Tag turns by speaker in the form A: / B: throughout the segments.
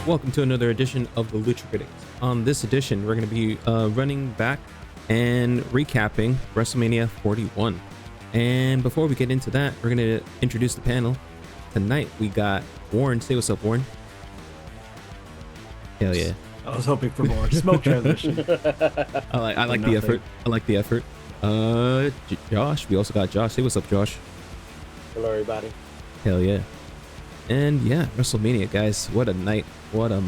A: welcome to another edition of the Lucha Critics. On this edition, we're going to be running back and recapping WrestleMania 41. And before we get into that, we're going to introduce the panel. Tonight, we got Warren. Say what's up, Warren. Hell yeah.
B: I was hoping for more smoke transition.
A: I like the effort. I like the effort. Josh. We also got Josh. Say what's up, Josh.
C: Hello, everybody.
A: Hell yeah. And yeah, WrestleMania, guys. What a night. What a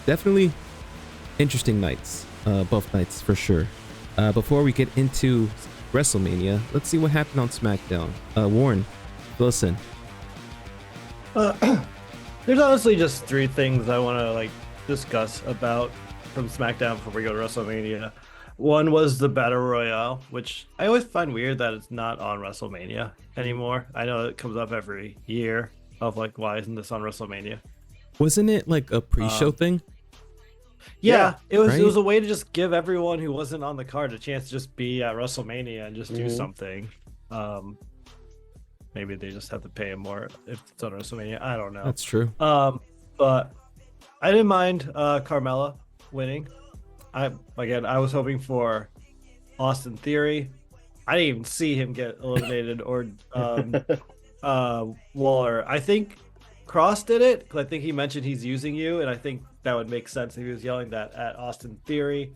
A: definitely interesting nights. Both nights for sure. Before we get into WrestleMania, let's see what happened on SmackDown. Warren, listen.
B: There's honestly just three things I want to discuss about from SmackDown before we go to WrestleMania. One was the Battle Royale, which I always find weird that it's not on WrestleMania anymore. I know it comes up every year of why isn't this on WrestleMania?
A: Wasn't it like a pre-show thing?
B: Yeah, it was.
A: Right?
B: It was a way to just give everyone who wasn't on the card a chance to just be at WrestleMania and just do something. Maybe they just have to pay him more if it's on WrestleMania. I don't know.
A: That's true.
B: But I didn't mind Carmella winning. I was hoping for Austin Theory. I didn't even see him get eliminated or Waller. I think Cross did it because I think he mentioned he's using you, and I think that would make sense if he was yelling that at Austin Theory.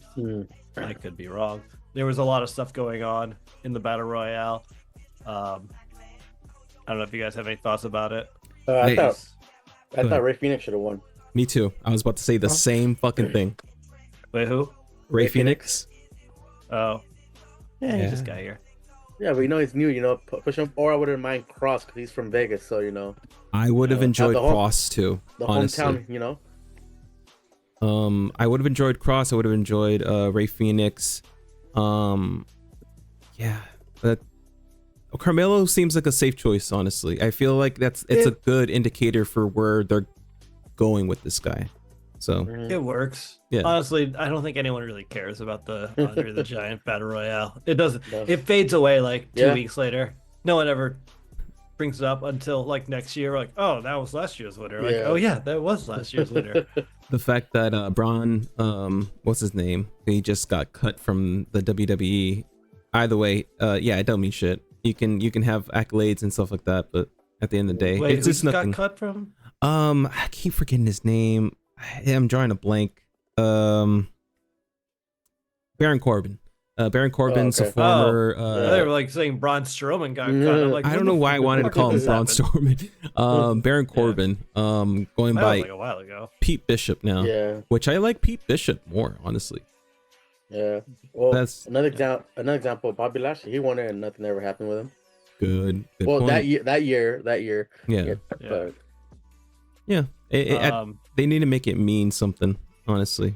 B: I could be wrong. There was a lot of stuff going on in the Battle Royale. I don't know if you guys have any thoughts about it.
C: I thought Ray Fenix should have won.
A: Me too. I was about to say the same fucking thing.
B: Wait, who?
A: Ray Fenix.
B: Oh, yeah, he just got here.
C: Yeah, but he's new, push him. Or I wouldn't mind Cross because he's from Vegas, so
A: I would have enjoyed Cross too.
C: The
A: honestly.
C: hometown,
A: I would have enjoyed Cross. I would have enjoyed Ray Fenix. Yeah, but Carmelo seems like a safe choice. Honestly, I feel like it's a good indicator for where they're going with this guy. So
B: it works.
A: Yeah.
B: Honestly, I don't think anyone really cares about the Andre the Giant Battle Royale. It doesn't. It fades away 2 weeks later. No one ever brings it up until next year. Oh, that was last year's winner. Oh yeah, that was last year's winner.
A: The fact that Braun, what's his name? He just got cut from the WWE. Either way, it don't mean shit. You can have accolades and stuff like that, but at the end of the day,
B: Wait,
A: it's just nothing.
B: Got cut from?
A: I keep forgetting his name. I'm drawing a blank. Baron Corbin. Baron Corbin's a former.
B: They were saying Braun Strowman got cut.
A: I don't know why I wanted to call him Braun Strowman. Baron Corbin. Going by
B: a while ago.
A: Pete Bishop now.
C: Yeah.
A: Which I like Pete Bishop more, honestly.
C: Yeah. Well,
A: that's
C: another example. Bobby Lashley, he won it and nothing ever happened with him.
A: Good
C: well,
A: point.
C: that year.
A: Yeah.
C: But
A: they need to make it mean something, honestly.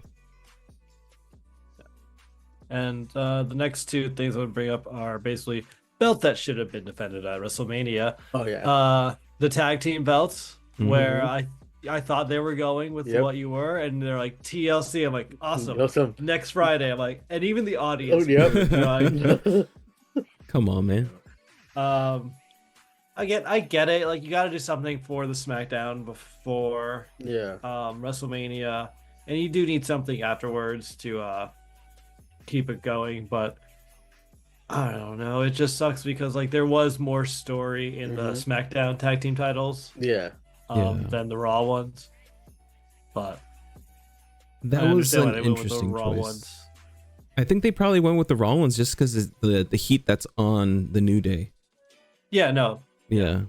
B: And the next two things I would bring up are basically belts that should have been defended at WrestleMania.
C: Oh yeah.
B: The tag team belts, where I thought they were going with what you were, and they're like TLC. I'm like, awesome. Next Friday, I'm like, and even the audience.
A: Come on, man.
B: I get it. You got to do something for the SmackDown before WrestleMania, and you do need something afterwards to keep it going. But I don't know. It just sucks because there was more story in the SmackDown tag team titles. Than the Raw ones. But
A: that was an interesting choice. I think they probably went with the Raw ones just because the heat that's on the New Day.
B: Yeah. No.
A: Yeah.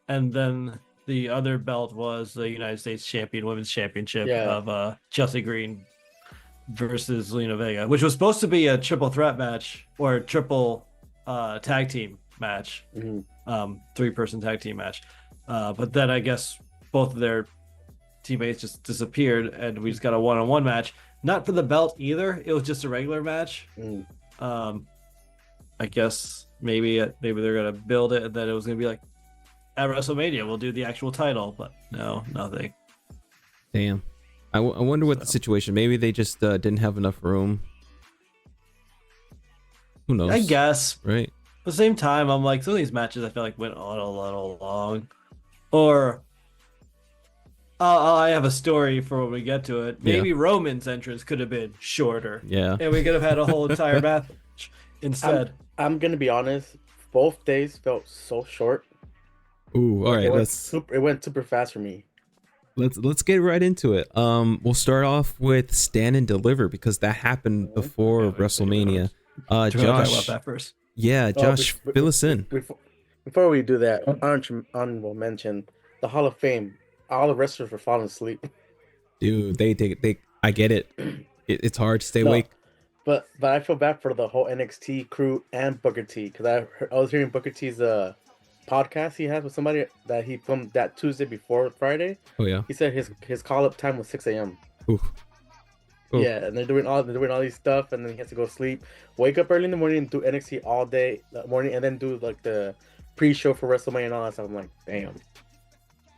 B: And then the other belt was the United States Women's Championship of Chelsea Green versus Zelina Vega, which was supposed to be a triple threat match or a triple tag team match, 3-person tag team match. But then I guess both of their teammates just disappeared, and we just got a one-on-one match. Not for the belt either. It was just a regular match. I guess maybe they're gonna build it, and then it was gonna be at WrestleMania we'll do the actual title, but no, nothing.
A: Damn. I wonder what the situation. Maybe they just didn't have enough room. Who knows?
B: I guess.
A: Right.
B: At the same time, I'm some of these matches I feel went on a little long, or I have a story for when we get to it. Maybe Roman's entrance could have been shorter.
A: Yeah.
B: And we could have had a whole entire match instead.
C: I'm gonna be honest. Both days felt so short.
A: Ooh, all right.
C: It went super fast for me.
A: Let's get right into it. We'll start off with Stand and Deliver because that happened before WrestleMania.
B: Josh, talk about that first.
A: Yeah, Josh, fill us in.
C: Before we do that, honorable mention the Hall of Fame. All the wrestlers were falling asleep.
A: Dude, they I get it. It's hard to stay awake.
C: But I feel bad for the whole NXT crew and Booker T because I was hearing Booker T's podcast he has with somebody that he filmed that Tuesday before Friday.
A: Oh yeah.
C: He said his call up time was 6 a.m.
A: Ooh.
C: Yeah, and they're doing all these stuff, and then he has to go sleep, wake up early in the morning, and do NXT all day that morning, and then do like the pre-show for WrestleMania and all that stuff. I'm like, damn.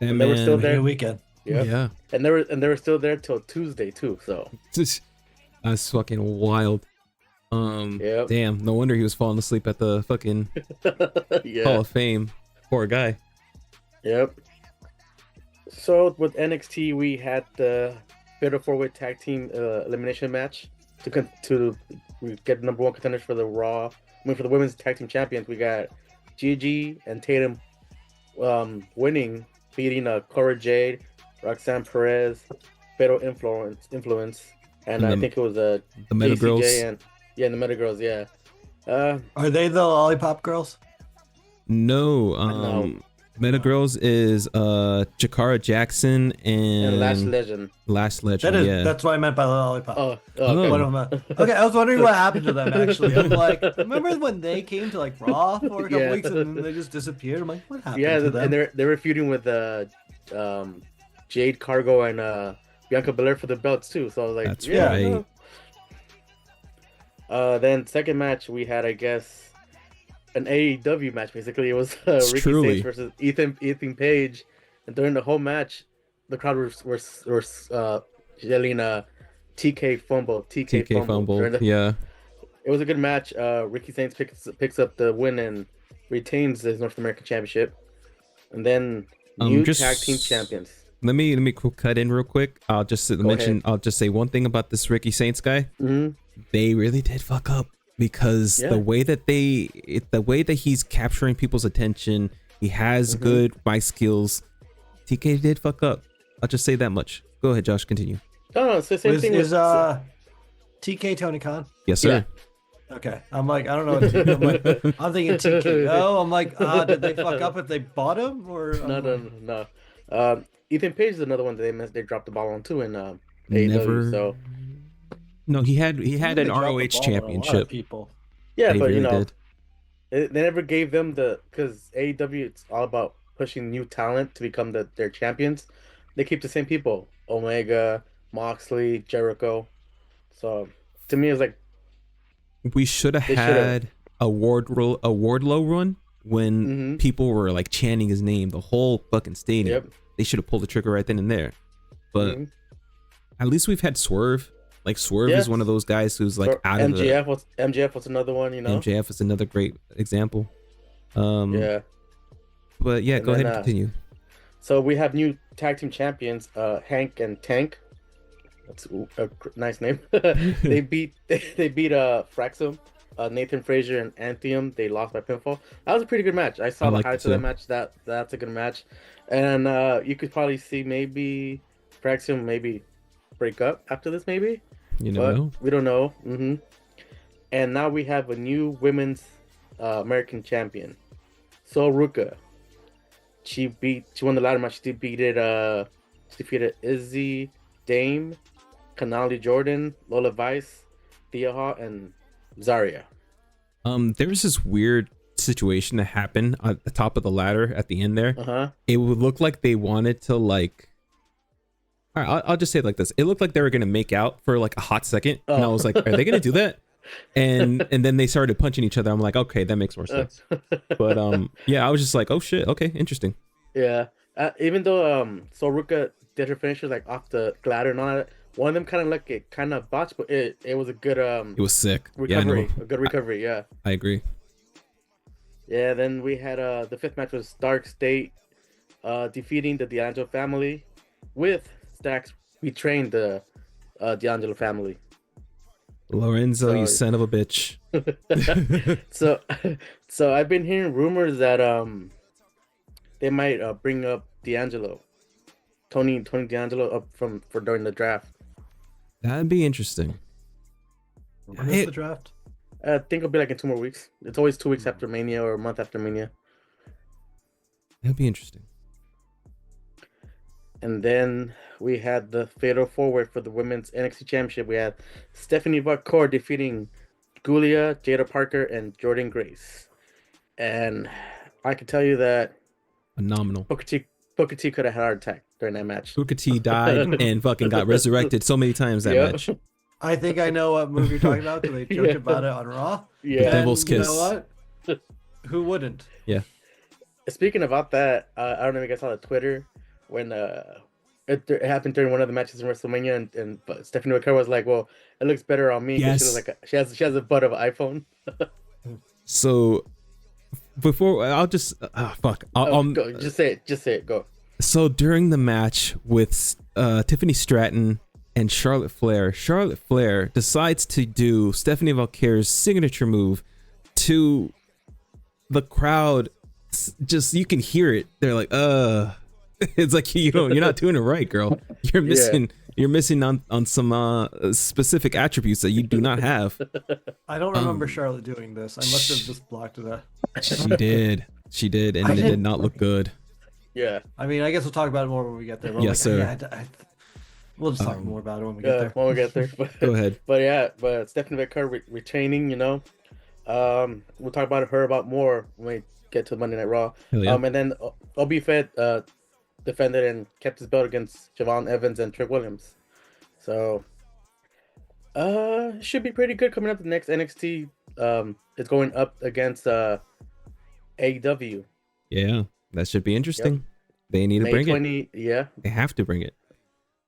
C: And they were still there
B: weekend.
C: Yeah. And they were still there till Tuesday too. So
A: that's fucking wild. Damn, no wonder he was falling asleep at the fucking Hall of Fame. Poor guy.
C: Yep. So with NXT, we had the Fatal 4-Way Tag Team elimination match to get number one contenders for the Raw. For the Women's Tag Team Champions, we got Gigi and Tatum winning, beating Cora Jade, Roxanne Perez, Fatal Influence, and I think it was
A: the Meta Girls.
C: The Meta Girls, yeah.
B: Are they the Lollipop Girls?
A: No.
C: No.
A: Meta Girls is Jakara Jackson and
C: Last Legend.
B: That's what I meant by the Lollipop.
C: Okay.
B: Okay, I was wondering what happened to them actually. I'm like, remember when they came to like Raw for a couple weeks and then they just disappeared? I'm like, what happened to them?
C: And they're feuding with Jade Cargo and Bianca Belair for the belts too. So I was like,
A: that's right.
C: Then second match we had, I guess, an AEW match. Basically, it was Ricky Saints versus Ethan Page, and during the whole match, the crowd were yelling TK fumble.
A: Yeah,
C: it was a good match. Ricky Saints picks up the win and retains his North American Championship, and then new tag team champions.
A: Let me cut in real quick. I'll just say one thing about this Ricky Saints guy.
C: Mm-hmm.
A: They really did fuck up because the way that he's capturing people's attention, he has good mic skills. TK did fuck up. I'll just say that much. Go ahead, Josh. Continue.
C: No, it's the same thing.
B: Is TK Tony Khan?
A: Yes, sir.
B: Yeah. Okay. I'm like, I don't know. I'm thinking TKO. I'm like, did they fuck up if they bought him or?
C: No. Ethan Page is another one that they dropped the ball on too in AEW. So
A: no, he had an ROH championship.
B: People.
C: Yeah, but really they never gave them because AEW, it's all about pushing new talent to become their champions. They keep the same people: Omega, Moxley, Jericho. So to me, it's like
A: we should have had a Wardlow run when people were like chanting his name, the whole fucking stadium.
C: Yep.
A: They should have pulled the trigger right then and there. But at least we've had Swerve. Like Swerve is one of those guys who's like out of
C: MJF was another one,
A: MJF is another great example.
C: Yeah.
A: But yeah, go ahead and continue.
C: So we have new tag team champions, Hank and Tank. That's a nice name. they beat Fraxum, Nathan Frazier and Anthem. They lost by pinfall. That was a pretty good match. I saw the highlights of that match. That's a good match. And you could probably see maybe Fraxum break up after this, maybe.
A: You know,
C: we don't know. And now we have a new women's American champion, Sol Ruka. She won the ladder match. She defeated Izzy, Dame, Kanali Jordan, Lola Vice, Thea Hall, and Zarya.
A: There was this weird situation that happened at the top of the ladder at the end there. It would look like they wanted to like. All right, I'll just say it like this. It looked like they were gonna make out for like a hot second, and I was like, "Are they gonna do that?" And then they started punching each other. I'm like, "Okay, that makes more sense." But yeah, I was just like, "Oh shit, okay, interesting."
C: Yeah, even though Sol Ruka did her finisher like off the ladder and all that, one of them kind of botched, but it was a good
A: it was sick
C: recovery, a good recovery. Yeah,
A: I agree.
C: Yeah, then we had the fifth match was Dark State defeating the D'Angelo family. with Stacks betraying the D'Angelo family.
A: Lorenzo, you son of a bitch.
C: So I've been hearing rumors that they might bring up Tony D'Angelo up for during the draft.
A: That'd be interesting.
B: When is the draft?
C: I think it'll be like in 2 more weeks. It's always 2 weeks after Mania or a month after Mania.
A: That'd be interesting.
C: And then we had the fatal 4-way for the women's NXT Championship. We had Stephanie McMahon defeating Giulia, Jada Parker, and Jordan Grace. And I can tell you that
A: phenomenal.
C: Booker T could have had a heart attack during that match.
A: Booker T died and fucking got resurrected so many times that match.
B: I think I know what movie you're talking about because they joked about it on Raw.
C: Yeah.
A: The Devil's Kiss.
B: You know what? Who wouldn't?
A: Yeah.
C: Speaking about that, I don't know if you guys saw the Twitter when it happened during one of the matches in WrestleMania, and Stephanie McMahon was like, "Well, it looks better on me."
A: Yes.
C: She has a butt of an iPhone.
A: So before I'll just
C: go, just say it. Go.
A: So during the match with Tiffany Stratton and Charlotte Flair decides to do Stephanie McMahon's signature move to the crowd. Just you can hear it. They're like, it's like you're not doing it right, girl. You're missing on some specific attributes that you do not have.
B: I don't remember Charlotte doing this. I must have just blocked it.
A: She did, and it did not look good.
C: Yeah.
B: I mean, I guess we'll talk about it more when we get there.
A: Yes, sir.
B: We'll just talk more about it when we get there.
C: When we get there.
A: Go ahead.
C: But Stephanie McMahon retaining, we'll talk about her more when we get to Monday Night Raw.
A: Yeah.
C: And then Obi Fett defended and kept his belt against Javon Evans and Trick Williams. So should be pretty good coming up. The next NXT is going up against AEW.
A: Yeah, that should be interesting. Yep. They need to
C: May
A: bring
C: 20,
A: it.
C: Yeah.
A: They have to bring it.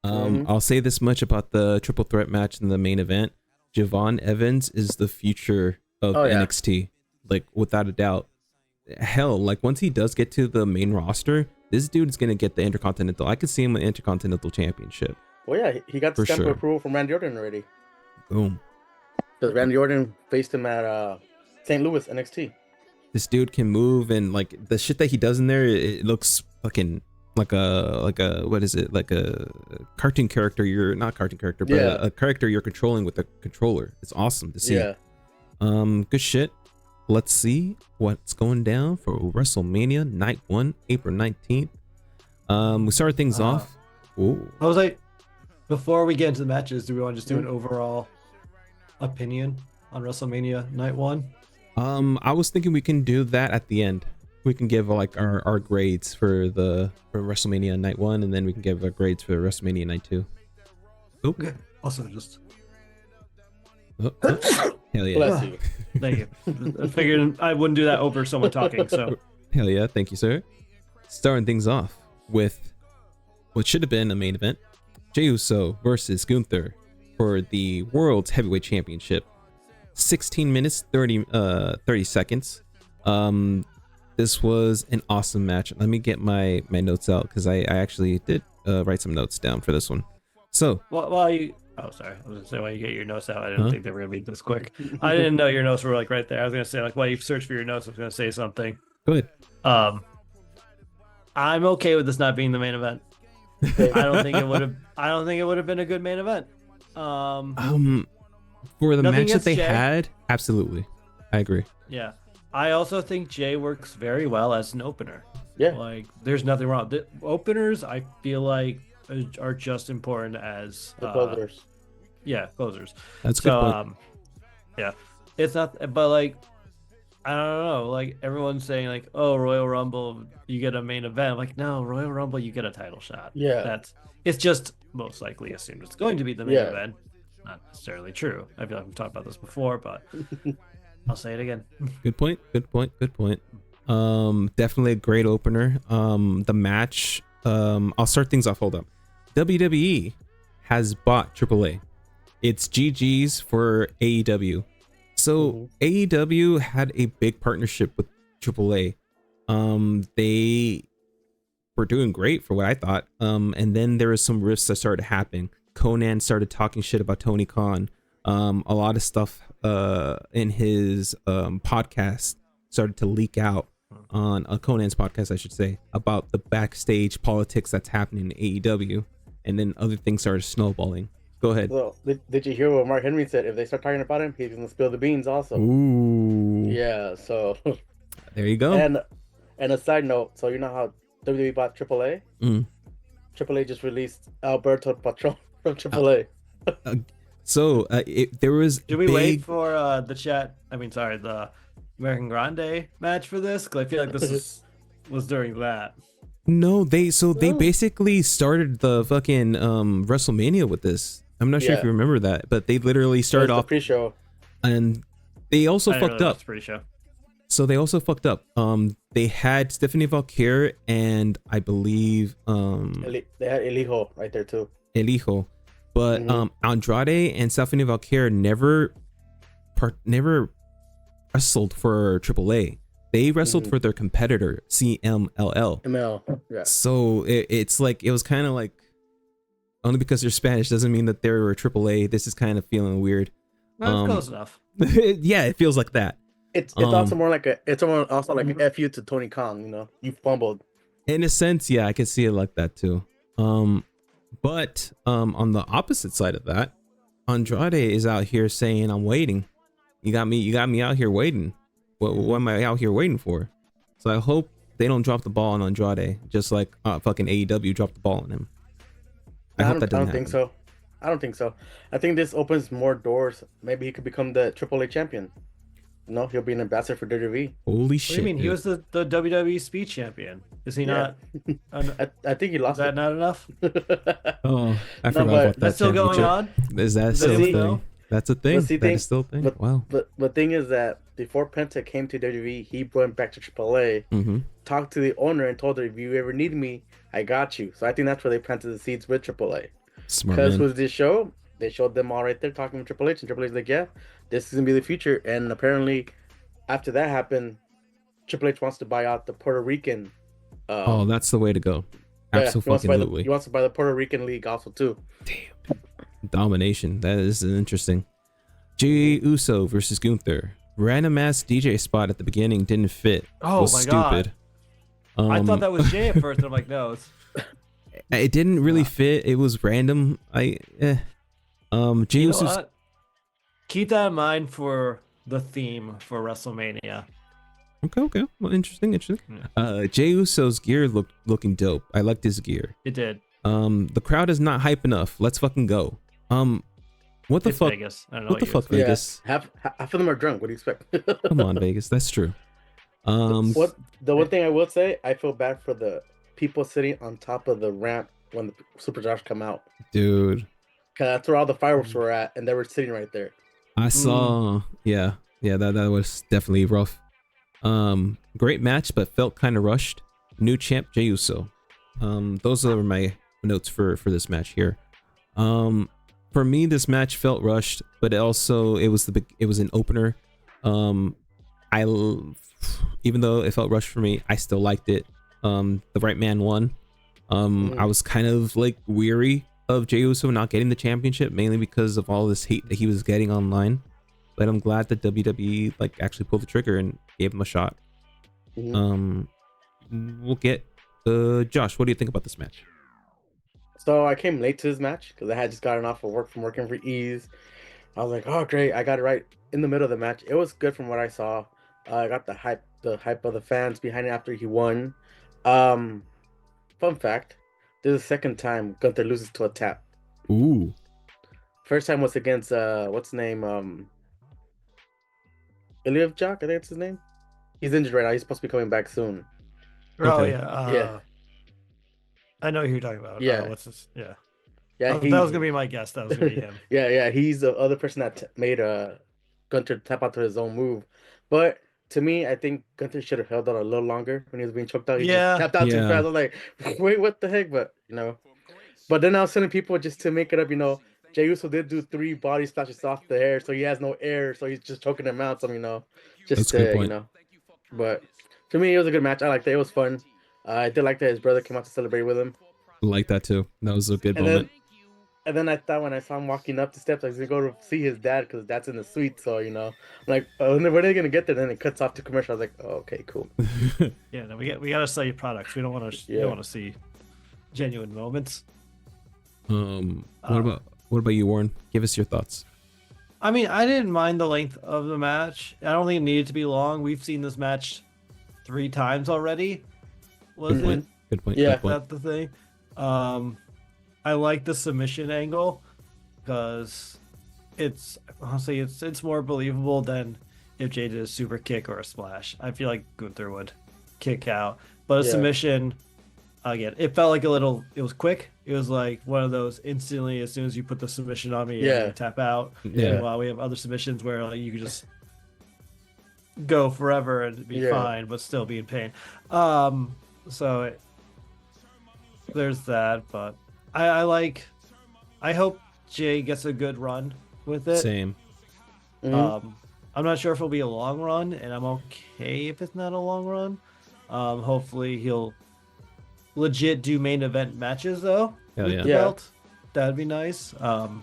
A: I'll say this much about the triple threat match in the main event. Javon Evans is the future of NXT, like without a doubt. Hell, like once he does get to the main roster, this dude is gonna get the Intercontinental. I could see him in the Intercontinental Championship.
C: Well, yeah, he got the stamp of approval from Randy Orton already.
A: Boom.
C: Because Randy Orton faced him at St. Louis NXT.
A: This dude can move, and like the shit that he does in there, it looks fucking like a what is it? Like a cartoon character. You're not cartoon character, but a character you're controlling with a controller. It's awesome to see.
C: Yeah.
A: Good shit. Let's see what's going down for WrestleMania Night 1, April 19th. We started things off. Ooh.
B: I was like, before we get into the matches, do we want to just do an overall opinion on WrestleMania Night 1?
A: I was thinking we can do that at the end. We can give like our grades for WrestleMania Night 1, and then we can give our grades for WrestleMania Night 2.
B: Okay. Also, just
A: hell yeah.
C: Bless you.
B: Thank you. I figured I wouldn't do that over someone talking, so
A: hell yeah, thank you, sir. Starting things off with what should have been a main event. Jey Uso versus Gunther for the World's Heavyweight Championship. 16 minutes 30 seconds. This was an awesome match. Let me get my notes out because I actually did write some notes down for this one. So
B: while you sorry, I was gonna say while you get your notes out, I didn't think they were gonna be this quick. I didn't know your notes were like right there. I was gonna say like while you search for your notes, I was gonna say something.
A: Go ahead.
B: I'm okay with this not being the main event. I don't think it would have been a good main event.
A: For the match that they had, absolutely, I agree.
B: Yeah, I also think Jey works very well as an opener.
C: Yeah,
B: like there's nothing wrong. The openers, I feel like, are just important as
C: closers.
B: Yeah, closers.
A: That's a good point.
B: Yeah, it's not, but like, I don't know. Like everyone's saying, like, oh, Royal Rumble, you get a main event. I'm like, no, Royal Rumble, you get a title shot.
C: Yeah,
B: it's just most likely assumed it's going to be the main event. Not necessarily true. I feel like we've talked about this before, but I'll say it again. Good point.
A: Definitely a great opener. The match. I'll start things off. Hold up. WWE has bought AAA. It's GG's for AEW. So AEW had a big partnership with AAA. They were doing great for what I thought. And then there was some rifts that started happening. Conan started talking shit about Tony Khan. A lot of stuff in his podcast started to leak out on Conan's podcast, I should say, about the backstage politics that's happening in AEW, and then other things started snowballing. Go ahead.
C: So, did you hear what Mark Henry said? If they start talking about him, he's gonna spill the beans also.
A: Ooh.
C: Yeah. So
A: there you go.
C: And a side note, so you know how WWE bought AAA? AAA just released Alberto Patron from AAA.
A: There was.
B: Did we wait for the American Grande match for this? Because I feel like this was during that.
A: No, they basically started the fucking WrestleMania with this. I'm not sure if you remember that, but they literally started off
C: the pre-show,
A: and they also fucked up.
B: Pre-show.
A: So they also fucked up. They had Stephanie Valkyrie and I believe
C: they had El Hijo right there too.
A: El Hijo, but Andrade and Stephanie Valkyrie never wrestled for AAA. They wrestled for their competitor CMLL.
C: ML, yeah.
A: So it's like, it was kind of like, only because they're Spanish doesn't mean that they were AAA. This is kind of feeling weird.
B: That's close enough.
A: Yeah, it feels like that.
C: It's also more like an FU to Tony Khan. You know, you fumbled.
A: In a sense, yeah, I can see it like that too. But on the opposite side of that, Andrade is out here saying, "I'm waiting. You got me out here waiting. What am I out here waiting for?" So I hope they don't drop the ball on Andrade, just like fucking AEW dropped the ball on him. I don't
C: think so. I don't think so. I think this opens more doors. Maybe he could become the AAA champion. No, he'll be an ambassador for WWE.
A: Holy shit!
B: What do you mean?
A: Dude.
B: He was the WWE speed champion. Is he not?
C: I think he lost.
B: Is that not enough?
A: Oh, I forgot about that.
B: That's still going on.
A: Is that still a thing? That's a thing. That is still a thing. Wow.
C: But the thing is that before Penta came to WWE, he went back to AAA, talked to the owner, and told her, "If you ever need me, I got you." So I think that's where they planted the seeds with AAA.
A: Smart.
C: Because with this show, they showed them all right there talking with Triple H, and Triple H like, "Yeah, this is gonna be the future." And apparently, after that happened, Triple H wants to buy out the Puerto Rican.
A: Oh, that's the way to go. Absolutely.
C: He wants to buy the Puerto Rican league also too.
A: Damn. Domination. That is interesting. Jey Uso versus Gunther. Random ass DJ spot at the beginning didn't fit.
B: Oh
A: was
B: my
A: stupid.
B: God. I thought that was Jey at first, and I'm like, no.
A: It didn't really fit. It was random. Jey Uso.
B: Keep that in mind for the theme for WrestleMania.
A: Okay. Well, interesting. Jey Uso's gear looking dope. I liked his gear.
B: It did.
A: The crowd is not hype enough. Let's fucking go. What the
B: it's
A: fuck?
B: Vegas. I don't know
A: what the fuck, Vegas?
C: Yeah, half of them are drunk. What do you expect?
A: Come on, Vegas. That's true.
C: The one thing I will say, I feel bad for the people sitting on top of the ramp when the Super Josh come out.
A: Dude.
C: Cause that's where all the fireworks were at, and they were sitting right there.
A: I saw. Yeah. That was definitely rough. Great match, but felt kind of rushed. New champ Jey Uso. Those are my notes for this match here. For me, this match felt rushed, but it was an opener. Even though it felt rushed for me, I still liked it. The right man won. I was kind of like weary of Jey Uso not getting the championship, mainly because of all this hate that he was getting online. But I'm glad that WWE actually pulled the trigger and gave him a shot. We'll get Josh. What do you think about this match?
C: So I came late to this match because I had just gotten off of work from working for Ease. I was like, oh great, I got it right in the middle of the match. It was good from what I saw. I got the hype of the fans behind it after he won. Fun fact: this is the second time Gunther loses to a tap.
A: Ooh.
C: First time was against what's his name? Iliev Jock, I think that's his name. He's injured right now. He's supposed to be coming back soon.
B: Oh
A: Okay.
B: yeah. I know who you're talking about.
C: Yeah.
B: What's this? Yeah.
C: Yeah,
B: That was gonna be my guess. That was gonna be him.
C: yeah. He's the other person that made Gunther tap out to his own move. But to me, I think Gunther should have held out a little longer when he was being choked out. He just tapped out too fast. I was like, wait, what the heck? But but then I was sending people just to make it up. Jey Uso did do 3 body splashes off the air, so he has no air, so he's just choking him out. So just
A: That's a good point.
C: But to me, it was a good match. I liked it. It was fun. I did like that his brother came out to celebrate with him.
A: Like that too. That was a good
C: And
A: moment.
C: then I thought when I saw him walking up the steps, I was gonna go to see his dad because dad's in the suite. So I'm like, oh, when are they gonna get there? Then it cuts off to commercial. I was like, oh, okay, cool.
B: Yeah, no, we gotta sell you products. We don't want to. We don't want to see genuine moments.
A: What about you, Warren? Give us your thoughts.
B: I mean, I didn't mind the length of the match. I don't think it needed to be long. We've seen this match 3 times already. Was it?
A: Good point.
C: Yeah.
A: Good point.
B: That's the thing. I like the submission angle because it's honestly it's more believable than if Jey did a super kick or a splash. I feel like Gunther would kick out, but a submission, again, it felt like it was quick. It was like one of those instantly, as soon as you put the submission on me, you tap out.
A: Yeah.
B: While we have other submissions where like you can just go forever and be fine, but still be in pain. There's that, but I hope Jey gets a good run with it.
A: Same.
B: I'm not sure if it'll be a long run, and I'm okay if it's not a long run. Hopefully he'll legit do main event matches though.
A: Hell
B: with
A: yeah.
B: the belt. That'd be nice. For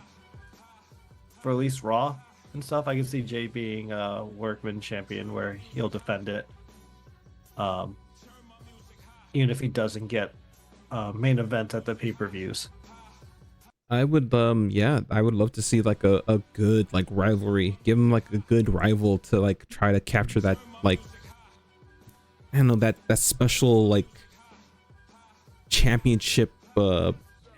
B: at least Raw and stuff, I can see Jey being a workman champion where he'll defend it. Even if he doesn't get main event at the pay-per-views.
A: I would love to see like a good like rivalry. Give him like a good rival to like try to capture that like I don't know that special like championship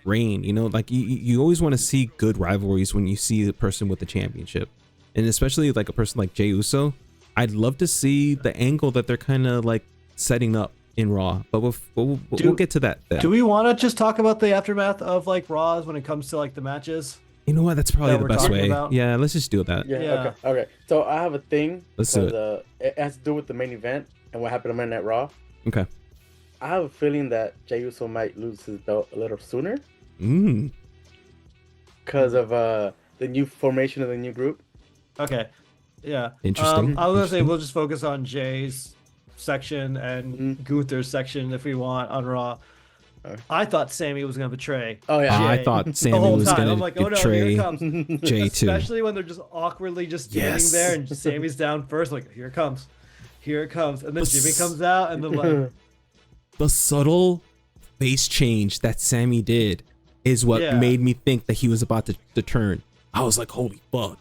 A: reign, you know, like you always want to see good rivalries when you see the person with the championship, and especially like a person like Jey Uso. I'd love to see the angle that they're kind of like setting up in Raw, but we'll get to that then.
B: Do we want to just talk about the aftermath of like Raws when it comes to like the matches?
A: You know what? That's probably the best way.
B: About?
A: Yeah, let's just do that.
C: Yeah. Okay. So I have a thing.
A: Let's do it.
C: It has to do with the main event and what happened on Monday Night Raw.
A: Okay.
C: I have a feeling that Jey Uso might lose his belt a little sooner. Because of the new formation of the new group.
B: Okay. Yeah.
A: Interesting.
B: I was gonna say we'll just focus on Jay's section and Gunther's section if we want on Raw. I thought Sammy was gonna betray.
C: Oh yeah.
B: Jey
A: I thought Sammy was gonna betray Jey too.
B: Especially when they're just awkwardly just standing there and Sammy's down first, like here it comes, and then Jimmy comes out and then like
A: the subtle face change that Sammy did is what made me think that he was about to turn. I was like, holy fuck,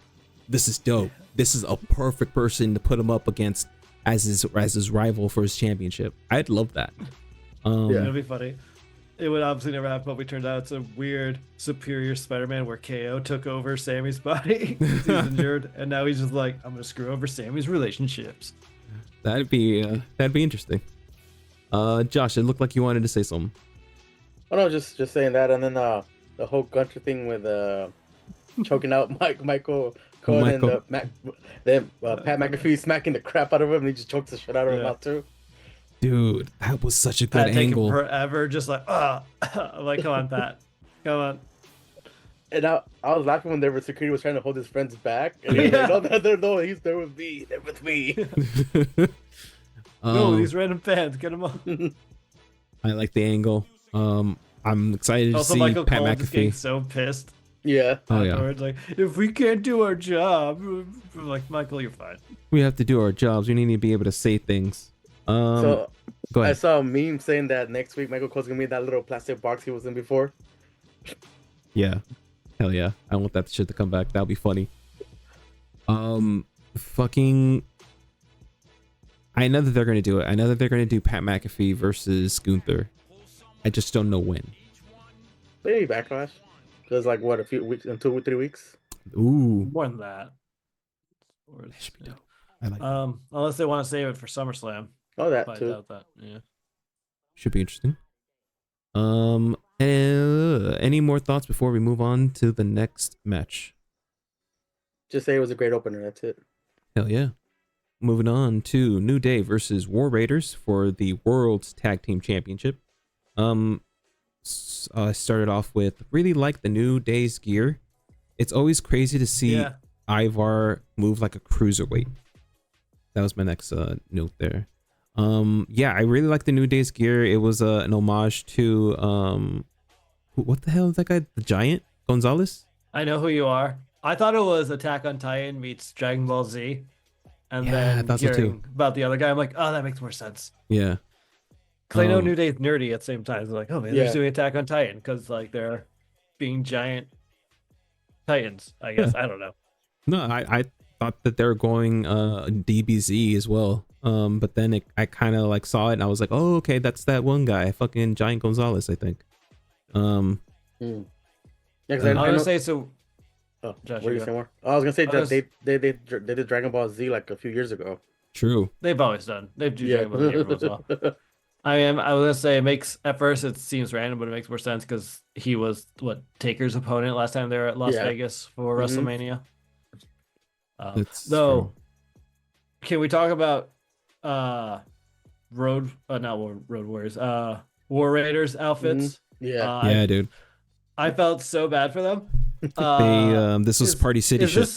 A: this is dope. This is a perfect person to put him up against as his rival for his championship. I'd love that.
B: It'd be funny. It would obviously never happen, but we turned out it's a weird Superior Spider-Man where KO took over Sammy's body. He's injured, and now he's just like, I'm gonna screw over Sammy's relationships.
A: That'd be interesting. Josh, it looked like you wanted to say something.
C: Oh no, just saying that, and then the whole Gunther thing with choking out Michael Cole and Pat McAfee smacking the crap out of him, and he just chokes the shit out of him out too.
A: Dude, that was such a good angle.
B: Taking forever, just like I'm like, come on, Pat, come on.
C: And I was laughing when security was trying to hold his friends back, and he was like, no, he's there with me, they're with me.
B: No, these random fans, get them on.
A: I like the angle. I'm excited to see
B: Michael
A: Pat
B: Cole
A: McAfee.
B: just getting so pissed.
C: Yeah.
A: Oh yeah.
B: Like, if we can't do our job, I'm like, Michael, you're fine.
A: We have to do our jobs. We need to be able to say things.
C: So
A: go ahead.
C: I saw a meme saying that next week Michael Cole's gonna be in that little plastic box he was in before.
A: Yeah. Hell yeah. I want that shit to come back. That'll be funny. Fucking. I know that they're gonna do it. I know that they're gonna do Pat McAfee versus Gunther. I just don't know when.
C: Maybe Backlash. Because like what, a few weeks, in 2 or 3 weeks.
A: Ooh.
B: More than that.
A: That should be dope. I like
B: unless they want to save it for SummerSlam.
C: Oh, that
B: I
C: too.
B: doubt that. Yeah.
A: Should be interesting. Any more thoughts before we move on to the next match?
C: Just say it was a great opener. That's it.
A: Hell yeah. Moving on to New Day versus War Raiders for the World's Tag Team Championship. I started off with really like the New Day's gear. It's always crazy to see Ivar move like a cruiserweight. That was my next note there. Yeah, I really like the New Day's gear. It was an homage to what the hell is that guy? The Giant Gonzalez?
B: I know who you are. I thought it was Attack on Titan meets Dragon Ball Z, and
A: Yeah, I
B: then
A: thought so too.
B: hearing about the other guy, I'm like, oh, that makes more sense.
A: Yeah.
B: Because I know New Day's nerdy at the same time. So like, oh man, they're
C: Yeah.
B: doing Attack on Titan because like they're being giant titans. I guess I don't know.
A: No, I thought that they were going DBZ as well. But then I kind of like saw it and I was like, oh, okay, that's that one guy, fucking Giant Gonzalez, I think.
C: Yeah, because
B: I was gonna say so.
C: Oh,
B: Josh,
C: what are you
B: you
C: saying more? I was gonna say
B: I
C: that
B: was-
C: they did Dragon Ball Z like a few years ago.
A: True.
B: They've always done. They do
C: Yeah.
B: Dragon Ball Z as well. I was gonna say it makes at first it seems random, but it makes more sense because he was Taker's opponent last time they were at Las
C: Yeah.
B: Vegas for
C: Mhm.
B: WrestleMania.
A: That's
B: Though,
A: true.
B: can we talk about Road Warriors, War Raiders outfits?
C: Yeah.
A: Yeah, dude.
B: I felt so bad for them.
A: This was Party City shit.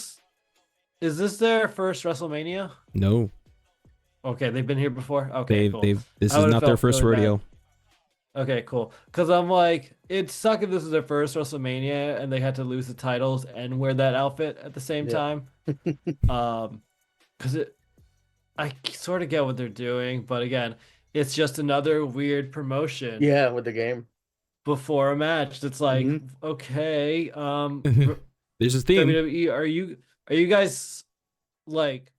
B: Is this their first WrestleMania?
A: No,
B: Okay, they've been here before. Okay, cool.
A: this
B: I
A: is
B: would've
A: not their
B: felt
A: first
B: really bad.
A: rodeo.
B: Okay, cool. Because I'm like, it'd suck if this is their first WrestleMania and they had to lose the titles and wear that outfit at the same
C: Yeah.
B: time. Because I sort of get what they're doing, but again, it's just another weird promotion
C: Yeah, with the game.
B: before a match. It's like,
C: Mhm.
B: okay,
A: There's a theme.
B: WWE, are you guys like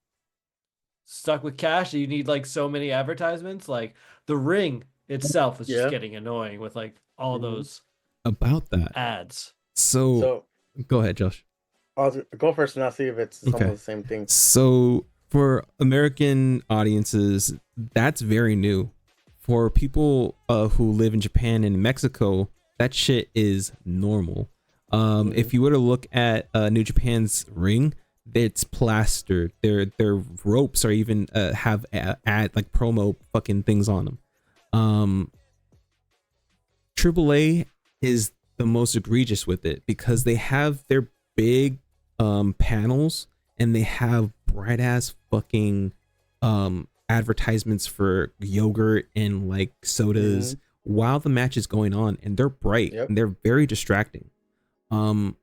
B: stuck with cash? Do you need like so many advertisements? Like the ring itself is
C: Yeah.
B: just getting annoying with like all
C: Mhm.
B: those
A: About that.
B: ads.
A: So,
C: So
A: go ahead, Josh.
C: I'll go first and I'll see if it's
A: Okay.
C: almost the same thing.
A: So for American audiences, that's very new. For people who live in Japan and Mexico, that shit is normal. If you were to look at New Japan's ring, it's plastered. Their ropes are even have ad like promo fucking things on them. AAA is the most egregious with it because they have their big panels and they have bright ass fucking advertisements for yogurt and like sodas while the match is going on, and they're bright and they're very distracting. I'm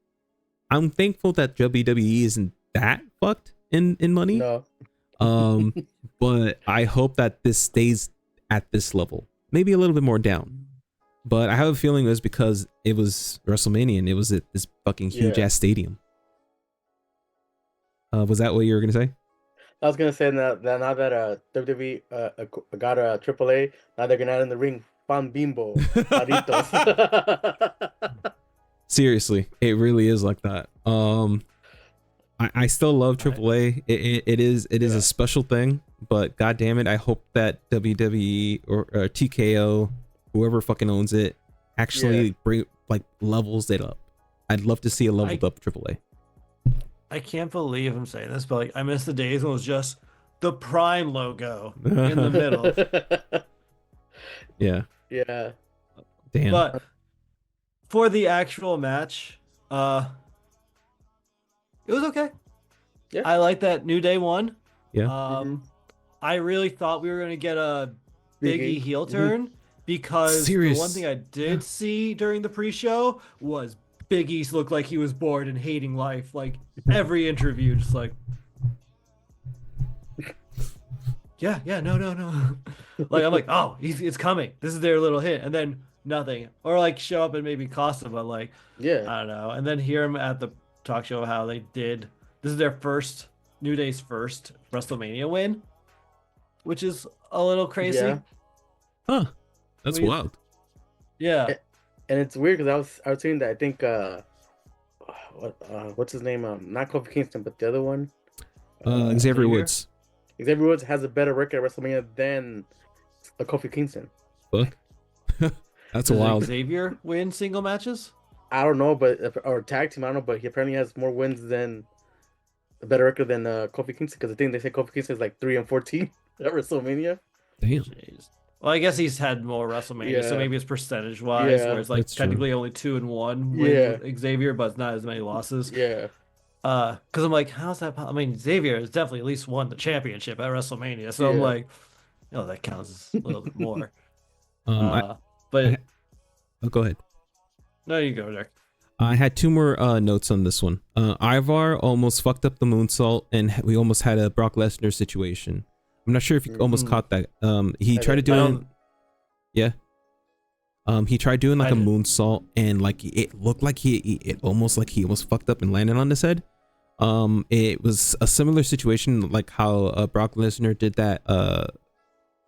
A: thankful that WWE isn't that fucked in money.
C: No.
A: But I hope that this stays at this level, maybe a little bit more down. But I have a feeling it was because it was WrestleMania and it was at this fucking huge ass stadium. Was that what you were gonna say?
C: I was gonna say now that WWE got a AAA, now they're gonna add in the ring Pan Bimbo Doritos.
A: Seriously, it really is like that. I still love AAA. It is a special thing, but god damn it, I hope that WWE or TKO, whoever fucking owns it, actually bring like levels it up. I'd love to see a leveled up AAA.
B: I can't believe I'm saying this, but like I miss the days when it was just the Prime logo in the middle.
A: Yeah.
C: Yeah.
A: Damn.
B: But for the actual match, it was okay.
C: Yeah.
B: I like that New Day won.
A: Yeah.
B: I really thought we were gonna get a Big E heel turn because
A: Serious.
B: the one thing I did see during the pre-show was Big E looked like he was bored and hating life. Like every interview, just like, no. Like I'm like, oh, it's coming. This is their little hint, and then nothing, or like show up and maybe cost them, but like, I don't know. And then hear him at the talk show how they did. This is their first New Day's first WrestleMania win, which is a little crazy.
C: Yeah.
A: Huh. That's wild.
B: Yeah.
C: And it's weird because I was saying that I think what's his name? Not Kofi Kingston, but the other one.
A: Xavier Woods.
C: Xavier Woods has a better record at WrestleMania than Kofi Kingston.
A: Fuck. That's
B: Does
A: wild.
B: Xavier win single matches?
C: I don't know, but or tag team, I don't know, but he apparently has more wins than a better record than Kofi Kingston, because I think they say Kofi Kingston is like 3-14 at WrestleMania.
A: Damn.
B: Jeez. Well, I guess he's had more WrestleMania, so maybe it's percentage wise,
C: Yeah,
B: where it's like
A: that's true.
B: technically only 2-1 with Xavier, but it's not as many losses.
C: Yeah.
B: Because I'm like, how's that? I mean, Xavier has definitely at least won the championship at WrestleMania, so I'm like, that counts a little bit more.
A: Oh, go ahead.
B: No, you go, Jack.
A: I had two more notes on this one. Ivar almost fucked up the moonsault, and we almost had a Brock Lesnar situation. I'm not sure if you almost caught that. He tried to do he tried doing like a moonsault, and like it looked like he almost fucked up and landed on his head. It was a similar situation like how Brock Lesnar did that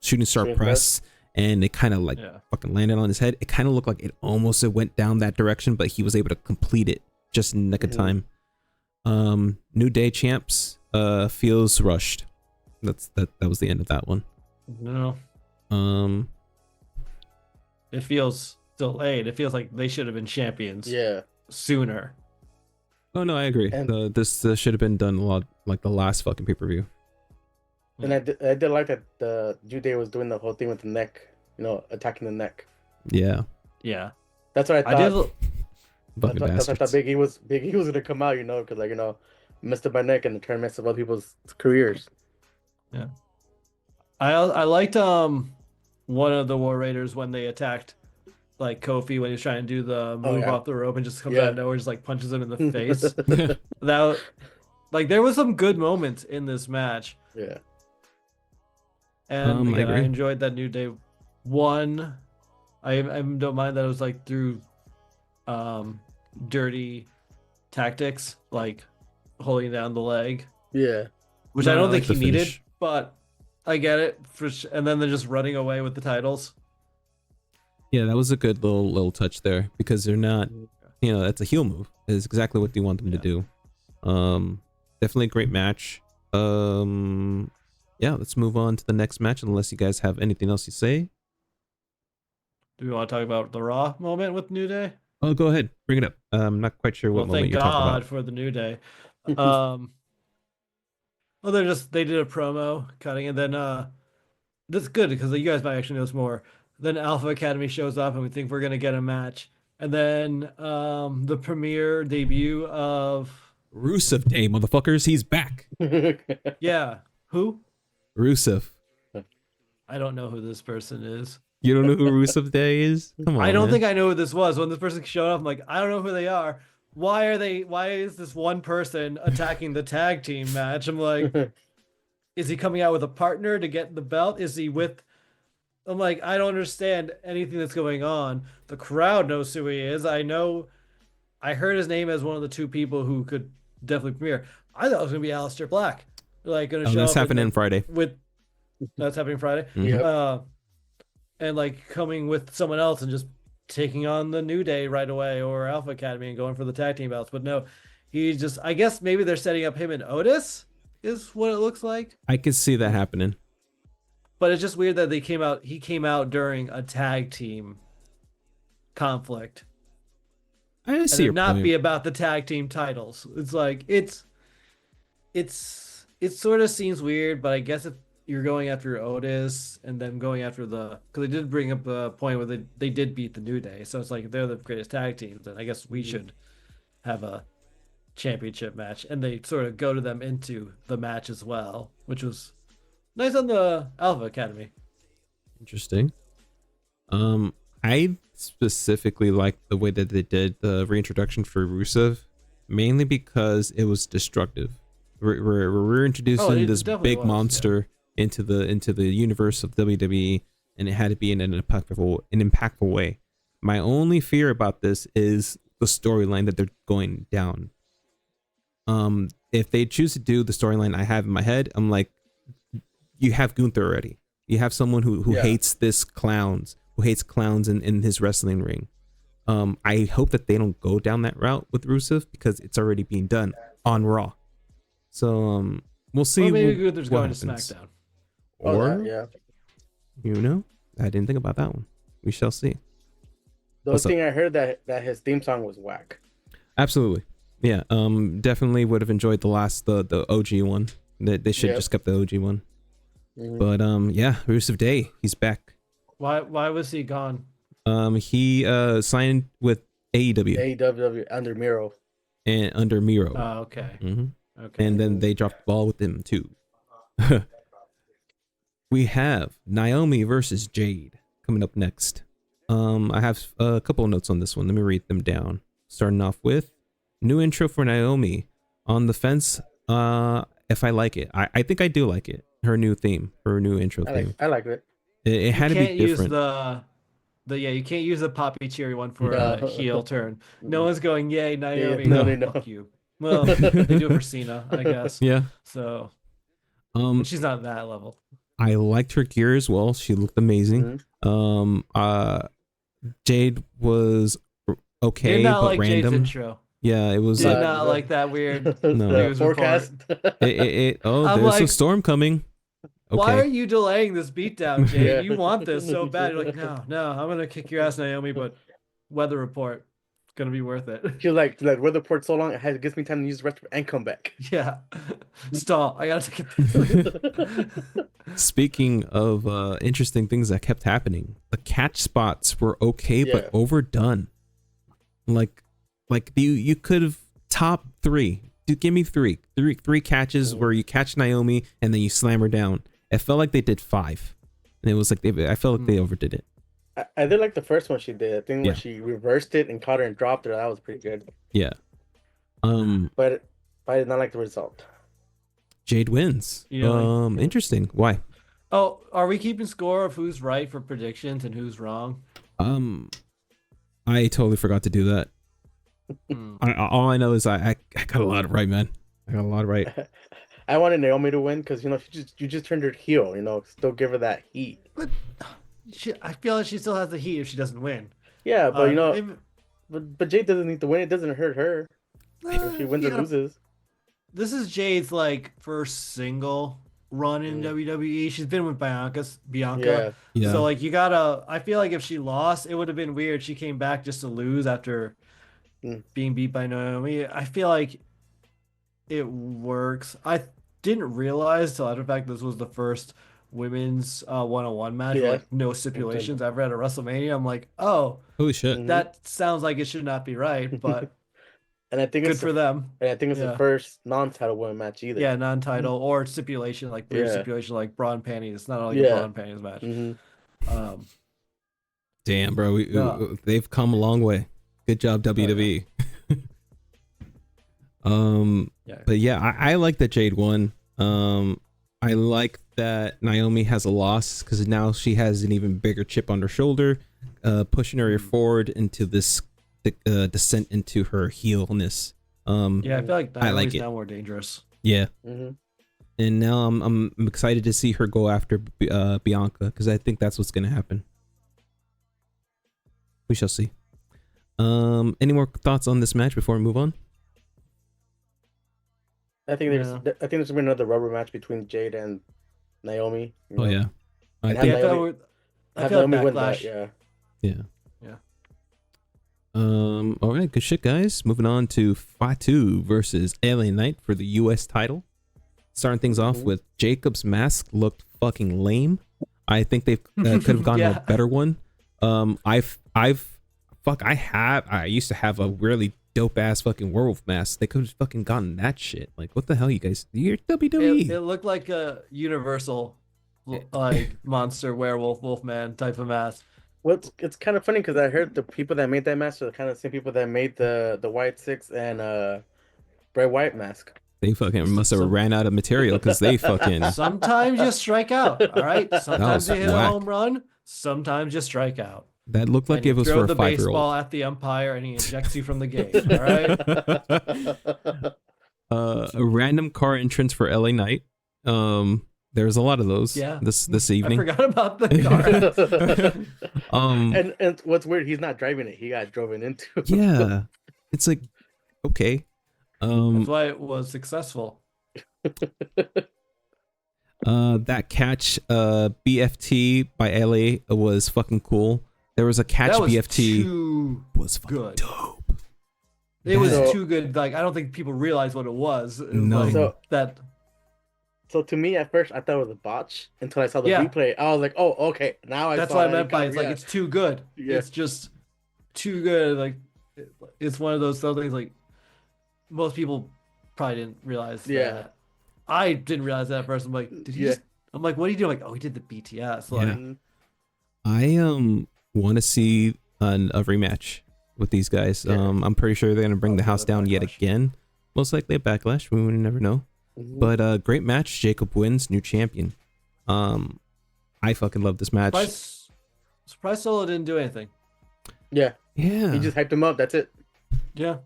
A: shooting star press, and it kind of like fucking landed on his head. It kind of looked like it went down that direction, but he was able to complete it just in the nick of time. New Day champs feels rushed. That was the end of that one.
B: No. It feels delayed. It feels like they should have been champions. Sooner.
A: Oh no, I agree. This should have been done a lot like the last fucking pay-per-view.
C: And I did like that the New Day was doing the whole thing with the neck, attacking the neck.
A: Yeah.
C: That's what I thought.
A: That's
C: I thought Big E was gonna come out, because messed up my neck and trying to mess up other people's careers.
B: Yeah. I liked one of the War Raiders when they attacked like Kofi when he was trying to do the move off the rope and just comes out of nowhere, just like punches him in the face. That there was some good moments in this match.
C: Yeah.
B: And I enjoyed that New Day won. I don't mind that it was like through dirty tactics, like holding down the leg.
C: Yeah.
B: Which I don't think he needed, but I get it. And then they're just running away with the titles.
A: Yeah, that was a good little touch there, because they're not, that's a heel move. It's exactly what you want them to do. Definitely a great match. Let's move on to the next match unless you guys have anything else to say.
B: Do we want to talk about the Raw moment with New Day?
A: Oh, go ahead. Bring it up. I'm not quite sure what moment you're talking about.
B: Thank God for the New Day. Well, they did a promo cutting, and then that's good because you guys might actually know this more. Then Alpha Academy shows up, and we think we're gonna get a match. And then the premiere debut of
A: Rusev Day, motherfuckers, he's back.
B: Yeah, who?
A: Rusev.
B: I don't know who this person is.
A: You don't know who Rusev Day is? Come on.
B: I don't think I know who this was. When this person showed up, I'm like, I don't know who they are. Why is this one person attacking the tag team match? I'm like, is he coming out with a partner to get the belt? I'm like, I don't understand anything that's going on. The crowd knows who he is. I heard his name as one of the two people who could definitely premiere. I thought it was going to be Aleister Black. Like, going to show
A: that's
B: up
A: happening Friday.
B: That's happening Friday?
C: Mm-hmm.
B: And like coming with someone else and just taking on the New Day right away, or Alpha Academy, and going for the tag team belts. But no, I guess maybe they're setting up him and Otis is what it looks like.
A: I could see that happening.
B: But it's just weird that he came out during a tag team conflict.
A: I see your
B: not
A: point.
B: Be about the tag team titles. It's like it sort of seems weird, but I guess if you're going after Otis and then going after because they did bring up a point where they did beat the New Day, so it's like if they're the greatest tag teams, then I guess we should have a championship match, and they sort of go to them into the match as well, which was nice on the Alpha Academy.
A: Interesting. I specifically liked the way that they did the reintroduction for Rusev, mainly because it was destructive. We're introducing this big monster into the universe of WWE, and it had to be in an impactful way. My only fear about this is the storyline that they're going down. If they choose to do the storyline I have in my head, I'm like, you have Gunther already. You have someone who hates clowns in his wrestling ring. I hope that they don't go down that route with Rusev, because it's already being done on Raw. So we'll see.
B: Well, maybe Gunther's going to SmackDown.
A: Or I didn't think about that one. We shall see.
C: The thing I heard that his theme song was whack.
A: Absolutely. Yeah. Definitely would have enjoyed the OG one. They should just kept the OG one. Mm-hmm. But Rusev Day, he's back.
B: Why was he gone?
A: He signed with AEW.
C: AEW under Miro.
A: And under Miro.
B: Oh, okay.
A: Mm-hmm.
B: Okay.
A: And then they dropped the ball with him too. we have Naomi versus Jade coming up next. I have a couple of notes on this one. Let me read them down. Starting off with new intro for Naomi on the fence. If I like it, I think I do like it. Her new theme, her new intro theme.
C: I like it.
A: It had to be different.
B: You can't use the poppy cherry one for a heel turn. No one's going, yay, Naomi.
C: Yeah,
B: no, fuck you. Well, they do it for Cena, I guess.
A: Yeah.
B: So, she's not that level.
A: I liked her gear as well. She looked amazing. Jade was okay,
B: Did not
A: but
B: like
A: random.
B: Jade's intro.
A: Yeah, it was.
B: Did not like that weird
A: No.
C: Forecast.
A: There's a storm coming. Okay.
B: Why are you delaying this beatdown, Jade? You want this so bad. You're like, no, I'm gonna kick your ass, Naomi, but weather report, it's gonna be worth it.
C: She's like weather report so long it gives me time to use the rest and come back.
B: Yeah. Stall. I gotta take it.
A: Speaking of interesting things that kept happening, the catch spots were okay, but overdone. Like you could have top 3. Dude, give me three catches where you catch Naomi and then you slam her down. It felt like they did 5, and it was like I felt like they overdid it.
C: I did like the first one she did. I think when she reversed it and caught her and dropped her, that was pretty good.
A: Yeah.
C: But I did not like the result.
A: Jade wins. Interesting. Why?
B: Oh, are we keeping score of who's right for predictions and who's wrong?
A: I totally forgot to do that. All I know is I got a lot right, man. I got a lot right.
C: I wanted Naomi to win because you just turned her heel. Still give her that heat.
B: But I feel like she still has the heat if she doesn't win.
C: Yeah, but but Jade doesn't need to win. It doesn't hurt her if she wins or loses.
B: This is Jade's first single run in WWE. She's been with Bianca.
A: Yeah.
B: So you gotta. I feel like if she lost, it would have been weird. She came back just to lose after being beat by Naomi. I feel like it works. I didn't realize till after the fact this was the first women's one-on-one match with no stipulations ever at a WrestleMania. I'm like, oh,
A: holy shit,
B: that sounds like it should not be right, but
C: and I think
B: good for them.
C: And I think it's the first non-title women match either.
B: Yeah, non-title or stipulation stipulation like bra and panties. It's not only a bra and panties match.
A: Damn, bro, they've come a long way. Good job, WWE. But yeah, I like that Jade won. I like that Naomi has a loss because now she has an even bigger chip on her shoulder, pushing her forward into this descent into her heelness.
B: I feel like Naomi's
A: I like it.
B: now more dangerous.
A: Yeah. And now I'm excited to see her go after Bianca because I think that's what's gonna happen. We shall see. Any more thoughts on this match before we move on?
C: I think there's gonna be another rubber match between Jade and Naomi.
A: Oh yeah.
B: I feel like Backlash.
A: Yeah. All right, good shit, guys. Moving on to Fatu versus LA Knight for the U.S. title. Starting things off with Jacob's mask looked fucking lame. I think they could have gotten a better one. I used to have a really dope ass fucking werewolf mask. They could have fucking gotten that shit. Like, what the hell, you guys? You're WWE.
B: It looked like a Universal, monster, werewolf, wolfman type of mask.
C: Well, it's kind of funny because I heard the people that made that mask are kind of the same people that made the White Six and Bray Wyatt mask.
A: They fucking must have ran out of material because they fucking.
B: Sometimes you strike out. All right. Sometimes you hit a home run. Sometimes you strike out.
A: That looked like it was for a 5-year-old.
B: Throw the baseball at the umpire and he injects you from the gate. All right.
A: A random car entrance for LA Knight. There's a lot of those. This evening.
B: I forgot about the car.
C: And what's weird, he's not driving it. He got driven into.
A: Yeah, it's like okay.
B: That's why it was successful.
A: That catch BFT by LA was fucking cool. There was a catch BFT was fucking good. Dope.
B: It was too good. Like I don't think people realize what it was.
A: No.
C: So to me at first I thought it was a botch until I saw the replay. I was like, oh, okay. Now
B: that's what I meant by it's like it's too good. Yeah. It's just too good. Like it's one of those things like most people probably didn't realize that. I didn't realize that at first. I'm like, did he just I'm like, what are you doing? Like, oh, he did the BTS. Like,
A: Yeah. I want to see a rematch with these guys.
C: Yeah.
A: I'm pretty sure they're gonna bring the house down yet
B: Backlash.
A: again. Most likely a backlash. We would never know.
C: Mhm.
A: But great match. Jacob wins, new champion. I fucking love this match.
B: Surprise Solo didn't do anything.
C: Yeah,
A: Yeah.
C: he just hyped him up. That's it.
B: Yeah.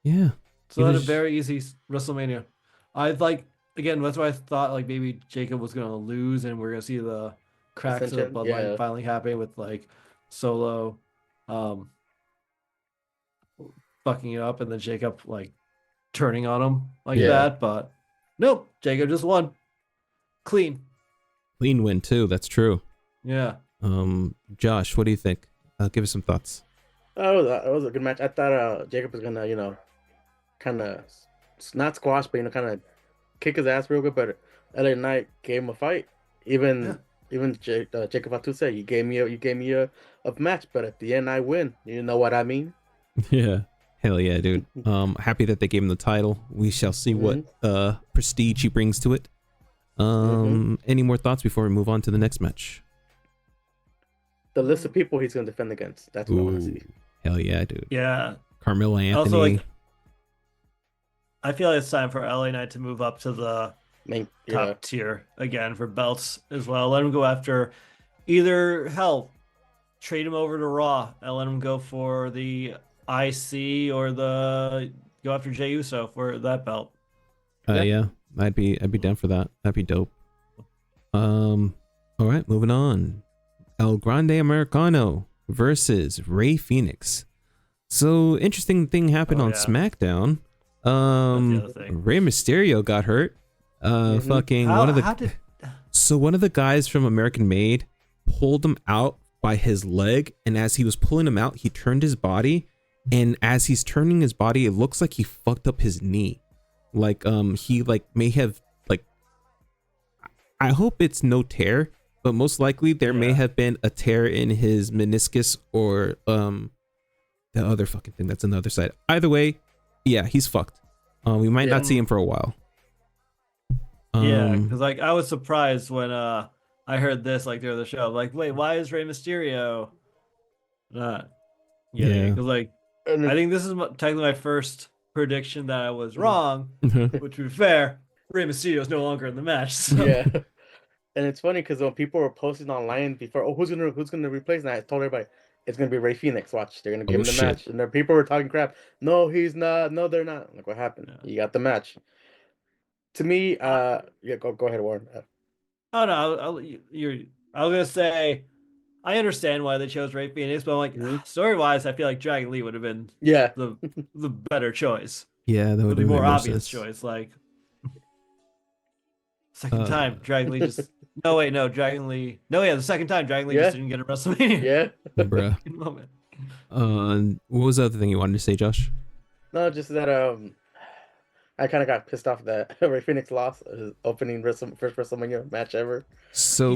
A: Yeah.
B: So
A: He
B: had a
A: was-
B: very easy WrestleMania. I like again. That's why I thought like maybe Jacob was gonna lose, and we're gonna see the cracks of the
C: Ascension,
B: bloodline
C: yeah.
B: finally happening with like Solo, fucking it up, and then Jacob like turning on him like
C: Yeah.
B: that. But nope, Jacob just won, clean.
A: Clean win too. That's true.
B: Yeah.
A: Josh, what do you think? Give us some thoughts.
C: Oh, that was a good match. I thought Jacob was gonna, kind of not squash, but kind of kick his ass real good. But LA Knight gave him a fight. Even Jacob Fatu said, "You gave me a match, but at the end I win." You know what I mean?
A: Yeah. Hell yeah, dude. Happy that they gave him the title. We shall see what prestige he brings to it. Any more thoughts before we move on to the next match?
C: The list of people he's gonna defend against. That's what I want to
A: Ooh,
C: see.
A: hell yeah, dude.
B: Yeah.
A: Carmelo Anthony.
B: Also, like, I feel like it's time for LA Knight to move up to the top tier again for belts as well. Let him go after either trade him over to Raw and let him go for the IC or go after Jey Uso for that belt.
A: Yeah, I'd be down for that. That'd be dope. All right, moving on. El Grande Americano versus Rey Fenix. So interesting thing happened on SmackDown.
B: That's the other thing.
A: Rey Mysterio got hurt. Fucking one of the guys from American Made pulled him out by his leg, and as he was pulling him out, he turned his body, and as he's turning his body, it looks like he fucked up his knee. Like he may have I hope it's no tear, but most likely there may have been a tear in his meniscus or the other fucking thing that's on the other side. Either way, yeah, he's fucked. We might not see him for a while.
B: Yeah, because like I was surprised when I heard this like during the show. Like, wait, why is Rey Mysterio not? Yeah, because like I think this is technically my first prediction that I was wrong. Which, to be fair, Rey Mysterio is no longer in the match. So.
C: Yeah, and it's funny because when people were posting online before, who's gonna replace? And I told everybody it's gonna be Rey Fenix. Watch, they're gonna give him the match, and there people were talking crap. No, he's not. No, they're not. I'm like, what happened? Yeah. You got the match. To me, go ahead, Warren.
B: Oh no, I was gonna say I understand why they chose Rey Fenix, but I'm like story wise, I feel like Dragon Lee would have been the better choice.
A: Yeah, that would be
B: more obvious choice. Like second time, Dragon Lee just Dragon Lee. No, the second time Dragon Lee just didn't get a WrestleMania.
C: Yeah,
A: bruh.
B: Moment.
A: What was the other thing you wanted to say, Josh?
C: No, just that I kind of got pissed off that Rey Fenix lost his opening first WrestleMania match ever.
A: So,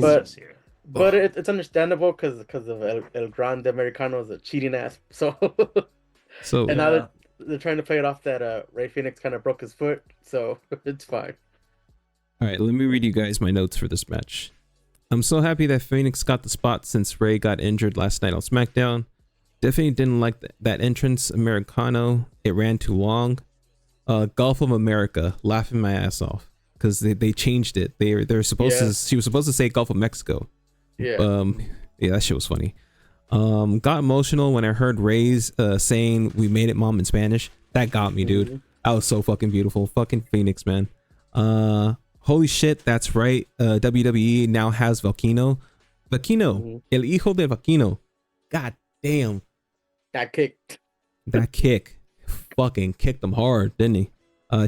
C: but it's understandable because of El Grande Americano is a cheating ass. So and now they're trying to play it off that Rey Fenix kind of broke his foot, so it's fine.
A: All right, let me read you guys my notes for this match. I'm so happy that Fenix got the spot since Rey got injured last night on SmackDown. Definitely didn't like that entrance Americano. It ran too long. Gulf of America, laughing my ass off because they changed it. They're supposed to. She was supposed to say Gulf of Mexico.
C: Yeah.
A: Yeah, that shit was funny. Got emotional when I heard Rey's saying "We made it, mom" in Spanish. That got me, dude. That was so fucking beautiful. Fucking Phoenix, man. Holy shit, that's right. WWE now has Valkyno. El hijo de Valkyno. God damn.
C: That kick.
A: That kick. Fucking kicked him hard, didn't he?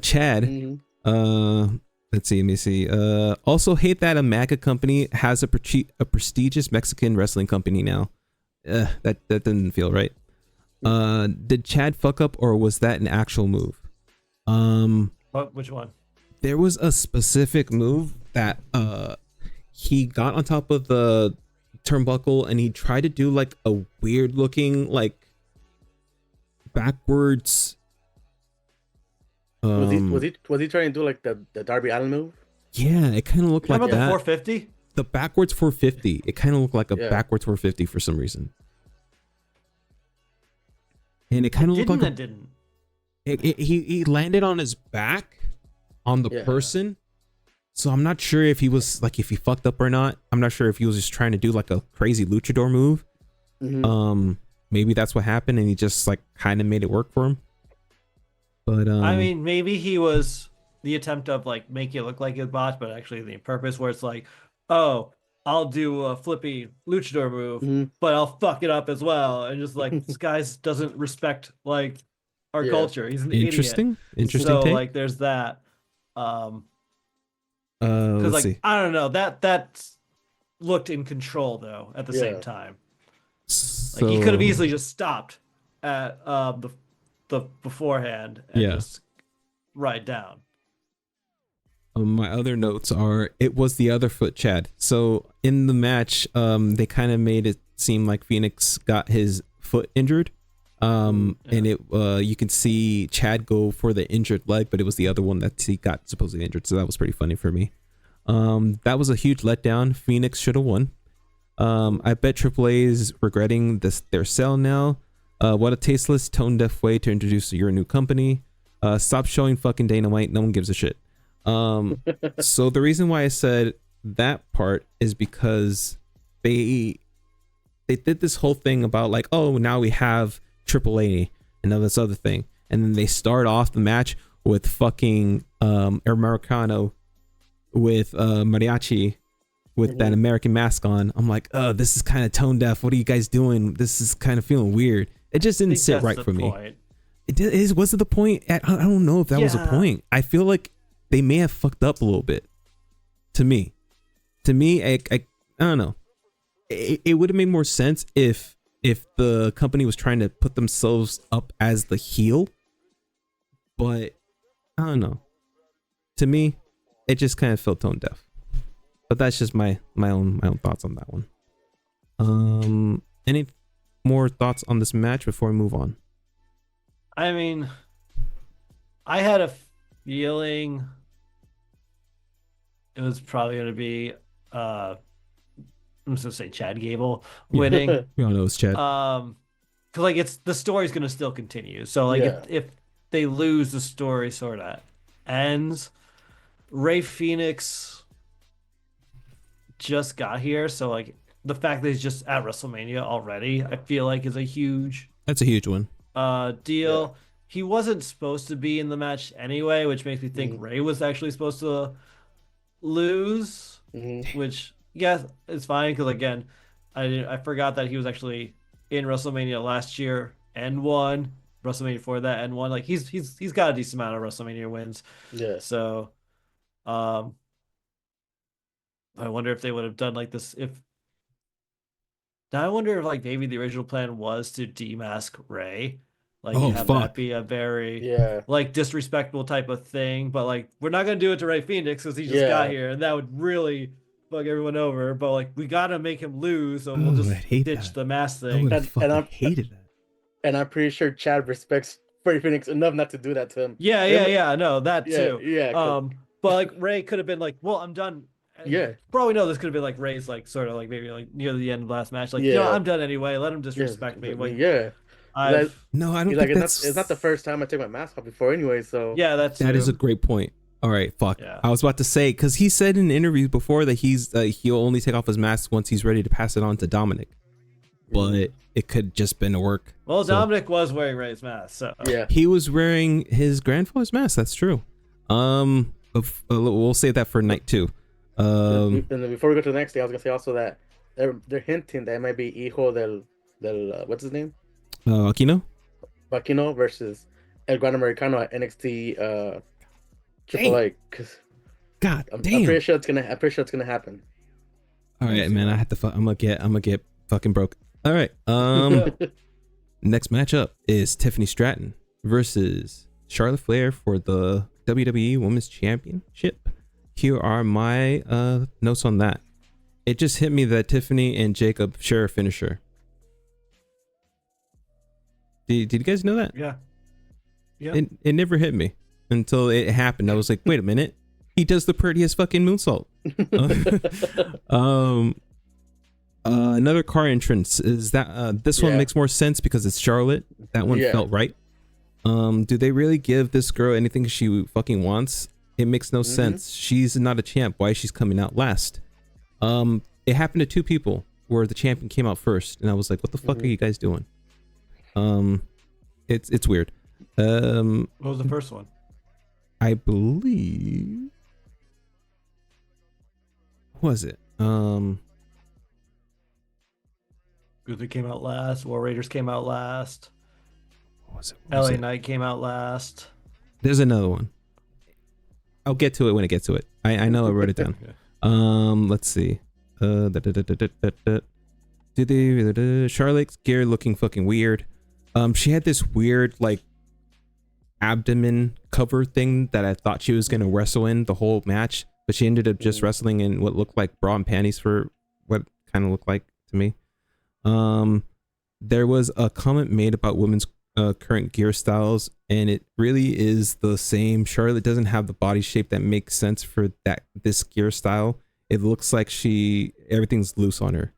A: Chad. Let me see. Also hate that a MAGA company has a prestigious Mexican wrestling company now. That didn't feel right. Did Chad fuck up or was that an actual move?
B: Which one?
A: There was a specific move that he got on top of the turnbuckle and he tried to do like a weird looking like backwards.
C: Was he trying to do like the Darby Allin move?
A: Yeah, it kind of looked like that.
B: The 450?
A: the backwards 450. It kind of looked like a backwards 450 for some reason. And it kind of looked like
B: it didn't.
A: He landed on his back on the person. So I'm not sure if he was like, if he fucked up or not. I'm not sure if he was just trying to do like a crazy luchador move. Maybe that's what happened and he just like kind of made it work for him. But
B: I mean, maybe he was the attempt of like making it look like a botch, but actually the purpose where it's like, oh, I'll do a flippy luchador move, but I'll fuck it up as well. And just like, this guy doesn't respect like our culture. He's an idiot.
A: Interesting
B: So
A: take.
B: like, there's that. Because
A: let's see.
B: I don't know, that looked in control though at the same time.
A: So,
B: Like he could have easily just stopped at the beforehand and just ride down.
A: My other notes are, it was the other foot Chad. So in the match, they kind of made it seem like Fenix got his foot injured. And it you can see Chad go for the injured leg, but it was the other one that he got supposedly injured. So that was pretty funny for me. That was a huge letdown. Fenix should have won. I bet AAA is regretting their sell now. What a tasteless, tone deaf way to introduce your new company. Stop showing fucking Dynamite. No one gives a shit. So the reason why I said that part is because they did this whole thing about like, oh, now we have AAA and now this other thing, and then they start off the match with fucking Americano with mariachi with that American mask on. I'm like, oh, this is kind of tone deaf. What are you guys doing? This is kind of feeling weird. It just didn't sit right for me. Was it the point? I don't know if that was a point. I feel like they may have fucked up a little bit. To me, I don't know. It would have made more sense if the company was trying to put themselves up as the heel. But I don't know. To me, it just kind of felt tone deaf. But that's just my own thoughts on that one. Any more thoughts on this match before we move on?
B: I mean, I had a feeling it was probably going to be I'm just gonna say Chad Gable winning.
A: We all know it's Chad.
B: Because like the story's gonna still continue. So like if they lose, the story sort of ends. Rey Fenix just got here, so like the fact that he's just at WrestleMania already, I feel like is a huge.
A: That's a huge one.
B: Deal.
C: Yeah.
B: He wasn't supposed to be in the match anyway, which makes me think Rey was actually supposed to lose, which. Yeah, it's fine because again, I forgot that he was actually in WrestleMania last year and won. WrestleMania before that and won. Like he's got a decent amount of WrestleMania wins.
C: Yeah.
B: So, I wonder if they would have done like this. Now I wonder if like maybe the original plan was to demask Rey, like have that be a very like disrespectful type of thing. But like we're not gonna do it to Rey Fenix because he just got here, and that would really fuck everyone over. But like we gotta make him lose, so we'll just ditch the mask thing.
A: I hated that.
C: And I'm pretty sure Chad respects Rey Fenix enough not to do that to him.
B: Yeah. No, that too.
C: Yeah.
B: But like Rey could have been like, well, I'm done. And probably know this could have been like Rey's like sort of like maybe like near the end of the last match, like I'm done anyway. Let him disrespect me. Like,
A: I don't think
C: it's not the first time I take my mask off before anyway. So
A: that is a great point. All right, fuck. Yeah. I was about to say, because he said in interviews before that he'll only take off his mask once he's ready to pass it on to Dominic. But it could just been a work.
B: Well, Dominic was wearing Rey's mask, so
A: he was wearing his grandfather's mask. That's true. We'll save that for night 2.
C: And then before we go to the next day, I was gonna say also that they're hinting that it might be Hijo del what's his name?
A: Aquino
C: versus El Gran Americano at NXT. AAA,
A: God
C: I'm
A: damn.
C: pretty sure it's gonna happen.
A: All right, man. I'm gonna get fucking broke. All right. Next matchup is Tiffany Stratton versus Charlotte Flair for the WWE Women's Championship. Here are my notes on that. It just hit me that Tiffany and Jacob share a finisher. Did you guys know that?
B: Yeah.
A: It never hit me until it happened. I was like, wait a minute. He does the prettiest fucking moonsault. Another car entrance is that this one makes more sense because it's Charlotte. That one felt right. Do they really give this girl anything she fucking wants? It makes no sense. She's not a champ. Why is she coming out last? It happened to two people where the champion came out first, and I was like, what the fuck are you guys doing? It's weird.
B: What was the first one?
A: I believe, what was it?
B: Gunther came out last. War Raiders came out last.
A: What was it?
B: LA Knight came out last.
A: There's another one. I'll get to it when I get to it. I know I wrote it down. Let's see. Charlotte's gear looking fucking weird. She had this weird like abdomen cover thing that I thought she was gonna wrestle in the whole match, but she ended up just wrestling in what looked like bra and panties for what kind of looked like to me. There was a comment made about women's current gear styles, and it really is the same. Charlotte doesn't have the body shape that makes sense for this gear style. It looks like everything's loose on her.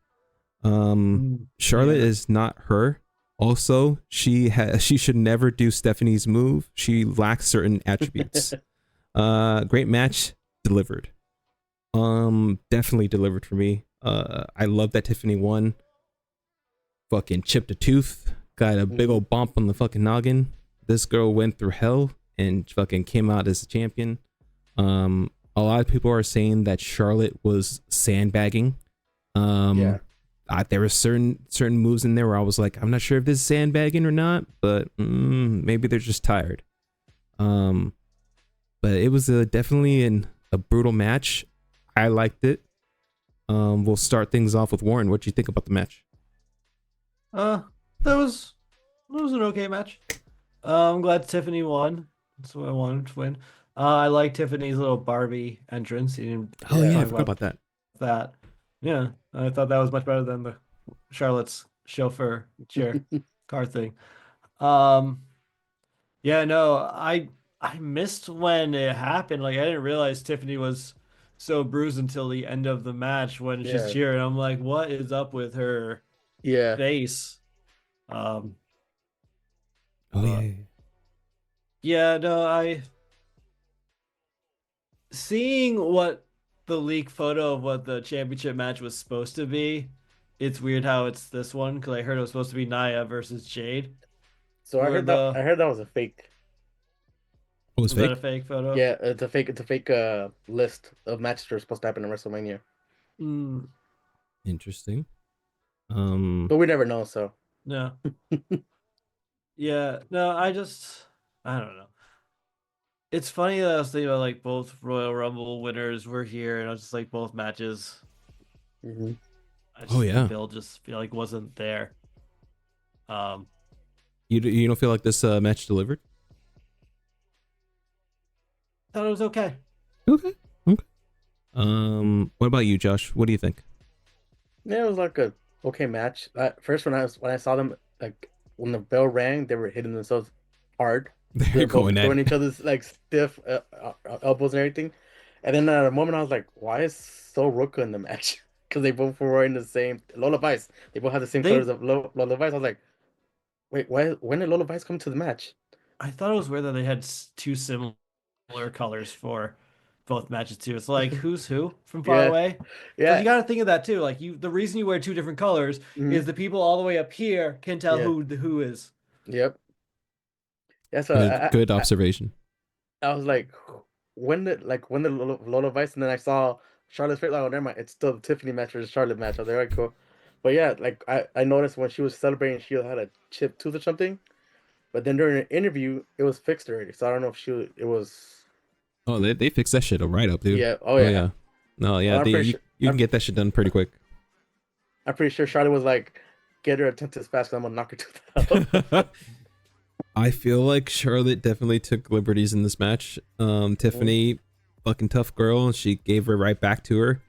A: Charlotte is not her. Also, she should never do Stephanie's move. She lacks certain attributes. Great match, delivered. Definitely delivered for me. I love that Tiffany won. Fucking chipped a tooth, got a big old bump on the fucking noggin. This girl went through hell and fucking came out as a champion. A lot of people are saying that Charlotte was sandbagging. There were certain moves in there where I was like, I'm not sure if this is sandbagging or not, but maybe they're just tired. But it was definitely a brutal match. I liked it. We'll start things off with Warren. What do you think about the match?
B: That was an okay match. I'm glad Tiffany won. That's what I wanted to win. I like Tiffany's little Barbie entrance. I
A: forgot about that.
B: Yeah, I thought that was much better than the Charlotte's chauffeur chair car thing. I missed when it happened. Like I didn't realize Tiffany was so bruised until the end of the match when she's cheering. I'm like, what is up with her face? Seeing what the leak photo of what the championship match was supposed to be, it's weird how it's this one because I heard it was supposed to be Nia versus Jade.
C: So I heard that was a fake.
B: Was that a fake photo?
C: Yeah, it's a fake list of matches that are supposed to happen in WrestleMania.
A: Interesting.
C: But we never know, so
B: no. I don't know. It's funny that I was thinking about like both Royal Rumble winners were here, and I was just like both matches. Bill just feel like wasn't there.
A: You don't feel like this match delivered?
B: Thought it was okay.
A: Okay. What about you, Josh? What do you think?
C: Yeah, it was like a okay match. First, when I saw them, like when the bell rang, they were hitting themselves hard. They're going at each other's like stiff elbows and everything. And then at a moment, I was like, "Why is So Ruka in the match?" Because they both were wearing the same Lola Vice. They both have the same colors of Lola Vice. I was like, "Wait, when did Lola Vice come to the match?"
B: I thought it was weird that they had two similar colors for both matches too. It's like who's who from far away. Yeah, you got to think of that too. Like the reason you wear two different colors is the people all the way up here can tell who is.
C: Yep. Yeah, so
A: good observation.
C: I was like, when the Lola Vice, and then I saw Charlotte's face. Like, oh, never mind. It's still the Tiffany match or the Charlotte match. I was like, all right, cool. But yeah, like I noticed when she was celebrating, she had a chipped tooth or something. But then during an interview, it was fixed already. So I don't know if it was.
A: Oh, they fixed that shit right up, dude.
C: Yeah. Oh yeah.
A: No, yeah. You can get that shit done pretty quick.
C: I'm pretty sure Charlotte was like, get her a dentist fast, 'cause I'm gonna knock her tooth out.
A: I feel like Charlotte definitely took liberties in this match. Tiffany, fucking tough girl, she gave her right back to her.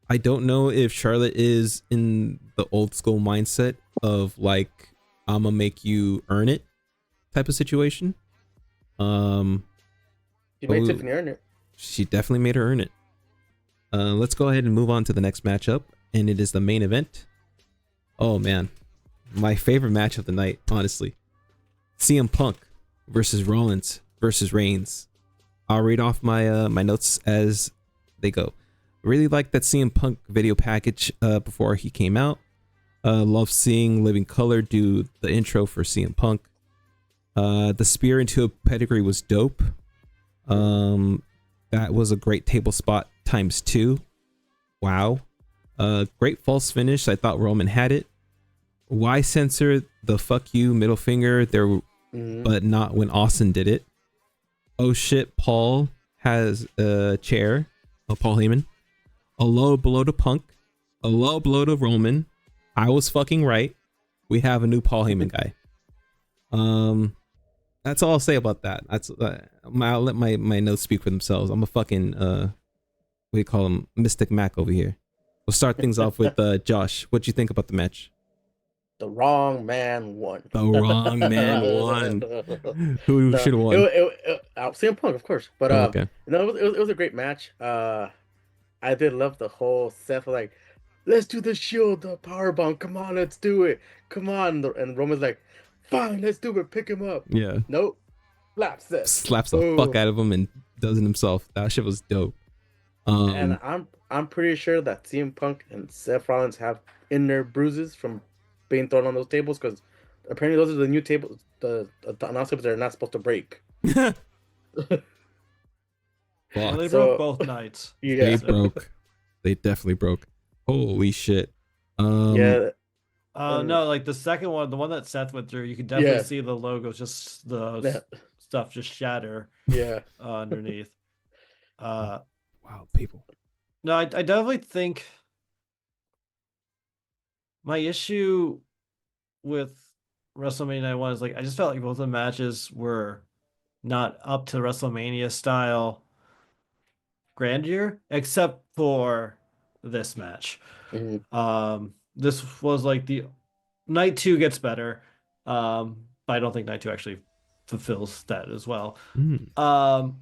A: I don't know if Charlotte is in the old school mindset of like, I'm gonna make you earn it type of situation.
C: She made Tiffany earn it.
A: she definitely made her earn it. Let's go ahead and move on to the next matchup, and it is the main event. Oh man, my favorite match of the night, honestly. CM Punk versus Rollins versus Reigns. I'll read off my my notes as they go. Really liked that CM Punk video package before he came out. Love seeing Living Color do the intro for CM Punk. The spear into a pedigree was dope. That was a great table spot ×2. Wow. Great false finish. I thought Roman had it. Why censor the fuck you middle finger there, but not when Austin did it? Oh shit, Paul has a chair. Oh, Paul Heyman. A low blow to Punk. A low blow to Roman. I was fucking right. We have a new Paul Heyman guy. That's all I'll say about that. That's I'll let my notes speak for themselves. I'm a fucking what do you call him, Mystic Mac over here. We'll start things off with Josh. What'd you think about the match?
C: The wrong man won.
A: The wrong man won. Who should have won?
C: CM Punk, of course. But
A: okay.
C: it was a great match. I did love the whole Seth like, let's do the Shield, the powerbomb. Come on, let's do it. Come on. And Roman's like, fine, let's do it. Pick him up.
A: Yeah.
C: Nope.
A: Slaps the fuck out of him and does it himself. That shit was dope.
C: And I'm pretty sure that CM Punk and Seth Rollins have inner bruises from being thrown on those tables, because apparently those are the new tables, the announce tables that are not supposed to break.
B: Well, they broke both nights.
C: Yeah.
A: They broke. They definitely broke. Holy shit.
C: Yeah.
B: No, like the second one, the one that Seth went through, you could definitely see the logos, just the stuff just shatter.
C: Yeah.
B: Underneath.
A: Wow, people.
B: No, I definitely think my issue with WrestleMania Night 1 is like I just felt like both the matches were not up to WrestleMania style grandeur, except for this match. This was like the Night 2 gets better, but I don't think Night 2 actually fulfills that as well. The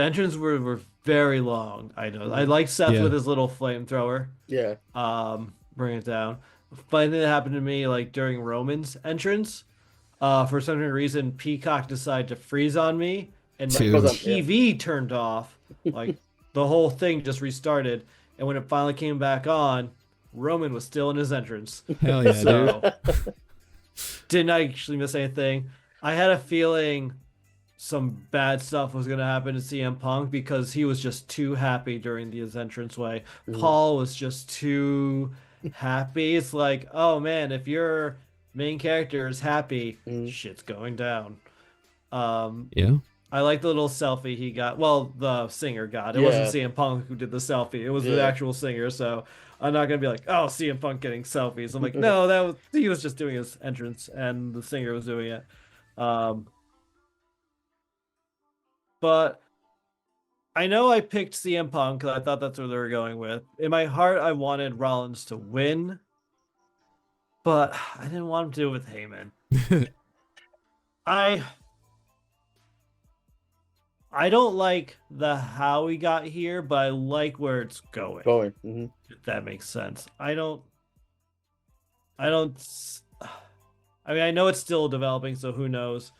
B: entrance were very long. I know. I like Seth with his little flamethrower.
C: Yeah.
B: Bring it down. Funny thing that happened to me like during Roman's entrance. For some reason, Peacock decided to freeze on me, and my TV turned off. Like the whole thing just restarted, and when it finally came back on, Roman was still in his entrance.
A: Hell yeah,
B: so, didn't actually miss anything. I had a feeling some bad stuff was going to happen to CM Punk because he was just too happy during his entranceway. Paul was just too happy. It's like, oh man, if your main character is happy, shit's going down.
A: Yeah.
B: I like the little selfie he got. Well, the singer got. It wasn't CM Punk who did the selfie. It was the actual singer. So I'm not gonna be like, oh, CM Punk getting selfies. I'm like, no, he was just doing his entrance, and the singer was doing it. But I know I picked CM Punk because I thought that's what they were going with. In my heart, I wanted Rollins to win, but I didn't want him to do it with Heyman. I don't like how we got here, but I like where it's going. If that makes sense. I mean, I know it's still developing, so who knows?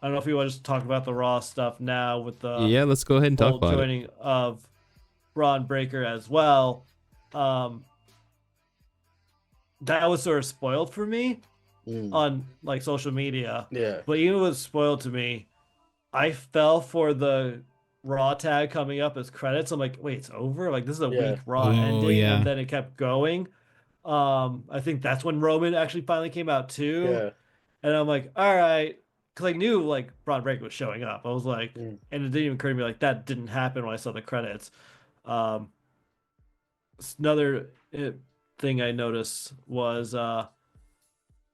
B: I don't know if we want to just talk about the Raw stuff now with the
A: let's go ahead and talk about
B: joining of Braun Breaker as well. That was sort of spoiled for me on like social media.
C: Yeah.
B: But even with spoiled to me, I fell for the Raw tag coming up as credits. I'm like, wait, it's over? Like this is a weak Raw ending, and then it kept going. I think that's when Roman actually finally came out too.
C: Yeah.
B: And I'm like, all right. Because I knew like Braun Breaker was showing up. I was like, and it didn't even occur to me like that didn't happen when I saw the credits. Another thing I noticed was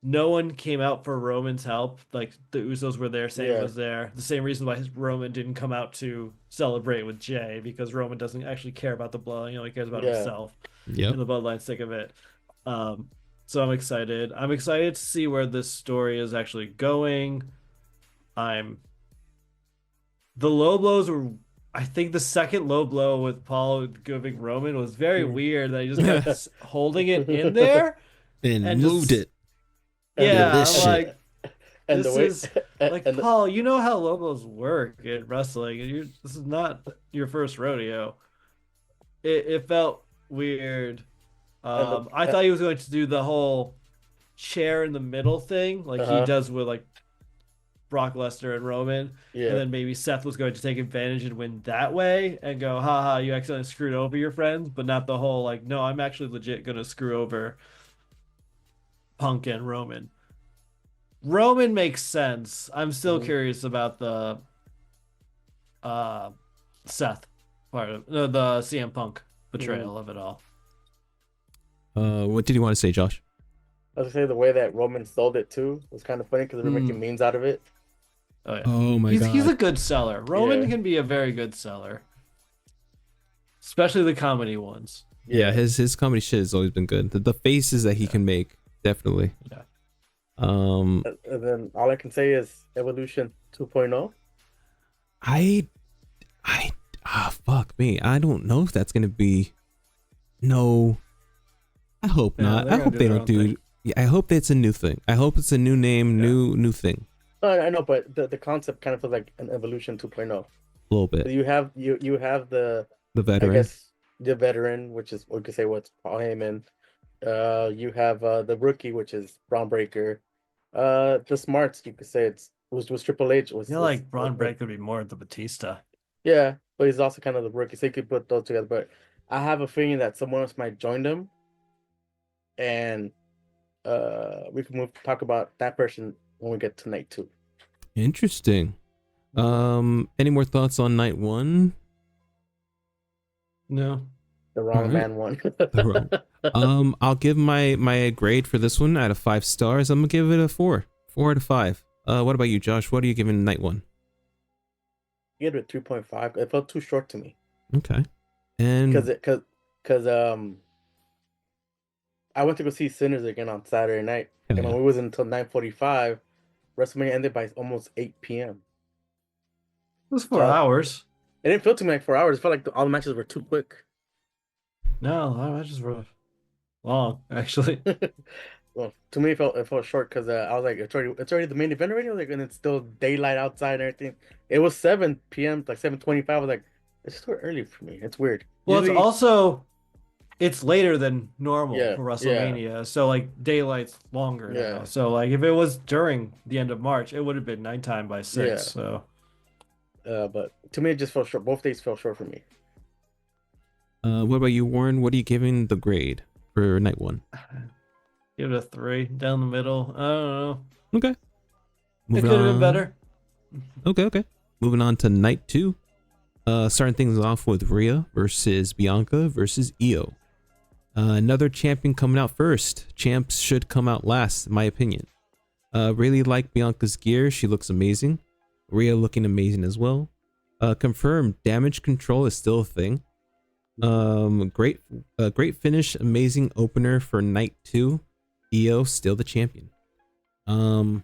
B: no one came out for Roman's help. Like the Usos were there, Sami was there. The same reason why Roman didn't come out to celebrate with Jey, because Roman doesn't actually care about the blood. You know, he cares about himself and the bloodline sick of it. So I'm excited. I'm excited to see where this story is actually going. I'm the low blows were. I think the second low blow with Paul giving Roman was very weird. That he just kept holding it in there
A: and
B: and
A: moved
B: just
A: it.
B: yeah. I'm
A: Delicious.
B: like,
C: And the
B: this
C: way
B: is like
C: and the,
B: Paul. You know how low blows work in wrestling, and this is not your first rodeo. It felt weird.
C: and the
B: I thought he was going to do the whole chair in the middle thing, like he does with like Brock Lesnar and Roman,
C: yeah.
B: and then maybe Seth was going to take advantage and win that way and go, haha, you accidentally screwed over your friends, but not the whole like, no, I'm actually legit gonna screw over Punk and Roman. Roman makes sense. I'm still curious about the Seth part of the CM Punk betrayal of it all.
A: What did you want to say, Josh?
C: I was gonna say the way that Roman sold it too was kind of funny because they were making memes out of it.
B: Oh, yeah.
A: Oh my god.
B: He's a good seller. Roman can be a very good seller. Especially the comedy ones.
A: Yeah, his comedy shit has always been good. The faces that he can make, definitely.
B: Yeah.
C: And then all I can say is Evolution 2.0.
A: Fuck me. I don't know if that's gonna be. No, I hope not. I hope they don't do. Yeah, I hope it's a new thing. I hope it's a new name, new thing.
C: I know, but the concept kind of feels like an Evolution 2.0.
A: A little bit.
C: You have the
A: veteran.
C: I guess the veteran, which is we could say what's Paul Heyman. You have the rookie, which is Braun Breaker. The smarts, you could say was Triple H.
B: I feel like Braun Breaker would be more the Batista.
C: Yeah, but he's also kind of the rookie, so you could put those together. But I have a feeling that someone else might join them, and we can talk about that person when we get to night 2.
A: Interesting. Any more thoughts on night 1?
B: No.
C: The wrong man won.
A: I'll give my grade for this one out of 5 stars. I'm gonna give it a 4 out of 5. What about you, Josh? What are you giving night 1?
C: I give it 3.5. It felt too short to me.
A: Okay. And
C: because I went to go see Sinners again on Saturday night, and when we was until 9:45, WrestleMania ended by almost 8 p.m.
B: It was 4 hours.
C: It didn't feel to me like 4 hours. It felt like all the matches were too quick.
B: No, the matches were long, actually.
C: Well, to me, it felt short because I was like, it's already the main event already. Like, and it's still daylight outside and everything. It was 7 p.m., like 7:25. I was like, it's too early for me. It's weird.
B: Well, usually, it's later than normal for WrestleMania, so like daylight's longer now. So like if it was during the end of March, it would have been nighttime by 6.
C: Yeah.
B: So,
C: but to me, it just felt short. Both days fell short for me.
A: What about you, Warren? What are you giving the grade for night 1?
B: Give it a 3 down the middle. I don't know.
A: Okay.
B: It could have been better.
A: Okay. Moving on to night 2. Starting things off with Rhea versus Bianca versus Io. Another champion coming out first. Champs should come out last, in my opinion. Really like Bianca's gear. She looks amazing. Rhea looking amazing as well. Confirmed damage control is still a thing. Great finish, amazing opener for night 2. Io still the champion. It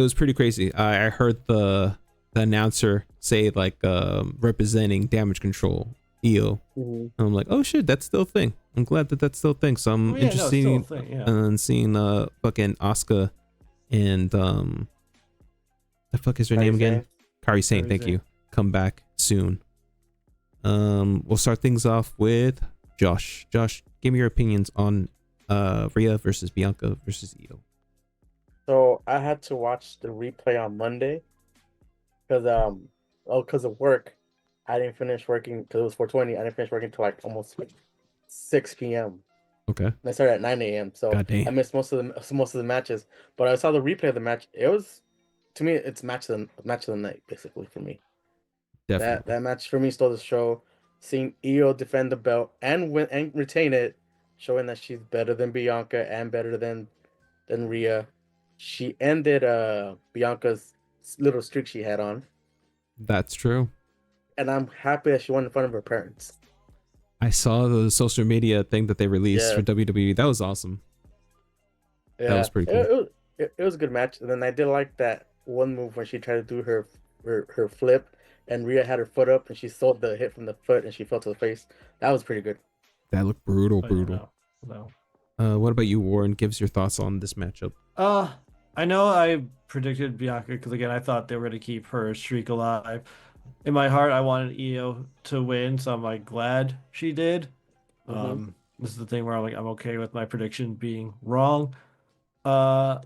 A: was pretty crazy. I heard the announcer say like representing damage control Io. And I'm like, oh shit, that's still a thing. I'm glad that that's still a thing. So I'm interested in seeing fucking Asuka and the fuck is her name again? Kairi Sane, thank you. Come back soon. We'll start things off with Josh. Josh, give me your opinions on Rhea versus Bianca versus Io.
C: So I had to watch the replay on Monday because of work. I didn't finish working because it was 4:20. I didn't finish working until like almost 6 p.m.
A: Okay.
C: And I started at 9 a.m. So I missed most of the matches. But I saw the replay of the match. It was, to me, it's match of the night basically for me. Definitely. That match for me stole the show. Seeing Io defend the belt and win and retain it, showing that she's better than Bianca and better than Rhea. She ended Bianca's little streak she had on.
A: That's true.
C: And I'm happy that she won in front of her parents.
A: I saw the social media thing that they released for WWE. That was awesome. Yeah, that was pretty cool.
C: It was a good match. And then I did like that one move when she tried to do her her flip, and Rhea had her foot up, and she sold the hit from the foot, and she fell to the face. That was pretty good.
A: That looked brutal,
B: Oh,
A: brutal.
B: yeah, no.
A: What about you, Warren? Gives your thoughts on this matchup?
B: I know I predicted Bianca because again I thought they were going to keep her streak alive. In my heart, I wanted Io to win, so I'm like glad she did. This is the thing where I'm like I'm okay with my prediction being wrong. No,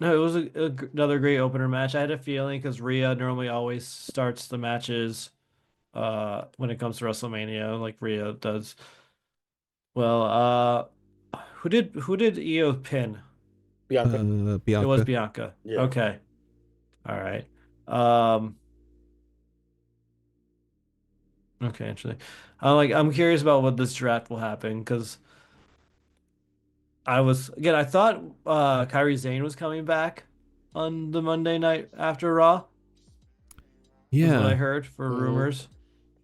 B: it was another great opener match. I had a feeling because Rhea normally always starts the matches when it comes to WrestleMania, like Rhea does. Well, who did Io pin?
C: Bianca.
A: Bianca.
B: It was Bianca.
C: Yeah.
B: Okay. All right. Okay, interesting. I'm curious about what this draft will happen because I thought Kairi Sane was coming back on the Monday night after Raw. Is what I heard for rumors.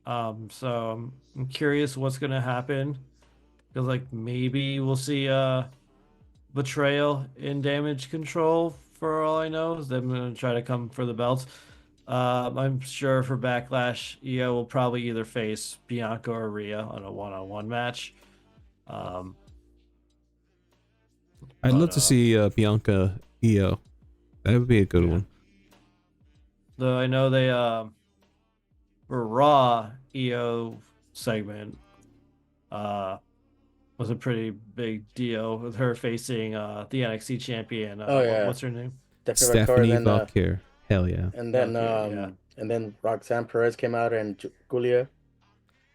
B: So I'm curious what's gonna happen because like maybe we'll see betrayal in Damage Control for all I know. Is them gonna try to come for the belts. I'm sure for Backlash, Io will probably either face Bianca or Rhea on a one-on-one match.
A: I'd love to see Bianca Io. That would be a good one.
B: Though I know they for Raw Io segment was a pretty big deal with her facing the NXT champion. What's her name?
A: Stephanie Valkyrie. Hell yeah.
C: And then and then Roxanne Perez came out and Julia.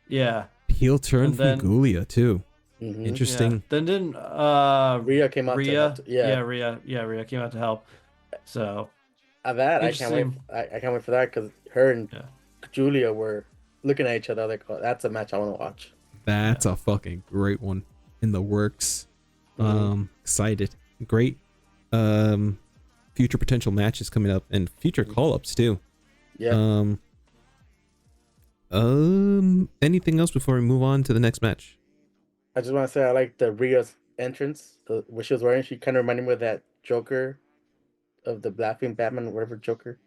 B: Yeah.
A: Heel turn from Julia too. Interesting.
B: Yeah. Then didn't
C: Rhea came out to help.
B: Rhea came out to help. So
C: I can't wait. I can't wait for that because her and Julia were looking at each other like, oh, that's a match I want to watch.
A: That's a fucking great one in the works. Excited. Great future potential matches coming up and future call-ups too.
C: Yeah.
A: Anything else before we move on to the next match?
C: I just want to say I like the Rhea's entrance, what she was wearing. She kind of reminded me of that Joker of the laughing Batman, whatever Joker.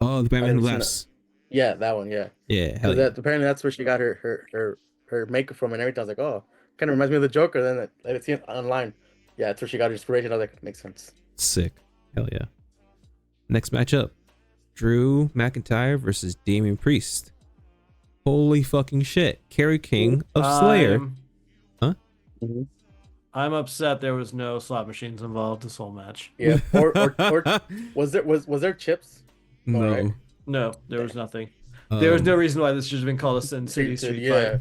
A: Oh, the Batman who laughs.
C: Yeah, that one. Yeah.
A: Yeah. Hell yeah.
C: Apparently, that's where she got her makeup from and everything. I was like, oh, kind of reminds me of the Joker. Then I see it online. Yeah, that's where she got her inspiration. I was like, it makes sense.
A: Sick. Hell yeah. Next matchup: Drew McIntyre versus Damian Priest. Holy fucking shit! Kerry King of Slayer.
B: I'm upset there was no slot machines involved this whole match.
C: Yeah. Or was there chips?
A: No.
C: Right.
B: No, there was nothing. There was no reason why this should have been called a Sin City Street Fight.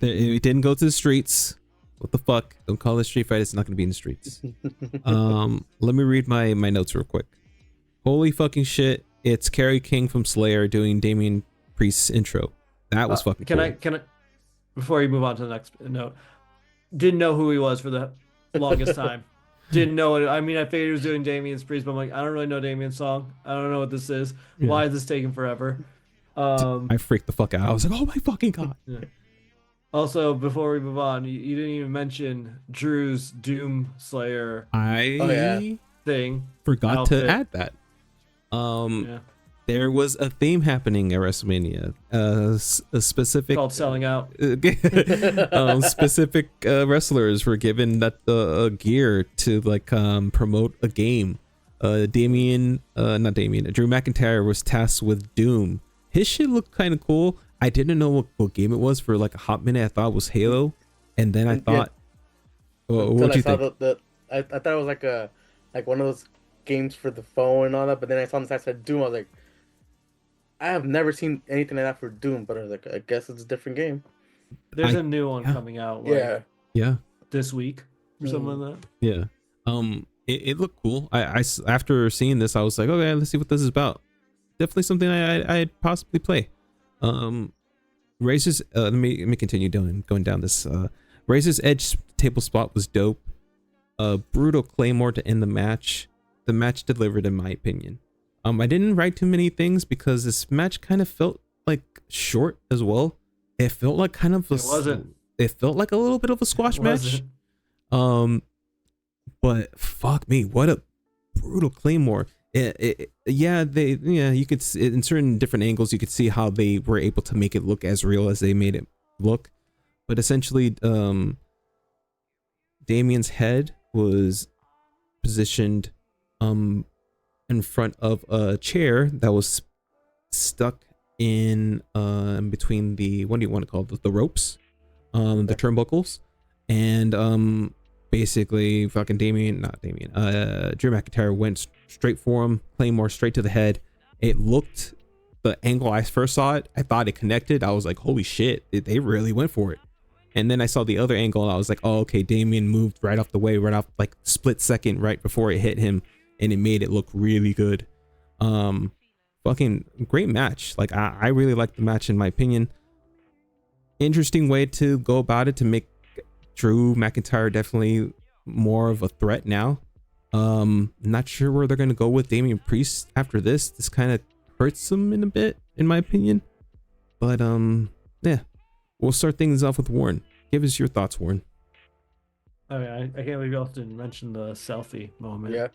A: It didn't go to the streets. What the fuck? Don't call it street fight. It's not going to be in the streets. Let me read my notes real quick. Holy fucking shit. It's Kerry King from Slayer doing Damian Priest's intro. That was fucking cool.
B: Can I, before you move on to the next note, didn't know who he was for the longest time. Didn't know it. I mean, I figured he was doing Damian's Priest, but I'm like, I don't really know Damian's song. I don't know what this is. Yeah. Why is this taking forever?
A: I freaked the fuck out. I was like, oh my fucking god.
B: Yeah. Also, before we move on, you didn't even mention Drew's Doom Slayer thing.
A: Forgot
B: outfit.
A: to add that. There was a theme happening at WrestleMania. A specific
B: called selling out.
A: Specific wrestlers were given that gear to like promote a game. Drew McIntyre was tasked with Doom. His shit looked kind of cool. I didn't know what game it was for like a hot minute. I thought it was Halo, and then I thought, what do you think?
C: I thought it was like one of those games for the phone and all that. But then I saw on the side said Doom. I was like, I have never seen anything like that for Doom. But I was like, I guess it's a different game.
B: There's a new one coming out. This week or something like that.
A: Yeah. It looked cool. I after seeing this, I was like, okay, let's see what this is about. Definitely something I'd possibly play. Razor's let me continue going down this. Razor's Edge table spot was dope. Brutal Claymore to end the match. The match delivered in my opinion. I didn't write too many things because this match kind of felt like short as well. It felt like kind of it felt like a little bit of a squash match. But fuck me, what a brutal Claymore. You could in certain different angles you could see how they were able to make it look as real as they made it look, but essentially Damian's head was positioned in front of a chair that was stuck in between the, what do you want to call it, the ropes, the turnbuckles, and basically fucking Drew McIntyre went straight for him, Claymore straight to the head. It looked, the angle I first saw it, I thought it connected. I was like, holy shit, they really went for it. And then I saw the other angle and I was like, oh, okay, Damian moved right off the way, right off, like split second right before it hit him, and it made it look really good. Fucking great match. Like I really liked the match in my opinion. Interesting way to go about it to make Drew McIntyre definitely more of a threat now. Not sure where they're gonna go with Damian Priest after this. This kind of hurts him in a bit, in my opinion. But yeah, we'll start things off with Warren. Give us your thoughts, Warren.
B: I mean, I can't believe you also didn't mention the selfie moment.
C: Yeah.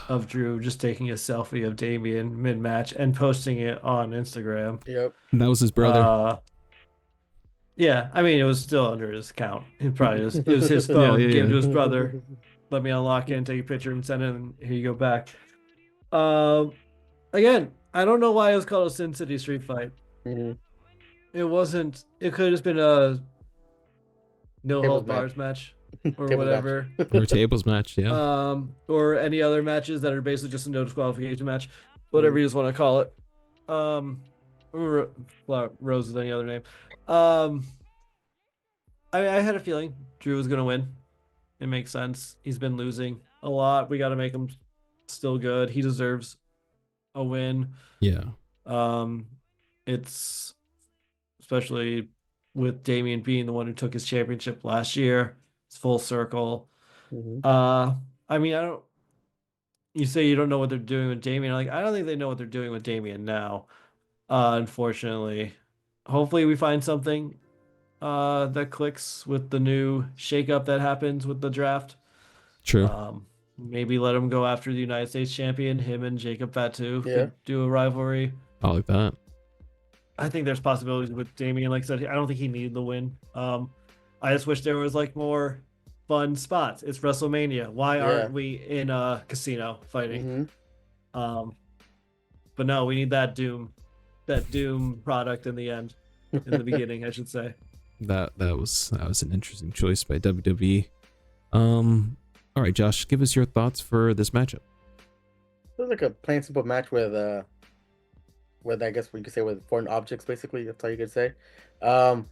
B: Of Drew just taking a selfie of Damian mid-match and posting it on Instagram.
C: Yep.
A: And that was his brother.
B: Yeah, I mean, it was still under his account. It was his phone. Gave it to his brother. Let me unlock it and take a picture and send it, and here you go back. Again, I don't know why it was called a Sin City Street Fight.
C: Mm-hmm.
B: It wasn't. It could have just been a no
C: Tables
B: hold bars match or
C: Tables
B: whatever.
A: Or tables match, yeah.
B: Or any other matches that are basically just a no disqualification match, whatever you just want to call it. Rose is any other name. I had a feeling Drew was gonna win. It makes sense. He's been losing a lot. We got to make him still good. He deserves a win.
A: Yeah.
B: It's especially with Damian being the one who took his championship last year. It's full circle.
C: Mm-hmm.
B: I mean, you say you don't know what they're doing with Damian. Like, I don't think they know what they're doing with Damian now. Unfortunately, hopefully we find something that clicks with the new shakeup that happens with the draft.
A: True.
B: Maybe let him go after the United States champion. Him and Jacob Fatu
C: Yeah.
B: could do a rivalry.
A: I like that.
B: I think there's possibilities with Damian. Like I said, I don't think he needed the win. I just wish there was like more fun spots. It's WrestleMania. Why aren't we in a casino fighting?
C: Mm-hmm.
B: But no, we need that Doom product in the end, in the beginning, I should say.
A: That was an interesting choice by WWE. All right, Josh, give us your thoughts for this matchup.
C: It was like a plain simple match with I guess we could say with foreign objects, basically. That's all you could say. They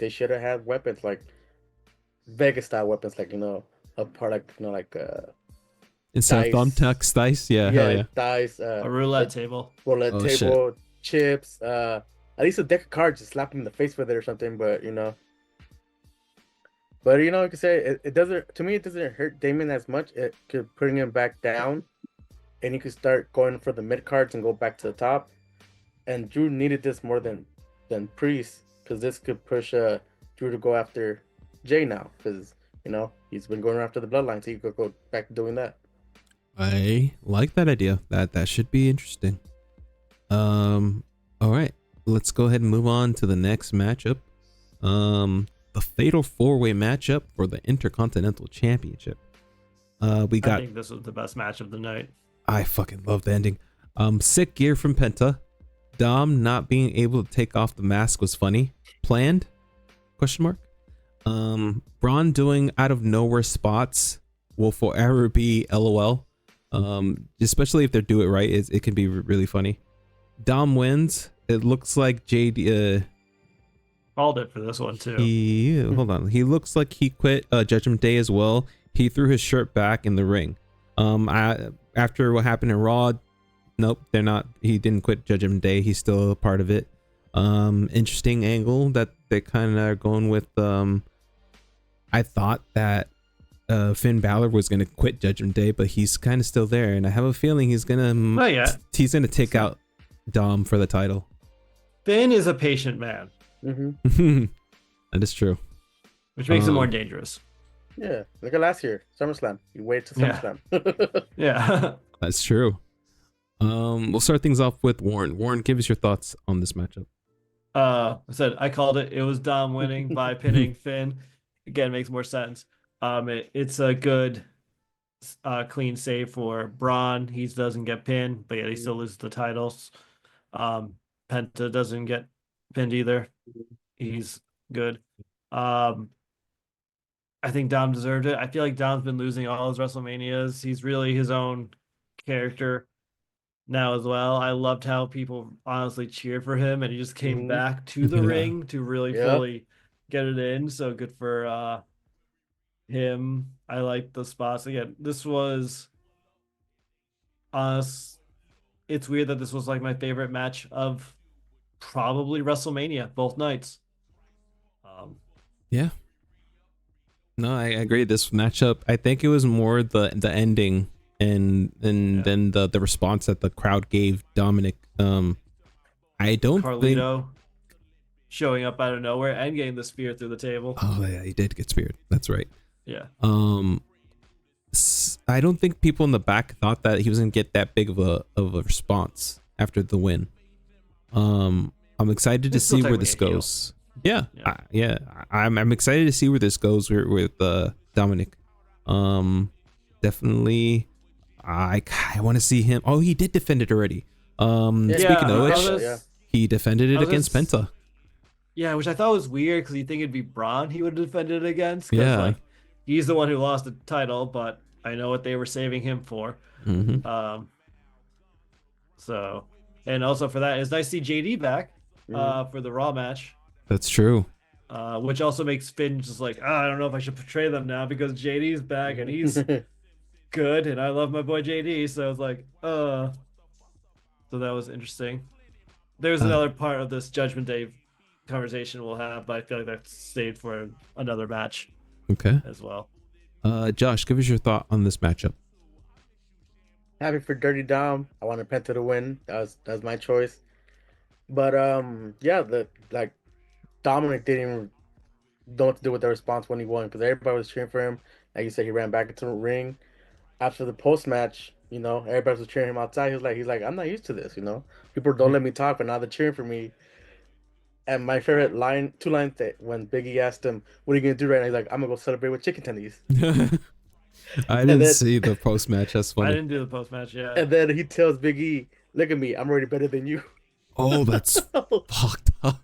C: should have had weapons like Vegas style weapons, like a product,
A: instead of thumbtacks, dice, yeah,
C: dice,
B: a roulette table,
C: shit. Chips, at least a deck of cards, just slap him in the face with it or something. But you could say it doesn't. To me, it doesn't hurt Damian as much. It could bring him back down, and he could start going for the mid cards and go back to the top. And Drew needed this more than Priest, because this could push Drew to go after Jey now, because he's been going after the bloodline, so he could go back to doing that.
A: I like that idea. That should be interesting. All right, let's go ahead and move on to the next matchup. The fatal 4-way matchup for the Intercontinental Championship. I think
B: this was the best match of the night.
A: I fucking love the ending. Sick gear from Penta. Dom not being able to take off the mask was funny. Planned? ? Braun doing out of nowhere spots will forever be LOL. Especially if they do it right, it can be really funny. Dom wins. It looks like JD
B: called it for this one too.
A: Hold on. He looks like he quit Judgment Day as well. He threw his shirt back in the ring. After what happened in Raw, nope, they're not. He didn't quit Judgment Day. He's still a part of it. Interesting angle that they kind of are going with. I thought that Finn Balor was gonna quit Judgment Day, but he's kind of still there, and I have a feeling he's gonna take out Dom for the title.
B: Finn is a patient man.
C: Mm-hmm.
A: That is true.
B: Which makes him more dangerous.
C: Yeah, look at last year, SummerSlam. You waited to SummerSlam.
B: Yeah.
A: That's true. We'll start things off with Warren. Warren, give us your thoughts on this matchup.
B: I called it. It was Dom winning by pinning Finn. Again, makes more sense. It's a good, clean save for Braun. He doesn't get pinned, but yeah, he still loses the titles. Penta doesn't get pinned either. He's good. I think Dom deserved it. I feel like Dom's been losing all his WrestleManias. He's really his own character now as well. I loved how people honestly cheered for him, and he just came back to the ring to really fully get it in. So good for him. I like the spots. Again, this was us. It's weird that this was like my favorite match of probably WrestleMania, both nights.
A: Yeah. No, I agree. This matchup, I think it was more the ending and then the response that the crowd gave Dominic. I don't
B: Carlito showing up out of nowhere and getting the spear through the table.
A: Oh yeah, he did get speared. That's right.
B: Yeah.
A: I don't think people in the back thought that he was gonna get that big of a response after the win. I'm excited to see where this goes. Yeah. I'm excited to see where this goes with Dominic. Definitely. I want to see him. Oh, he did defend it already. Speaking of which, he defended it against Penta.
B: Yeah, which I thought was weird because you think it'd be Braun he would have defended it against.
A: Yeah,
B: like, he's the one who lost the title, but I know what they were saving him for. So, and also for that, it's nice to see JD back for the Raw match.
A: That's true.
B: Which also makes Finn just like, I don't know if I should portray them now because JD's back and he's good, and I love my boy JD. So I was like, so that was interesting. There's another part of this Judgment Day conversation we'll have, but I feel like that's saved for another match.
A: Okay.
B: As well.
A: Josh, give us your thought on this matchup.
C: Happy for Dirty Dom. I wanted Penta to win. That was my choice. But Dominic didn't even know what to do with the response when he won because everybody was cheering for him. Like you said, he ran back into the ring. After the post match, everybody was cheering him outside. He's like, I'm not used to this. People don't let me talk, but now they're cheering for me. And my favorite line, 2 lines that when Biggie asked him, "What are you gonna do right now?" He's like, "I'm gonna go celebrate with chicken tendies."
A: I didn't see the post match. That's funny.
B: I didn't do the post match yet.
C: And then he tells Biggie, "Look at me, I'm already better than you."
A: Oh, that's fucked up.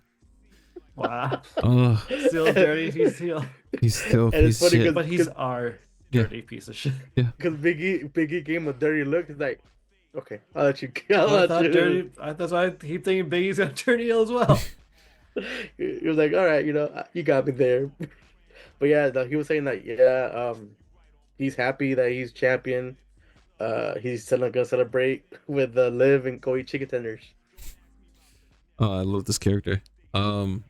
B: Wow. Still dirty. He's still.
A: He's still.
C: And it's funny
B: but he's our dirty piece of shit.
A: Yeah.
C: Because Biggie gave him a dirty look. He's like, "Okay, I'll let you."
B: Dirty. That's why I keep thinking Biggie's got dirty heel as well.
C: He was like, "All right, you got me there." But yeah, he was saying that he's happy that he's champion. He's gonna celebrate with Liv and Cody chicken tenders.
A: Oh, I love this character. I'm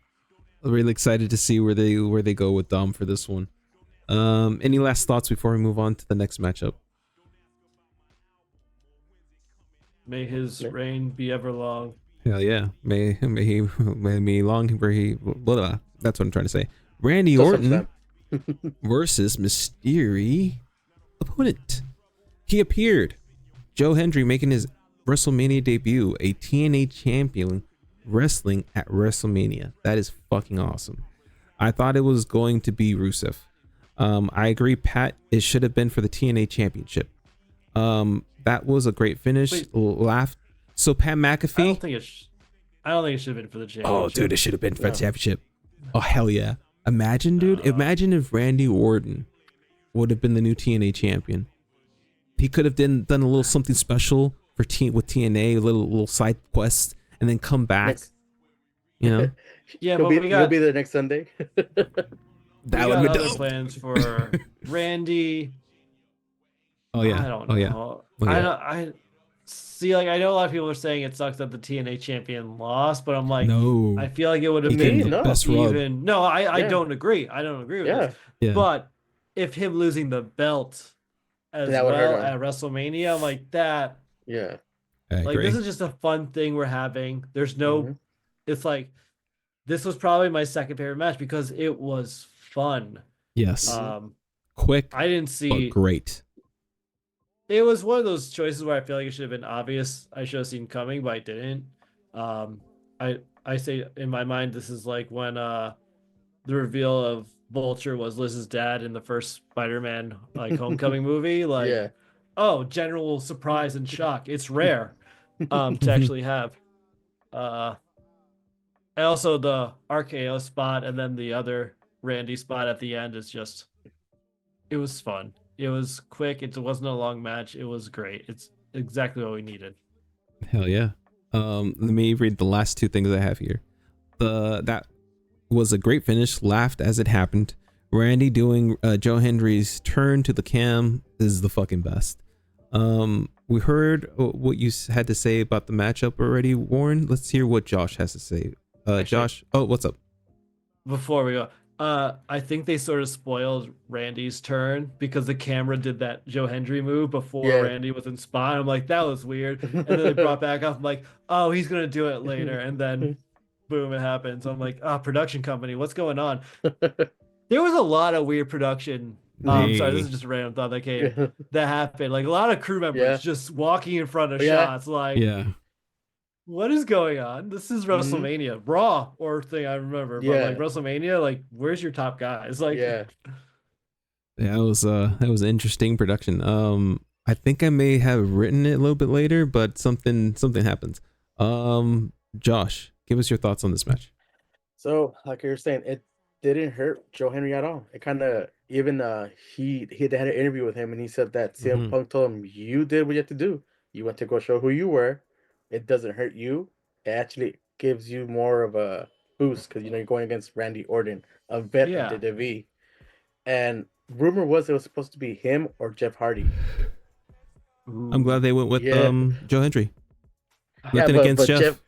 A: really excited to see where they go with Dom for this one. Any last thoughts before we move on to the next matchup?
B: May his reign be ever long.
A: Hell yeah. May he long where he blah, blah. That's what I'm trying to say. Randy Orton versus Mysterio opponent. He appeared. Joe Hendry making his WrestleMania debut, a TNA champion wrestling at WrestleMania. That is fucking awesome. I thought it was going to be Rusev. I agree, Pat. It should have been for the TNA championship. That was a great finish. Laugh. So Pat McAfee.
B: I don't think it should have been for the championship.
A: Oh, dude, it should have been for the championship. Oh, hell yeah. Imagine, dude. Imagine if Randy Orton would have been the new TNA champion. He could have done a little something special with TNA, a little side quest, and then come back.
C: Yeah,
B: but
C: he'll be there next Sunday.
B: That would be dope. Plans for Randy.
A: Oh yeah.
B: I don't know. I see. Like, I know a lot of people are saying it sucks that the TNA champion lost, but I'm like,
A: no.
B: I feel like it would have been even. No, I don't agree. I don't agree with this.
A: Yeah.
B: But if him losing the belt as well at WrestleMania, I'm like that.
C: Yeah.
B: Like, this is just a fun thing we're having. There's no. It's like, this was probably my second favorite match because it was fun.
A: Yes.
B: Quick. I didn't see.
A: But great.
B: It was one of those choices where I feel like it should have been obvious. I should have seen coming, but I didn't. I say in my mind, this is like when the reveal of Vulture was Liz's dad in the first Spider-Man like Homecoming movie. Like,
C: Yeah.
B: oh, general surprise and shock. It's rare to actually have. And also the RKO spot and then the other Randy spot at the end is just, it was fun. It was quick. It wasn't a long match. It was great. It's exactly what we needed.
A: Hell yeah. Let me read the last two things I have here. That was a great finish. Laughed as it happened. Randy doing Joe Hendry's turn to the cam is the fucking best. We heard what you had to say about the matchup already, Warren. Let's hear what Josh has to say. Josh, oh, what's up?
B: Before we go, I think they sort of spoiled Randy's turn because the camera did that Joe Hendry move before Randy was in spot. I'm like, that was weird. And then they brought back up. I'm like, oh, he's gonna do it later. And then boom, it happens. I'm like, production company, what's going on? There was a lot of weird production. Sorry, this is just a random thought that happened. Like a lot of crew members just walking in front of shots. Like, what is going on? This is WrestleMania, Raw or thing I remember, but like WrestleMania, like where's your top guys? Like,
A: that was interesting production. I think I may have written it a little bit later, but something happens. Josh, give us your thoughts on this match.
C: So, like you were saying, it didn't hurt Joe Henry at all. It kind of even he had an interview with him, and he said that CM Punk told him, "You did what you had to do. You went to go show who you were. It doesn't hurt you. It actually gives you more of a boost because you're going against Randy Orton, a vet of the WWE." And rumor was it was supposed to be him or Jeff Hardy.
A: I'm glad they went with Joe Hendry. Nothing
C: but
A: against Jeff.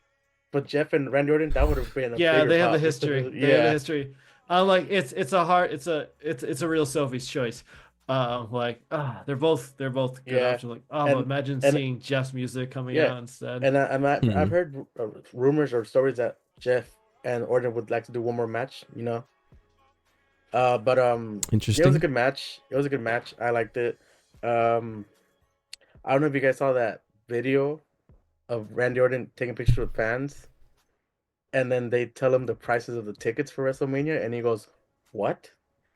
C: But Jeff and Randy Orton, that would have been a bigger
B: they have
C: pop.
B: the history. They have the history. Like it's a real Sophie's choice. They're both good options. Like, imagine seeing Jeff's music coming out instead.
C: And I've heard rumors or stories that Jeff and Orton would like to do one more match. But
A: interesting.
C: It was a good match. I liked it. I don't know if you guys saw that video of Randy Orton taking pictures with fans, and then they tell him the prices of the tickets for WrestleMania, and he goes, "What?"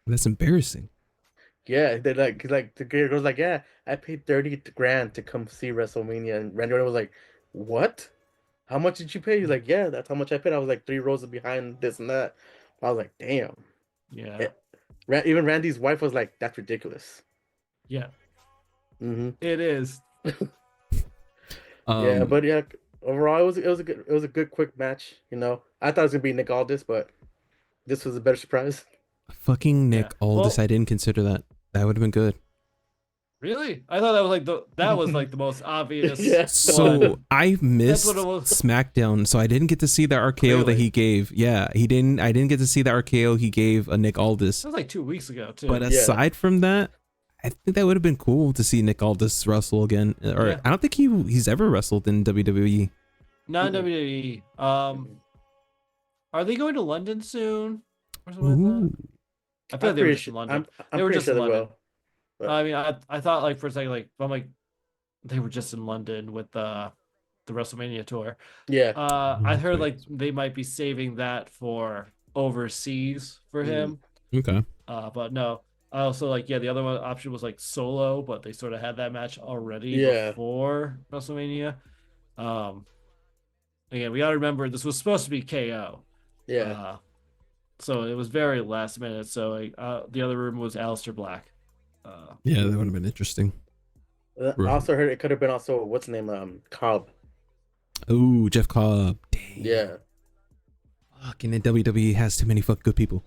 A: That's embarrassing.
C: Yeah, they like the girl goes like, "Yeah, I paid 30 grand to come see WrestleMania," and Randy Orton was like, "What? How much did you pay?" He's like, "Yeah, that's how much I paid. I was like 3 rows behind this and that." I was like, "Damn."
B: Yeah.
C: Even Randy's wife was like, "That's ridiculous."
B: Yeah. It is.
C: But overall, it was a good quick match. I thought it was gonna be Nick Aldis, but this was a better surprise.
A: Fucking Nick Aldis, I didn't consider that. That would have been good.
B: Really? I thought that was like the most obvious.
A: So I missed SmackDown, so I didn't get to see the RKO that he gave. Yeah, I didn't get to see the RKO he gave a Nick Aldis.
B: That was like 2 weeks ago too.
A: But aside from that, I think that would have been cool to see Nick Aldis wrestle again. Or I don't think he's ever wrestled in WWE.
B: Not in WWE. Are they going to London soon? Or something like that? I thought they were just in London. They were just in London. I mean, I thought like for a second, like I'm like, they were just in London with the WrestleMania tour.
C: Yeah.
B: I heard like they might be saving that for overseas for him.
A: Okay.
B: But no. I also like the other one option was like Solo, but they sort of had that match already before WrestleMania. Again, we gotta remember this was supposed to be KO.
C: Yeah.
B: So it was very last minute. So the other room was Aleister Black.
A: That would have been interesting.
C: I also heard it could have been also what's his name, Cobb.
A: Oh, Jeff Cobb. Dang.
C: Yeah.
A: Fucking WWE has too many good people.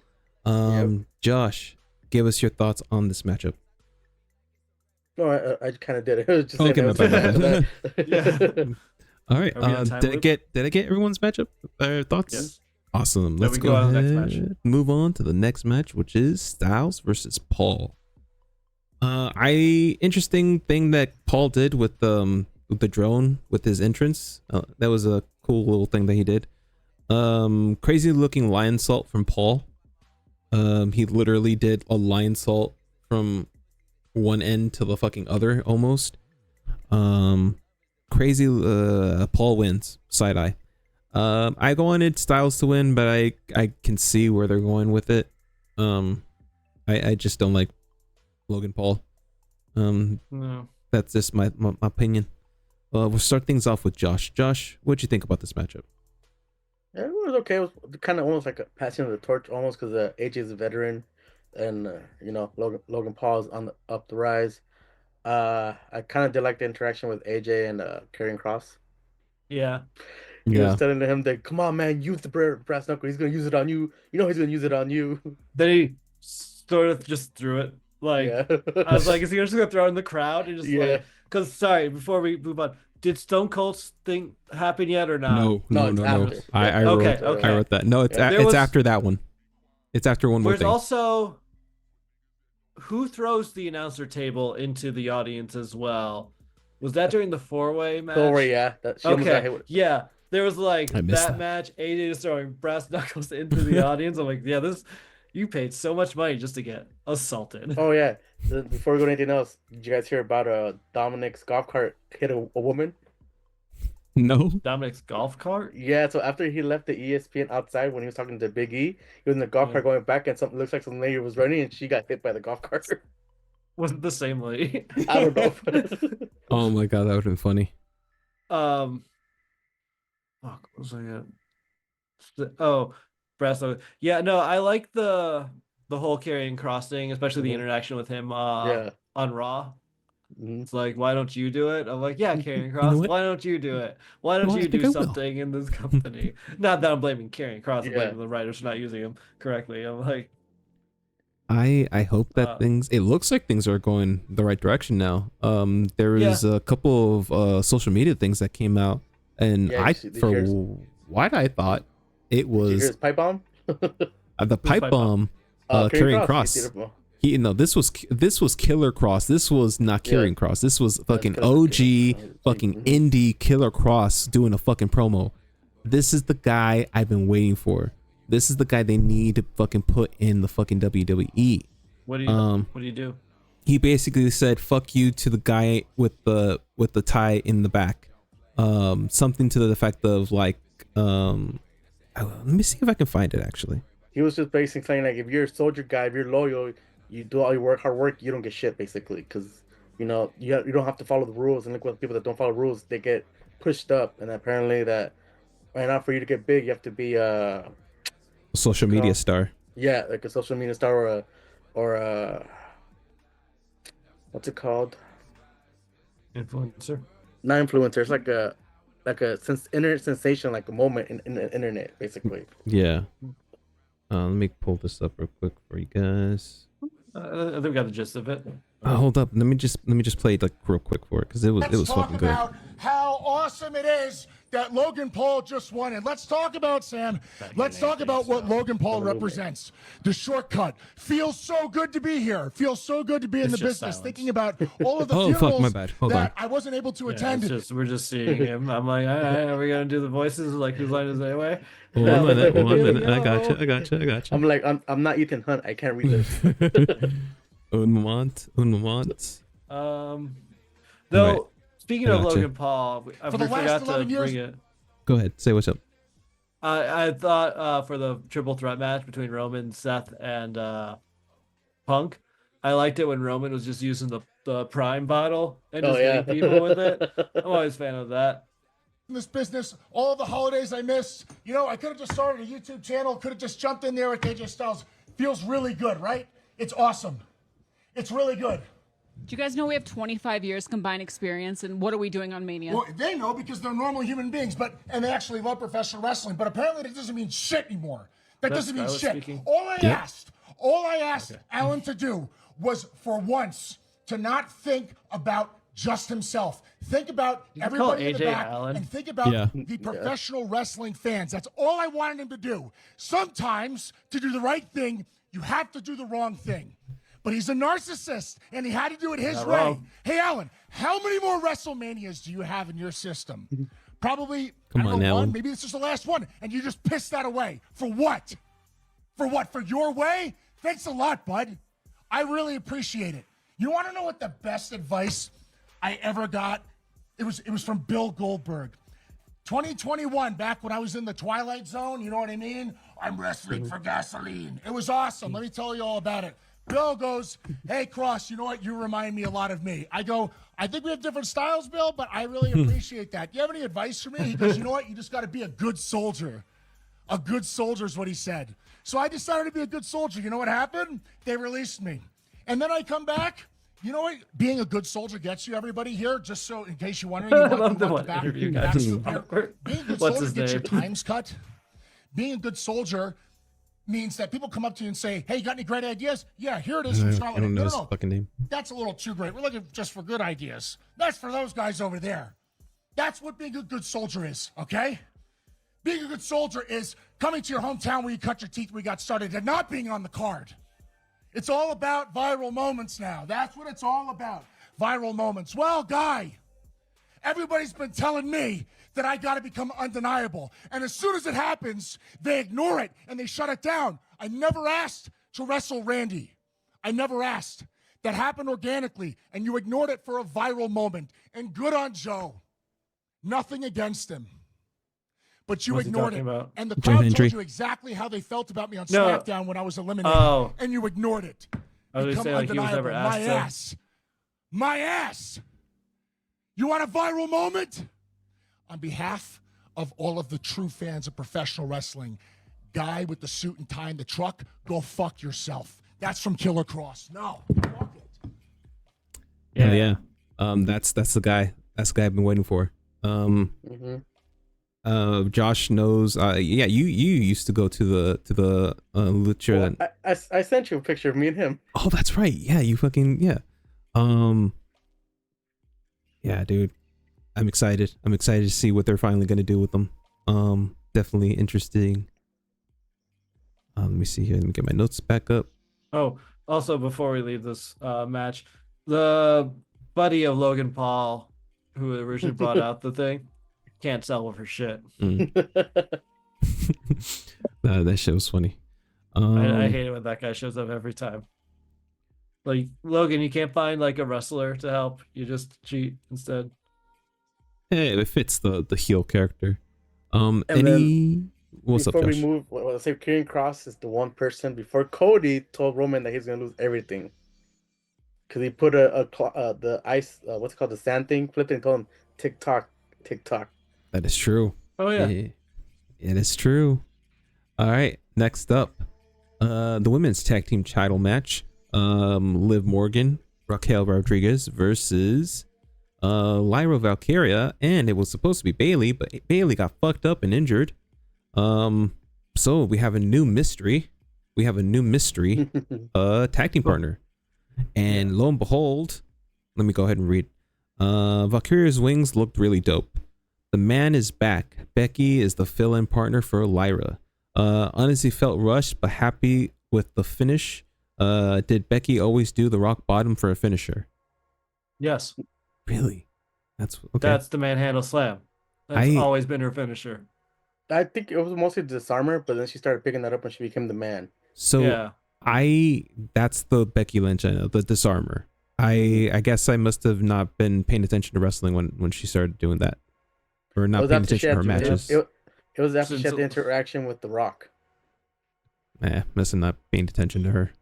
A: Josh, give us your thoughts on this matchup.
C: No, I kind of did it. It was just
A: All right. Did I get everyone's matchup thoughts?
B: Yes.
A: Awesome. Let's go ahead. Next match. Move on to the next match, which is Styles versus Paul. Interesting thing that Paul did with the drone with his entrance. That was a cool little thing that he did. Crazy looking lion salt from Paul. He literally did a lion salt from one end to the fucking other almost. Crazy Paul wins. Side eye. I wanted Styles to win, but I can see where they're going with it. I just don't like Logan Paul.
B: No.
A: That's just my opinion. We'll start things off with Josh. Josh, what'd you think about this matchup?
C: Yeah, it was okay. It was kind of almost like a passing of the torch, almost because AJ is a veteran, and Logan Paul is up the rise. I kind of did like the interaction with AJ and Karrion Kross.
B: Yeah.
C: He was telling him that, "Come on, man, use the brass knuckle. He's gonna use it on you. You know he's gonna use it on you."
B: Then he sort of just threw it. Like, I was like, is he just gonna throw it in the crowd and just like? Because sorry, before we move on, did Stone Cold's thing happen yet or not?
A: No. I wrote that. No, it's after that one. It's after one more thing.
B: There's also who throws the announcer table into the audience as well. Was that during the four-way match?
C: Four-way, yeah.
B: Yeah. There was like that match, AJ just throwing brass knuckles into the audience. I'm like, yeah, you paid so much money just to get assaulted.
C: Oh yeah. Before we go to anything else, did you guys hear about Dominic's golf cart hit a woman?
A: No.
B: Dominic's golf cart?
C: Yeah, so after he left the ESPN outside when he was talking to Big E, he was in the golf cart going back, and looks like some lady was running and she got hit by the golf cart.
B: Wasn't the same lady?
C: I don't know.
A: Oh my god, that would have been funny.
B: Fuck, what was I at? Oh, brass knuckles. Yeah, no, I like the whole Karrion Kross thing, especially the interaction with him on Raw. It's like, why don't you do it? I'm like, yeah, Karrion Kross, why don't you do it? Why don't you do something in this company? Not that I'm blaming Karrion Kross, I'm blaming the writers for not using him correctly. I'm like,
A: I hope that it looks like things are going the right direction now. There is a couple of social media things that came out, and I thought it was.
C: Did you hear his pipe bomb?
A: The pipe bomb. Karrion Kross. This was Killer Kross. This was not Karrion Kross. This was fucking OG fucking indie Killer Kross doing a fucking promo. This is the guy I've been waiting for. This is the guy they need to fucking put in the fucking WWE.
B: What do you do?
A: He basically said "fuck you" to the guy with the tie in the back. Something to the effect of like, let me see if I can find it actually.
C: He was just basically saying like, if you're a soldier guy, if you're loyal, you do all your hard work, you don't get shit basically, because you don't have to follow the rules. And look, what people that don't follow rules, they get pushed up. And apparently that right now, for you to get big, you have to be a
A: social media star.
C: Yeah, like a social media star or a what's it called?
B: Influencer.
C: Not influencer. It's like a internet sensation, like a moment in the internet, basically.
A: Yeah. Let me pull this up real quick for you guys.
B: I think we got the gist of it.
A: Hold up. Let me just play it like real quick for it, because it was fucking good.
D: Let's talk about how awesome it is that Logan Paul just won it. Let's talk about, Sam. Let's talk about what Logan Paul represents. The shortcut. Feels so good to be here. Feels so good to be in the business.
B: Silence.
D: Thinking about all of the
A: funerals
D: funerals
A: my bad. Hold on.
D: I wasn't able to attend.
B: We're just seeing him. I'm like, all right, are we gonna do the voices like whose line is it anyway?
A: One minute. I got you.
C: I'm like, I'm not Ethan Hunt. I can't read this.
A: Un moment.
B: Though, speaking of Logan Paul, I
D: For the last
B: forgot
D: 11
B: to
D: years,
B: bring it.
A: Go ahead. Say what's up.
B: I thought for the triple threat match between Roman, Seth, and Punk, I liked it when Roman was just using the Prime bottle and just hitting people with it. I'm always a fan of that.
D: in this business, all the holidays I missed. I could have just started a YouTube channel, could have just jumped in there with AJ Styles. Feels really good, right? It's awesome. It's really good.
E: Do you guys know we have 25 years combined experience, and what are we doing on Mania?
D: Well, they know because they're normal human beings, and they actually love professional wrestling, but apparently that doesn't mean shit anymore. That doesn't mean shit. Speaking. All I asked Alan to do was, for once, to not think about just himself. Think about everybody in the back, and think about the professional wrestling fans. That's all I wanted him to do. Sometimes, to do the right thing, you have to do the wrong thing. But he's a narcissist, and he had to do it his way. Wrong. Hey, Alan, how many more WrestleManias do you have in your system? Probably, one. Maybe this is the last one, and you just pissed that away. For what? For what? For your way? Thanks a lot, bud. I really appreciate it. You want to know what the best advice I ever got It was from Bill Goldberg. 2021, back when I was in the Twilight Zone, you know what I mean? I'm wrestling for gasoline. It was awesome. Let me tell you all about it. Bill goes, hey, Cross, you know what? You remind me a lot of me. I go, I think we have different styles, Bill, but I really appreciate that. Do you have any advice for me? He goes, you know what? You just got to be a good soldier. A good soldier is what he said. So I decided to be a good soldier. You know what happened? They released me. And then I come back. You know what being a good soldier gets you, everybody here? Just so, in case you're wondering, being a good soldier gets your times cut. Being a good soldier means that people come up to you and say, hey, you got any great ideas? Yeah, here it is from Charlotte.
A: I don't know his fucking name.
D: That's a little too great. We're looking just for good ideas. That's for those guys over there. That's what being a good soldier is, okay? Being a good soldier is coming to your hometown where you cut your teeth, where you got started, and not being on the card. It's all about viral moments now. That's what it's all about. Viral moments. Well, Guy, everybody's been telling me that I got to become undeniable. And as soon as it happens, they ignore it and they shut it down. I never asked to wrestle Randy. I never asked. That happened organically, and you ignored it for a viral moment. And good on Joe. Nothing against him. But you ignored it.
B: About?
D: And the crowd told you exactly how they felt about me on SmackDown when I was eliminated.
B: Oh.
D: And you ignored it.
B: I was saying, like, he was never asked.
D: My ass. My ass. You want a viral moment? On behalf of all of the true fans of professional wrestling, Guy with the suit and tie in the truck, go fuck yourself. That's from Killer Cross. No. Fuck it.
A: Yeah. That's the guy. That's the guy I've been waiting for. Josh knows. You used to go to the Lucha.
C: Well, I sent you a picture of me and him.
A: Oh, that's right. Yeah, you fucking yeah, dude. I'm excited. I'm excited to see what they're finally gonna do with them. Definitely interesting. Let me see here. Let me get my notes back up.
B: Oh, also before we leave this match, the buddy of Logan Paul, who originally brought out the thing, can't sell it for shit.
A: That shit was funny.
B: I hate it when that guy shows up every time. Like, Logan, you can't find like a wrestler to help. You just cheat instead.
A: Hey, it fits the heel character.
C: And
A: What's up,
C: before
A: Josh?
C: we move, well, say Karrion Kross is the one person before Cody told Roman that he's gonna lose everything because he put the ice, what's it called, the sand thing, flipped it and told him TikTok.
A: That is true.
B: Oh yeah.
A: It is true. All right, next up, the women's tag team title match. Liv Morgan, Raquel Rodriguez versus Lyra Valkyria, and it was supposed to be Bayley, but Bayley got fucked up and injured. So we have a new mystery. Tag team partner. And lo and behold, let me go ahead and read. Valkyria's wings looked really dope. The man is back. Becky is the fill-in partner for Lyra. Honestly felt rushed, but happy with the finish. Did Becky always do the rock bottom for a finisher?
B: Yes.
A: Really? That's okay.
B: That's the manhandle slam. That's always been her finisher.
C: I think it was mostly the disarmer, but then she started picking that up when she became the man.
A: So
B: yeah.
A: That's the Becky Lynch I know, the disarmer. I guess I must have not been paying attention to wrestling when she started doing that, or not paying attention to her matches.
C: It was after she had the interaction with The Rock.
A: Must have not paying attention to her.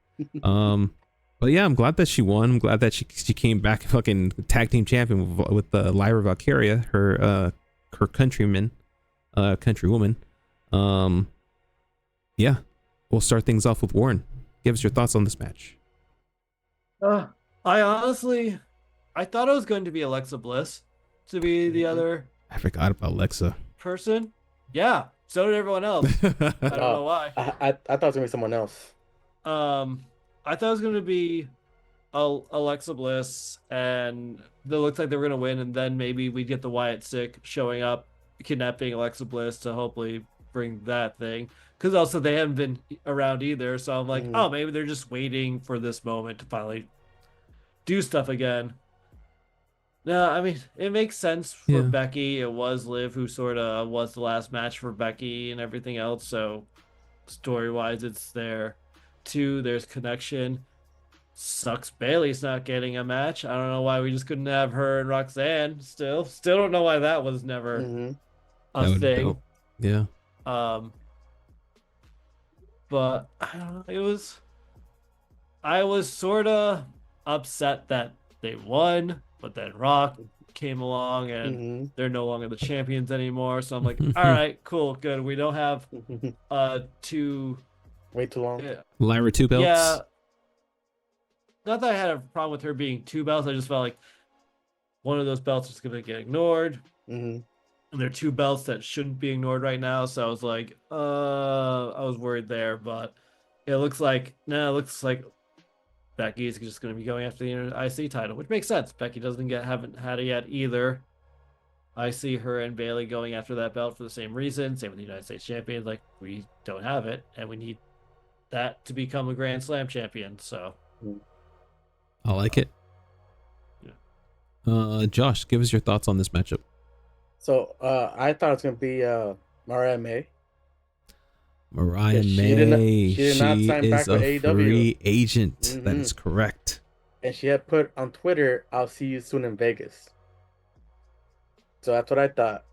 A: But yeah, I'm glad that she won. I'm glad that she came back fucking tag team champion with Lyra Valkyria, her countrywoman. Yeah, we'll start things off with Warren. Give us your thoughts on this match.
B: I thought it was going to be Alexa Bliss to be the other.
A: I forgot about Alexa.
B: Person. Yeah, so did everyone else. I don't know why.
C: I thought it was gonna be someone else.
B: I thought it was going to be Alexa Bliss, and it looks like they were going to win, and then maybe we'd get the Wyatt Sick showing up, kidnapping Alexa Bliss to hopefully bring that thing. Because also they haven't been around either, so I'm like, oh, maybe they're just waiting for this moment to finally do stuff again. No, I mean, it makes sense for Becky. It was Liv who sort of was the last match for Becky and everything else, so story-wise, it's there. Too, there's connection. sucks Bailey's not getting a match. I don't know why we just couldn't have her and Roxanne. Still don't know why that was never a thing.
A: Yeah.
B: But I don't know. I was sort of upset that they won, but then Rock came along and they're no longer the champions anymore. So I'm like, all right, cool, good. We don't have two.
C: Way too long.
A: Lyra 2 belts.
B: Yeah. Not that I had a problem with her being 2 belts. I just felt like one of those belts is going to get ignored. And there are 2 belts that shouldn't be ignored right now. So I was like, I was worried there. But it looks like Becky is just going to be going after the IC title, which makes sense. Becky haven't had it yet either. I see her and Bailey going after that belt for the same reason. Same with the United States champion. Like, we don't have it, and we need that to become a Grand Slam champion. So
A: I like it. Yeah. Josh, give us your thoughts on this matchup.
C: So I thought it was gonna be Mariah May.
A: Mariah May.
C: She did not sign back with AEW.
A: Free agent. That is correct.
C: And she had put on Twitter, "I'll see you soon in Vegas." So that's what I thought.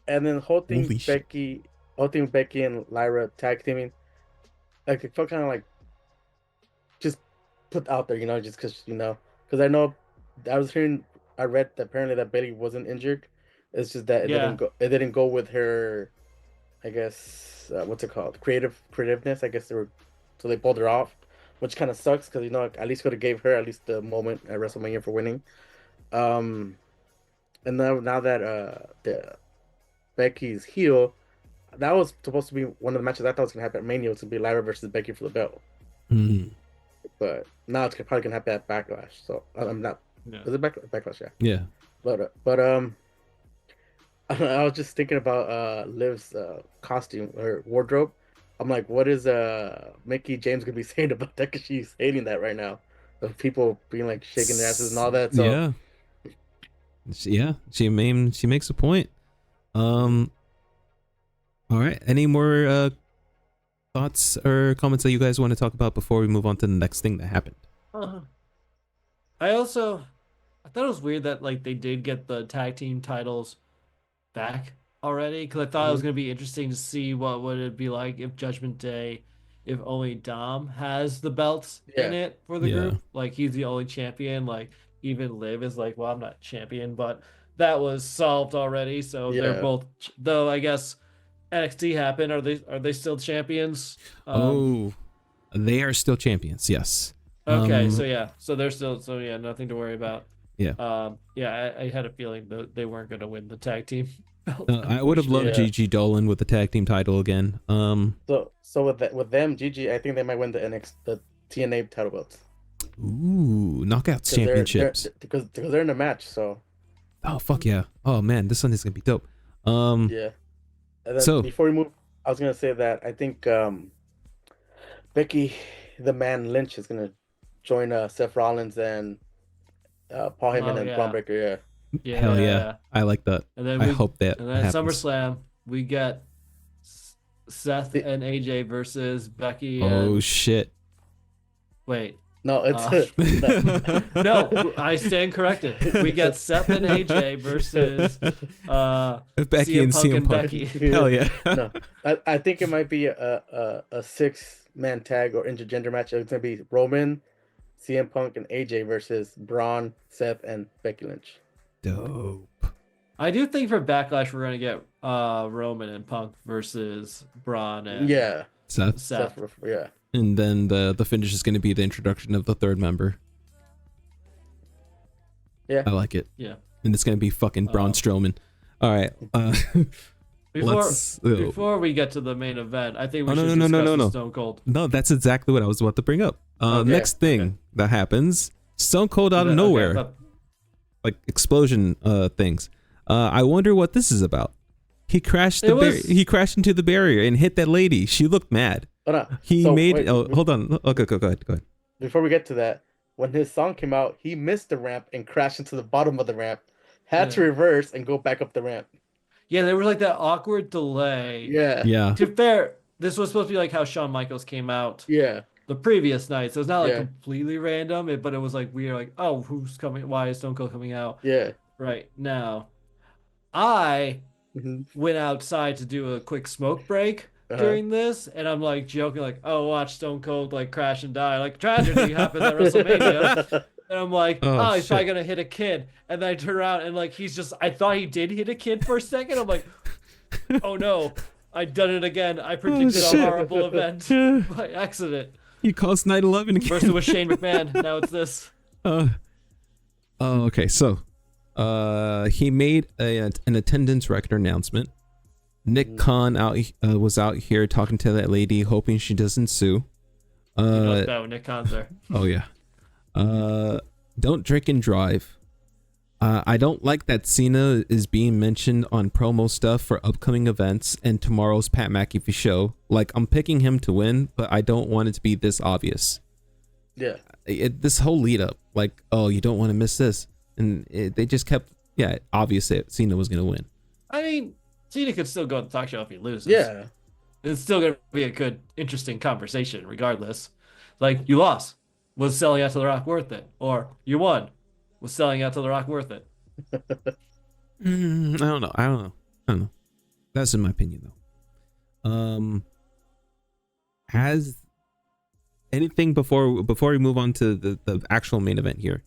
C: And then whole thing Becky and Lyra tag teaming, like it felt kind of like just put out there, just because because I know I read that apparently that Bailey wasn't injured. It's just that it didn't go with her, I guess, what's it called? Creativeness. I guess so they pulled her off, which kind of sucks because at least could have gave her at least the moment at WrestleMania for winning. And now that Becky's heel, that was supposed to be one of the matches I thought was gonna happen at Mania, was to be Lyra versus Becky for the belt. But now it's probably gonna happen at Backlash. So I'm not. Yeah. Is it Backlash? Yeah.
A: Yeah.
C: But I was just thinking about Liv's costume or wardrobe. I'm like, what is Mickie James gonna be saying about that? Because she's hating that right now, of people being like shaking their asses and all that. So
A: she makes a point. All right. Any more thoughts or comments that you guys want to talk about before we move on to the next thing that happened?
B: I thought it was weird that like they did get the tag team titles back already, because I thought it was going to be interesting to see what would it be like if Judgment Day, if only Dom has the belts in it for the group. Like, he's the only champion. Like, even Liv is like, well, I'm not champion, but that was solved already. So they're both, though I guess NXT happened. Are they still champions?
A: They are still champions. Yes.
B: Okay. So they're still. So nothing to worry about.
A: Yeah.
B: I had a feeling that they weren't going to win the tag team belt.
A: I would have loved Gigi Dolan with the tag team title again.
C: So with them, Gigi, I think they might win the TNA title belts.
A: Ooh, knockouts championships.
C: Because they're in a match. So.
A: Oh fuck yeah! Oh man, this Sunday's gonna be dope.
C: Yeah. And then before we move, I was gonna say that I think Becky, the Man Lynch, is gonna join Seth Rollins and Paul Heyman and Braun Breaker.
B: Yeah.
A: Hell yeah! I like that.
B: And then
A: I hope that.
B: And then at SummerSlam, we get Seth and AJ versus Becky.
A: Oh shit!
B: Wait.
C: No, it's
B: no. I stand corrected. We got Seth and AJ versus
A: Becky and CM Punk.
B: Becky.
A: Hell yeah!
C: No, I think it might be a 6-man tag or intergender match. It's gonna be Roman, CM Punk, and AJ versus Braun, Seth, and Becky Lynch.
A: Dope.
B: I do think for Backlash we're gonna get Roman and Punk versus Braun and Seth.
C: Yeah.
A: And then the finish is going to be the introduction of the third member.
C: Yeah.
A: I like it.
B: Yeah.
A: And it's going to be fucking Braun Strowman. All right.
B: Before we get to the main event, I think we should discuss Stone Cold.
A: No, that's exactly what I was about to bring up. Next thing that happens, Stone Cold out of nowhere. Like explosion things. I wonder what this is about. He crashed he crashed into the barrier and hit that lady. She looked mad. Hold on. Okay, go ahead.
C: Before we get to that, when his song came out, he missed the ramp and crashed into the bottom of the ramp. Had to reverse and go back up the ramp.
B: Yeah, there was like that awkward delay.
C: Yeah.
B: To be fair, this was supposed to be like how Shawn Michaels came out.
C: Yeah.
B: the previous night. So it's not like completely random, but it was like weird. Like, oh, who's coming? Why is Stone Cold coming out?
C: Yeah.
B: Right now, I went outside to do a quick smoke break during this, and I'm like joking, like, oh, watch Stone Cold like crash and die, like tragedy happens at WrestleMania. And I'm like, oh, he's probably gonna hit a kid. And then I turn around and like I thought he did hit a kid for a second. I'm like, oh no, I done it again. I predicted a horrible event by accident.
A: You caused 9/11 again.
B: First it was Shane McMahon, now it's this.
A: Okay, so he made an attendance record announcement. Nick Khan was out here talking to that lady, hoping she doesn't sue.
B: You know about when Nick Khan's there.
A: Oh yeah. Don't drink and drive. I don't like that Cena is being mentioned on promo stuff for upcoming events and tomorrow's Pat McAfee show. Like, I'm picking him to win, but I don't want it to be this obvious.
C: Yeah.
A: This whole lead up, like, oh, you don't want to miss this. And they just kept, obvious that Cena was going to win.
B: I mean, Cena could still go on the talk show if he loses.
C: Yeah.
B: It's still going to be a good, interesting conversation regardless. Like, you lost. Was selling out to The Rock worth it? Or you won. Was selling out to The Rock worth it?
A: I don't know. That's in my opinion, though. Has anything before we move on to the actual main event here?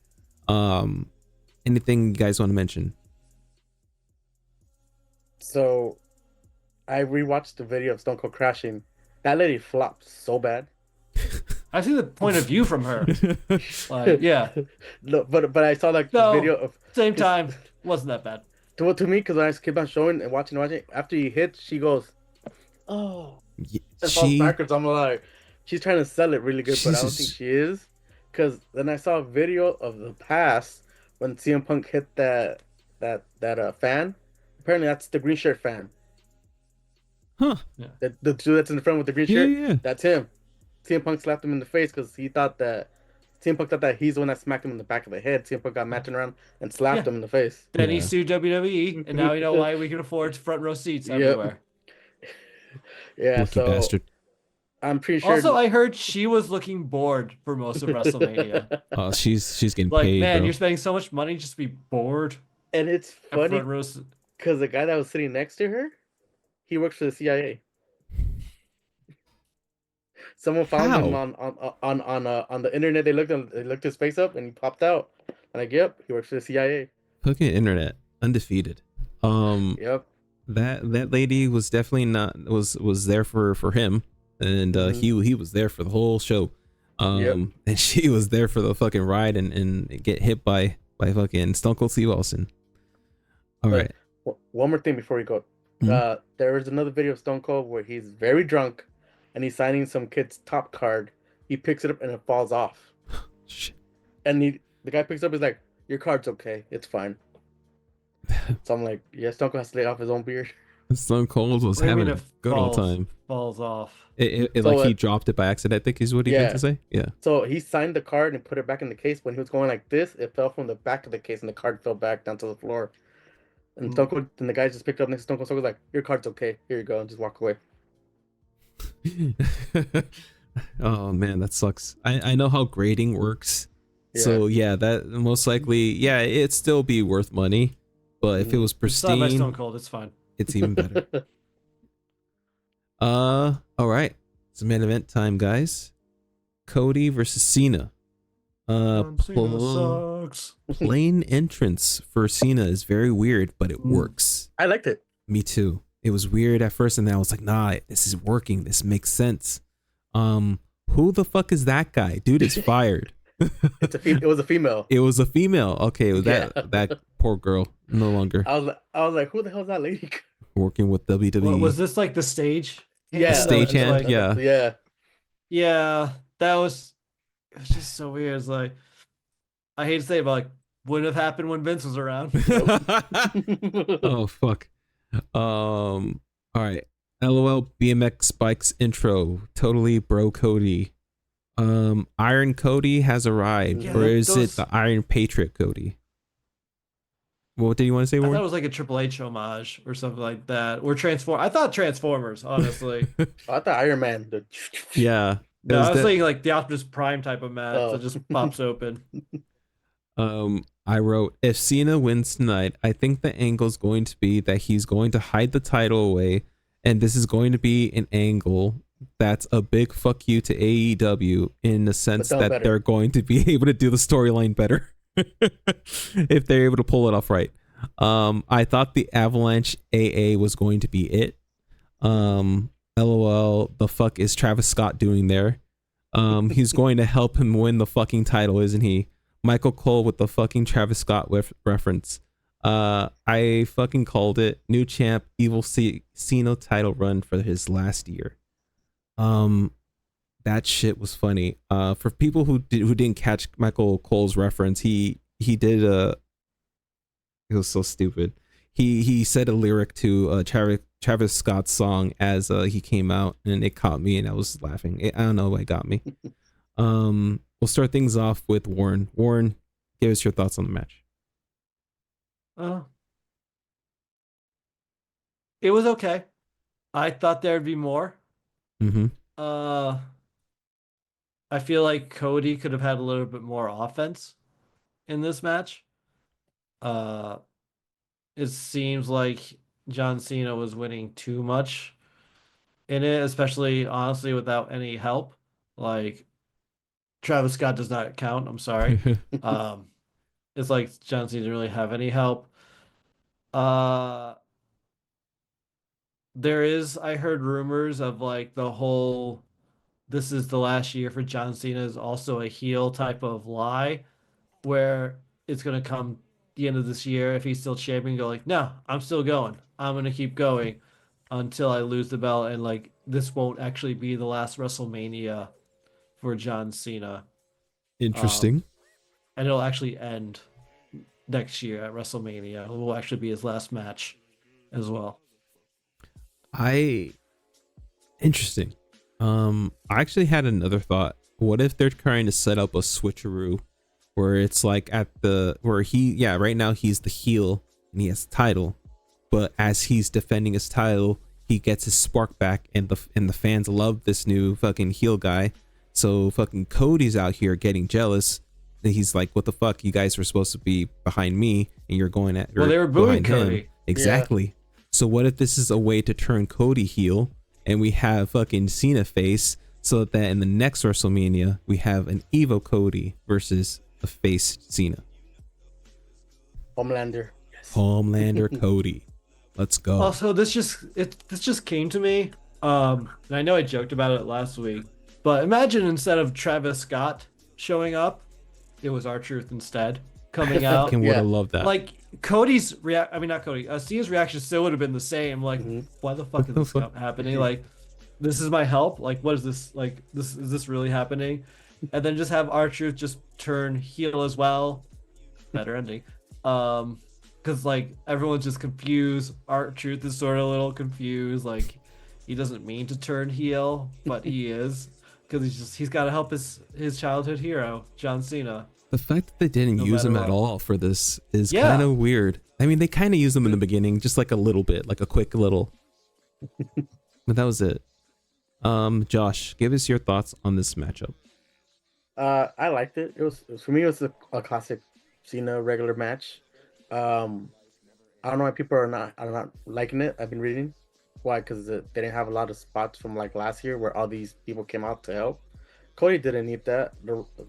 A: Anything you guys want to mention?
C: So, I rewatched the video of Stone Cold crashing. That lady flopped so bad.
B: I see the point of view from her. Like, yeah.
C: No, but I saw like the video of
B: same time wasn't that bad.
C: To me, because when I kept on showing and watching, after he hits, she goes, "Oh," and falls backwards. I'm like, she's trying to sell it really good, but I don't think she is. Because then I saw a video of the past when CM Punk hit that fan. Apparently, that's the green shirt fan.
A: Huh?
B: Yeah.
C: The dude that's in the front with the green shirt.
A: Yeah.
C: That's him. CM Punk slapped him in the face because CM Punk thought that he's the one that smacked him in the back of the head. CM Punk got matching around and slapped him in the face.
B: Then he sued WWE, and now you know why we can afford front row seats everywhere.
C: Yeah,
A: Lucky bastard.
C: I'm pretty sure.
B: Also, I heard she was looking bored for most of WrestleMania.
A: Oh, she's getting
B: like,
A: paid.
B: Man,
A: bro.
B: You're spending so much money just to be bored.
C: And it's funny because the guy that was sitting next to her, he works for the CIA. Someone found him on the internet. They looked his face up and he popped out. And like, yep, he works for the CIA.
A: Fucking internet, undefeated.
C: Yep.
A: That lady was definitely was there for him, and he was there for the whole show. And she was there for the fucking ride and get hit by fucking Stone Cold Steve Austin. All right.
C: One more thing before we go. There was another video of Stone Cold where he's very drunk. And he's signing some kid's top card. He picks it up and it falls off.
A: Shit.
C: And the guy picks it up. He's like, "Your card's okay. It's fine." So I'm like, "Yeah, Stone Cold has to lay off his own beard."
A: Stone Cold was having a good old time.
B: Falls off.
A: It like he dropped it by accident, I think is what he meant to say. Yeah.
C: So he signed the card and put it back in the case. When he was going like this, it fell from the back of the case and the card fell back down to the floor. And Stone Cold, and the guy just picked it up next to Stone Cold. Stone Cold was like, "Your card's okay. Here you go," and just walk away.
A: Oh man, that sucks. I know how grading works. So that most likely it'd still be worth money, but if it was pristine,
B: it's not by Stone Cold, it's fine.
A: It's even better. All right, it's main event time, guys. Cody versus Cena.
B: Cena sucks.
A: Plain entrance for Cena is very weird, but it works.
C: I liked it.
A: Me too. It was weird at first, and then I was like, nah, this is working. This makes sense. Who the fuck is that guy? Dude is fired.
C: It was a female.
A: It was a female. Okay, that poor girl. No longer.
C: I was like, who the hell is that lady?
A: Working with WWE.
B: Was this like the stage?
C: Yeah.
A: Stage hand?
C: Like,
A: yeah.
B: Yeah, it was just so weird. It's like, I hate to say it, but like, wouldn't have happened when Vince was around.
A: Oh, fuck. All right. LOL BMX Spikes intro. Totally bro Cody. Iron Cody has arrived, or is it the Iron Patriot Cody? What did you want to say?
B: I thought it was like a Triple H homage or something like that. Or I thought Transformers, honestly.
C: I thought Iron Man.
A: Yeah,
B: No, I was thinking like the Optimus Prime type of match that just pops open.
A: I wrote, if Cena wins tonight, I think the angle is going to be that he's going to hide the title away, and this is going to be an angle that's a big fuck you to AEW in the sense that they're going to be able to do the storyline better if they're able to pull it off right. I thought the Avalanche AA was going to be it. LOL, the fuck is Travis Scott doing there? He's going to help him win the fucking title, isn't he? Michael Cole with the fucking Travis Scott reference. I fucking called it. New champ, Evil Cena title run for his last year. That shit was funny. For people who didn't catch Michael Cole's reference, he did it was so stupid. He said a lyric to Travis Scott's song as he came out, and it caught me, and I was laughing. I don't know why it got me. We'll start things off with Warren. Warren, give us your thoughts on the match.
B: It was okay. I thought there'd be more.
A: Mm-hmm.
B: I feel like Cody could have had a little bit more offense in this match. It seems like John Cena was winning too much in it, especially honestly without any help. Like Travis Scott does not count. I'm sorry. It's like John Cena didn't really have any help. I heard rumors of like the whole this is the last year for John Cena is also a heel type of lie where it's going to come the end of this year if he's still champion, go like, no, I'm still going. I'm going to keep going until I lose the belt. And like, this won't actually be the last WrestleMania for John Cena.
A: Interesting.
B: And it'll actually end next year at WrestleMania. It will actually be his last match as well.
A: Interesting. I actually had another thought. What if they're trying to set up a switcheroo where it's like right now he's the heel and he has the title, but as he's defending his title, he gets his spark back, and the fans love this new fucking heel guy. So fucking Cody's out here getting jealous. And he's like, what the fuck? You guys were supposed to be behind me, and you're going at.
B: Well, they were booing Cody.
A: Him. Exactly. Yeah. So what if this is a way to turn Cody heel, and we have fucking Cena face, so that in the next WrestleMania we have an Evo Cody versus a face Cena.
C: Homelander. Yes.
A: Homelander Cody. Let's go.
B: Also, this just came to me. And I know I joked about it last week, but imagine instead of Travis Scott showing up, it was R-Truth instead coming out.
A: I fucking would have loved that.
B: Like Cody's Cena's reaction still would have been the same. Like, why the fuck is this happening? Like, this is my help. Like, what is this? Like, is this really happening? And then just have R-Truth just turn heel as well. Better ending. Because like everyone's just confused. R-Truth is sort of a little confused. Like, he doesn't mean to turn heel, but he is. Because he's got to help his childhood hero, John Cena.
A: The fact that they didn't use him at all for this is kind of weird. I mean, they kind of used him in the beginning, just like a little bit, like a quick little. But that was it. Josh, give us your thoughts on this matchup.
C: I liked it. It was for me. It was a classic Cena regular match. I don't know why people are not liking it. I've been reading why, because they didn't have a lot of spots from like last year where all these people came out to help. Cody didn't need that.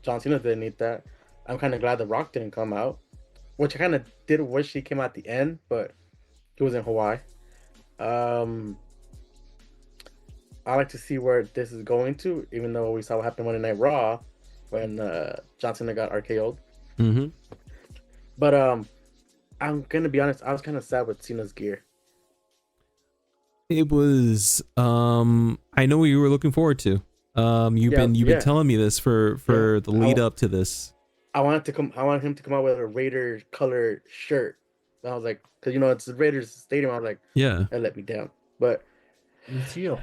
C: John Cena didn't need that. I'm kind of glad The Rock didn't come out, which I kind of did wish he came out at the end, but he was in Hawaii. I like to see where this is going to, even though we saw what happened Monday Night Raw when John Cena got RKO'd.
A: Mm-hmm.
C: But I'm gonna be honest, I was kind of sad with Cena's gear.
A: It was I know what you were looking forward to. You've been telling me this for the lead up to this.
C: I wanted him to come out with a Raider color shirt. And I was like, because it's the Raiders stadium. I was like,
A: yeah,
C: that let me down. But
B: he's heel.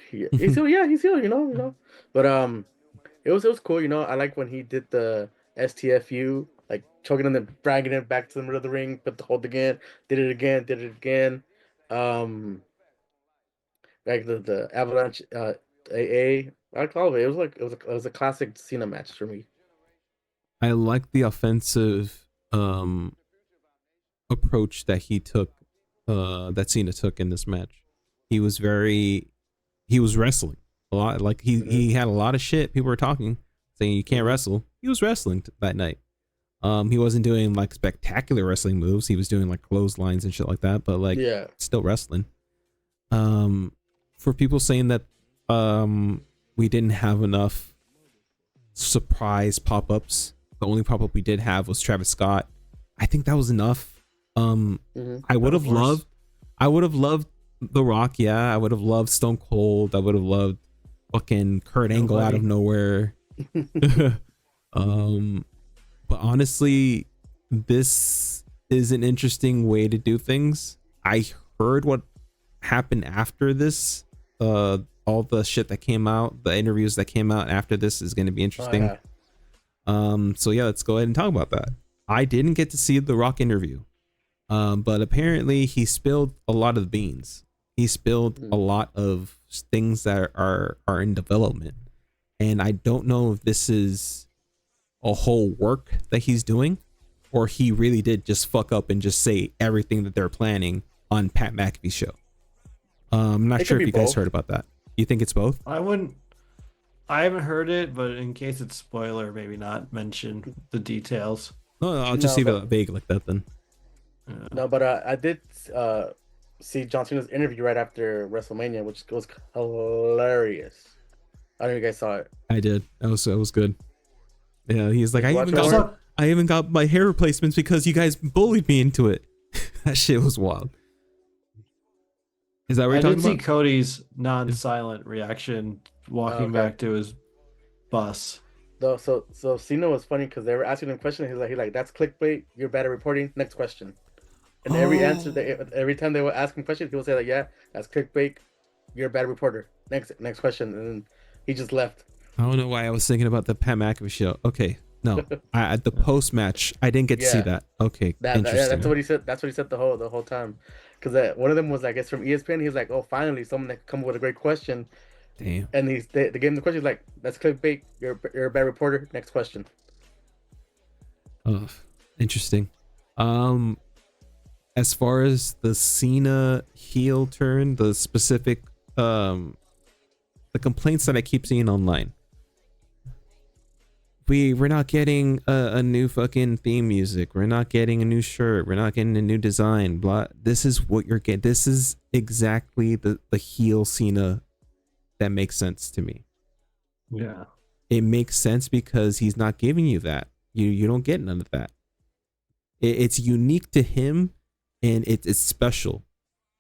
C: He's heel. Yeah, he's heel. But it was cool. I like when he did the STFU, like choking him and dragging him back to the middle of the ring, put the hold again, did it again. Like the Avalanche AA. I call it. It was a classic Cena match for me.
A: I like the offensive approach that he took, that Cena took in this match. He was wrestling a lot. Like he had a lot of shit. People were talking, saying you can't wrestle. He was wrestling that night. He wasn't doing like spectacular wrestling moves. He was doing like clotheslines and shit like that, but like still wrestling. For people saying that we didn't have enough surprise pop-ups, the only pop-up we did have was Travis Scott. I think that was enough. I would have loved The Rock. Yeah, I would have loved Stone Cold. I would have loved fucking Kurt Angle out of nowhere. But honestly, this is an interesting way to do things. I heard what happened after this. All the shit that came out, the interviews that came out after this is going to be interesting. So yeah, let's go ahead and talk about that. I didn't get to see the Rock interview, but apparently he spilled a lot of beans. He spilled a lot of things that are in development, and I don't know if this is a whole work that he's doing, or he really did just fuck up and just say everything that they're planning on Pat McAfee's show. I'm not sure if you guys heard about that. You think it's both?
B: I haven't heard it, but in case it's spoiler, maybe not mention the details.
A: No, I'll just leave it vague like that then.
C: No, but I did see John Cena's interview right after WrestleMania, which was hilarious. I don't know if you guys saw it.
A: I did. That was good. Yeah, he's like, I even got my hair replacements because you guys bullied me into it. That shit was wild. Is that what you're talking about? I did
B: see Cody's non-silent reaction walking back to his bus.
C: So Cena was funny because they were asking him questions. He's like, that's clickbait. You're bad at reporting. Next question. And every time they would ask him questions, he would say like, yeah, that's clickbait. You're a bad reporter. Next question. And then he just left.
A: I don't know why I was thinking about the Pat McAfee show. Okay, no, at the post match, I didn't get to see that. Okay, interesting.
C: That's what he said. That's what he said the whole time. Because one of them was, I guess, from ESPN. He was like, "Oh, finally, someone that come up with a great question."
A: Damn.
C: And they gave him the question. He's like, "That's clickbait. You're a bad reporter. Next question."
A: Oh, interesting. As far as the Cena heel turn, the specific the complaints that I keep seeing online. We're not getting a new fucking theme music. We're not getting a new shirt. We're not getting a new design. Blah. This is what you're getting. This is exactly the heel Cena that makes sense to me.
B: Yeah.
A: It makes sense because he's not giving you that. You don't get none of that. It's unique to him, and it's special.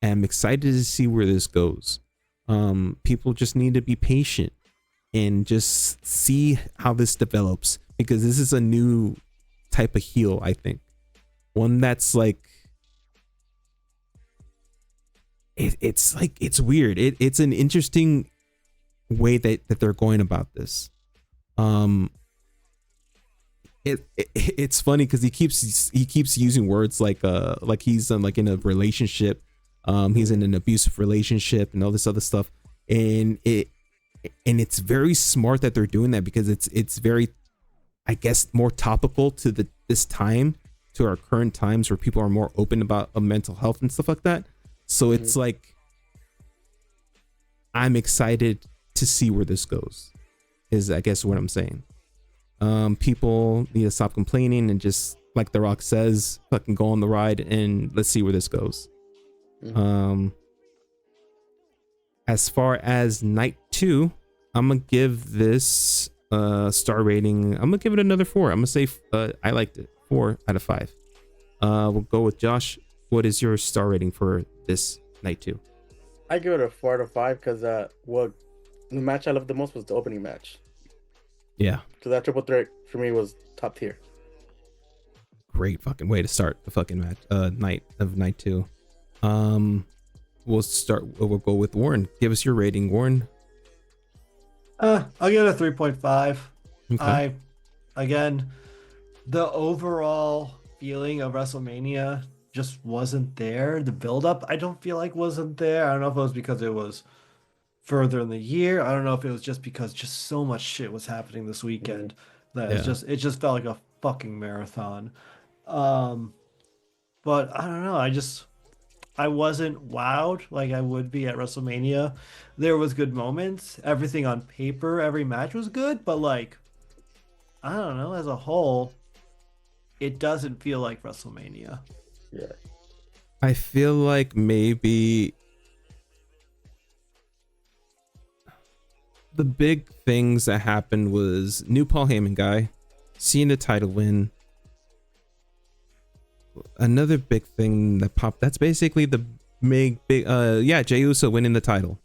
A: And I'm excited to see where this goes. People just need to be patient and just see how this develops, because this is a new type of heel, I think. One that's like, it's weird. It's an interesting way that they're going about this. It's funny because he keeps using words like he's like in a relationship, he's in an abusive relationship and all this other stuff, and it's very smart that they're doing that, because it's very, I guess, more topical to this time, to our current times where people are more open about mental health and stuff like that. So it's like, I'm excited to see where this goes, is I guess what I'm saying. People need to stop complaining and just, like The Rock says, fucking go on the ride and let's see where this goes. As far as night 2, I'm gonna give this star rating. I'm gonna give it another 4. I'm gonna say I liked it. 4 out of 5. We'll go with Josh. What is your star rating for this night 2?
C: I give it a 4 out of 5 because the match I loved the most was the opening match.
A: Yeah.
C: So that triple threat for me was top tier.
A: Great fucking way to start the fucking match. Night 2. We'll go with Warren. Give us your rating, Warren.
B: I'll give it a 3.5.
A: Okay.
B: Again, the overall feeling of WrestleMania just wasn't there. The build-up, I don't feel like wasn't there. I don't know if it was because it was further in the year. I don't know if it was just because just so much shit was happening this weekend that it just felt like a fucking marathon. But I don't know. I wasn't wowed like I would be at WrestleMania. There was good moments. Everything on paper, every match was good, but like, I don't know, as a whole, it doesn't feel like WrestleMania.
C: Yeah.
A: I feel like maybe the big things that happened was new Paul Heyman guy, seeing the title win. Another big thing that popped, that's basically the big Jey Uso winning the title.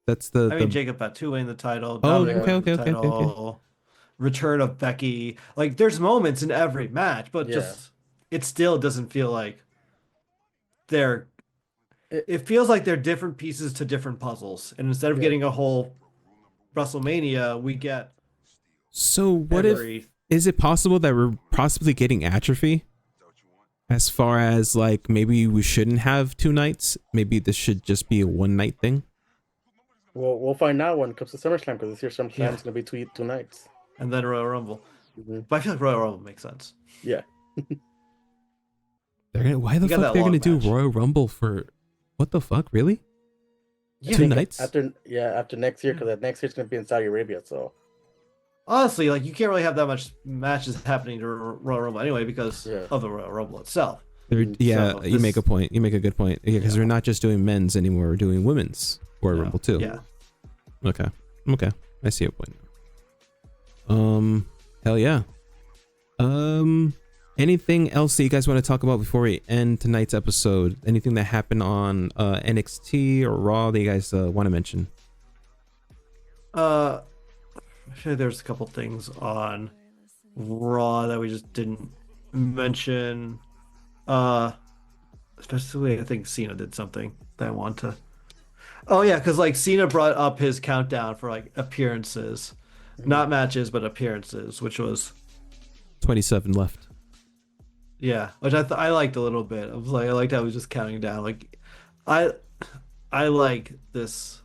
A: That's
B: Jacob Fatu winning the title.
A: Oh,
B: Dominic
A: okay.
B: Return of Becky. Like, there's moments in every match, but just it still doesn't feel like it feels like they're different pieces to different puzzles. And instead of getting a whole WrestleMania, we get
A: is it possible that we're possibly getting atrophy? As far as like maybe we shouldn't have 2 nights, maybe this should just be a 1 night thing.
C: Well, we'll find out when it comes to SummerSlam, because this year SummerSlam is going to be 2 nights,
B: and then Royal Rumble. But I feel like Royal Rumble makes sense.
C: Yeah.
A: Why the fuck they're gonna do Royal Rumble for? What the fuck, really?
B: Yeah.
A: 2 nights
C: after next year, because next year's going to be in Saudi Arabia. So
B: honestly, like, you can't really have that much matches happening to Royal Rumble anyway because of the Royal Rumble itself.
A: You make a point. You make a good point. Yeah, because we're not just doing men's anymore. We're doing women's Royal Rumble too.
B: Yeah.
A: Okay. I see a point. Hell yeah. Anything else that you guys want to talk about before we end tonight's episode? Anything that happened on NXT or Raw that you guys want to mention?
B: Actually, there's a couple things on Raw that we just didn't mention. Especially, I think Cena did something that I want to. Oh yeah, because like Cena brought up his countdown for like appearances, not matches but appearances, which was
A: 27 left.
B: Yeah, which I liked a little bit. I was like, I liked how he was just counting down. Like, I like this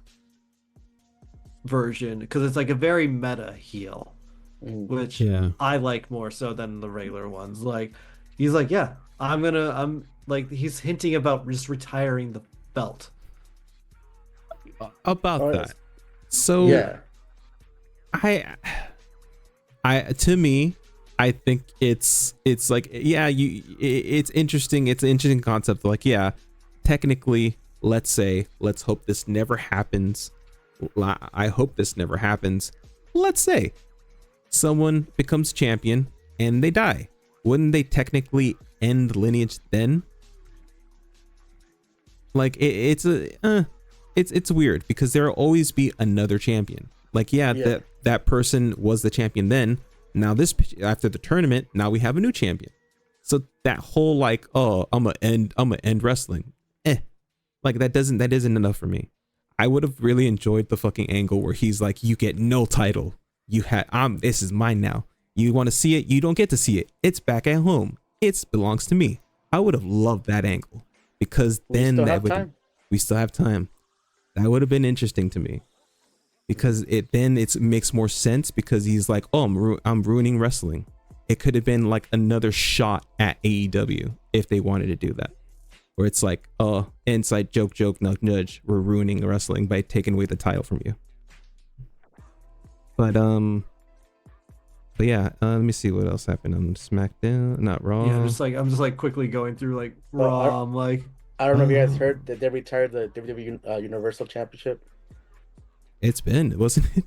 B: version because it's like a very meta heel, which I like more so than the regular ones. Like, he's like, yeah, I'm like, he's hinting about just retiring the belt.
A: About that. So yeah, I to me, I think it's like, it's interesting. It's an interesting concept. Like, yeah, technically, let's hope this never happens. I hope this never happens. Let's say someone becomes champion and they die. Wouldn't they technically end the lineage then? Like, it's weird because there'll always be another champion. Like, that person was the champion then. Now after the tournament, now we have a new champion. So that whole like, oh, I'm gonna end wrestling. Like, that isn't enough for me. I would have really enjoyed the fucking angle where he's like, you get no title. This is mine now. You want to see it? You don't get to see it. It's back at home. It belongs to me. I would have loved that angle because then we still have time. That would have been interesting to me. Because it makes more sense because he's like, oh, I'm ruining wrestling. It could have been like another shot at AEW if they wanted to do that. Where it's like, oh, inside joke, nudge, we're ruining wrestling by taking away the title from you. But yeah, let me see what else happened on SmackDown, not Raw.
B: Yeah, I'm just quickly going through like Raw. I'm like,
C: I don't know if you guys heard that they retired the WWE Universal Championship.
A: It's been, wasn't it?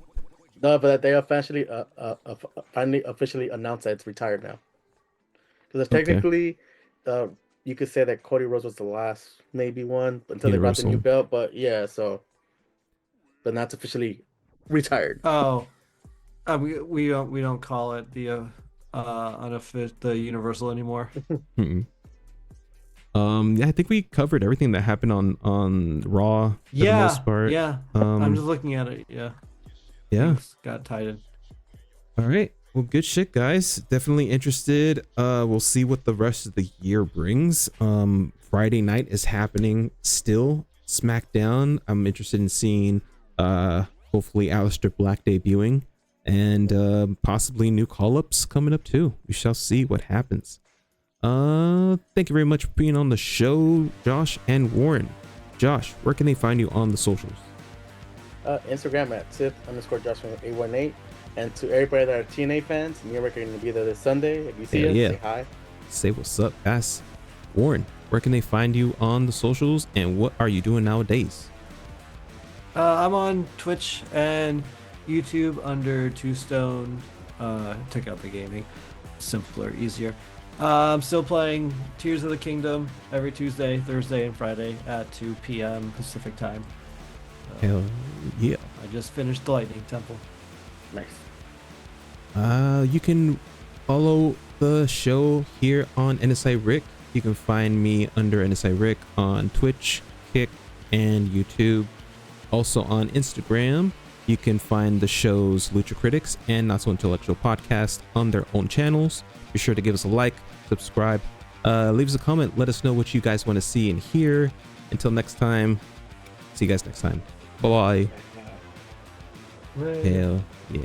C: No, but they finally officially announced that it's retired now. Because technically, you could say that Cody Rhodes was the last maybe one until they brought the new belt. But yeah, but now it's officially retired.
B: Oh, we don't call it the the Universal anymore.
A: Yeah, I think we covered everything that happened on Raw for the most part.
B: Yeah. I'm just looking at it. Yeah. Things got tied in.
A: All right. Well, good shit, guys. Definitely interested. We'll see what the rest of the year brings. Friday night is happening still. SmackDown. I'm interested in seeing hopefully Aleister Black debuting, and possibly new call-ups coming up too. We shall see what happens. Thank you very much for being on the show, Josh and Warren. Josh, where can they find you on the socials?
C: Instagram at Sith_Josh818. And to everybody that are TNA fans, New York are going to be there this Sunday. If you see us, say hi.
A: Say what's up, guys. Warren, where can they find you on the socials, and what are you doing nowadays?
B: I'm on Twitch and YouTube under Two Stone. Took out the gaming. Simpler, easier. I'm still playing Tears of the Kingdom every Tuesday, Thursday, and Friday at 2 p.m. Pacific time.
A: Hell yeah.
B: I just finished the Lightning Temple.
C: Nice.
A: You can follow the show here on NSI Rick. You can find me under NSI Rick on Twitch, Kick, and YouTube. Also on Instagram, you can find the show's Lucha Critics and Not So Intellectual podcast on their own channels. Be sure to give us a like, subscribe, leave us a comment. Let us know what you guys want to see and hear. Until next time, see you guys next time. Bye-bye. Hell yeah.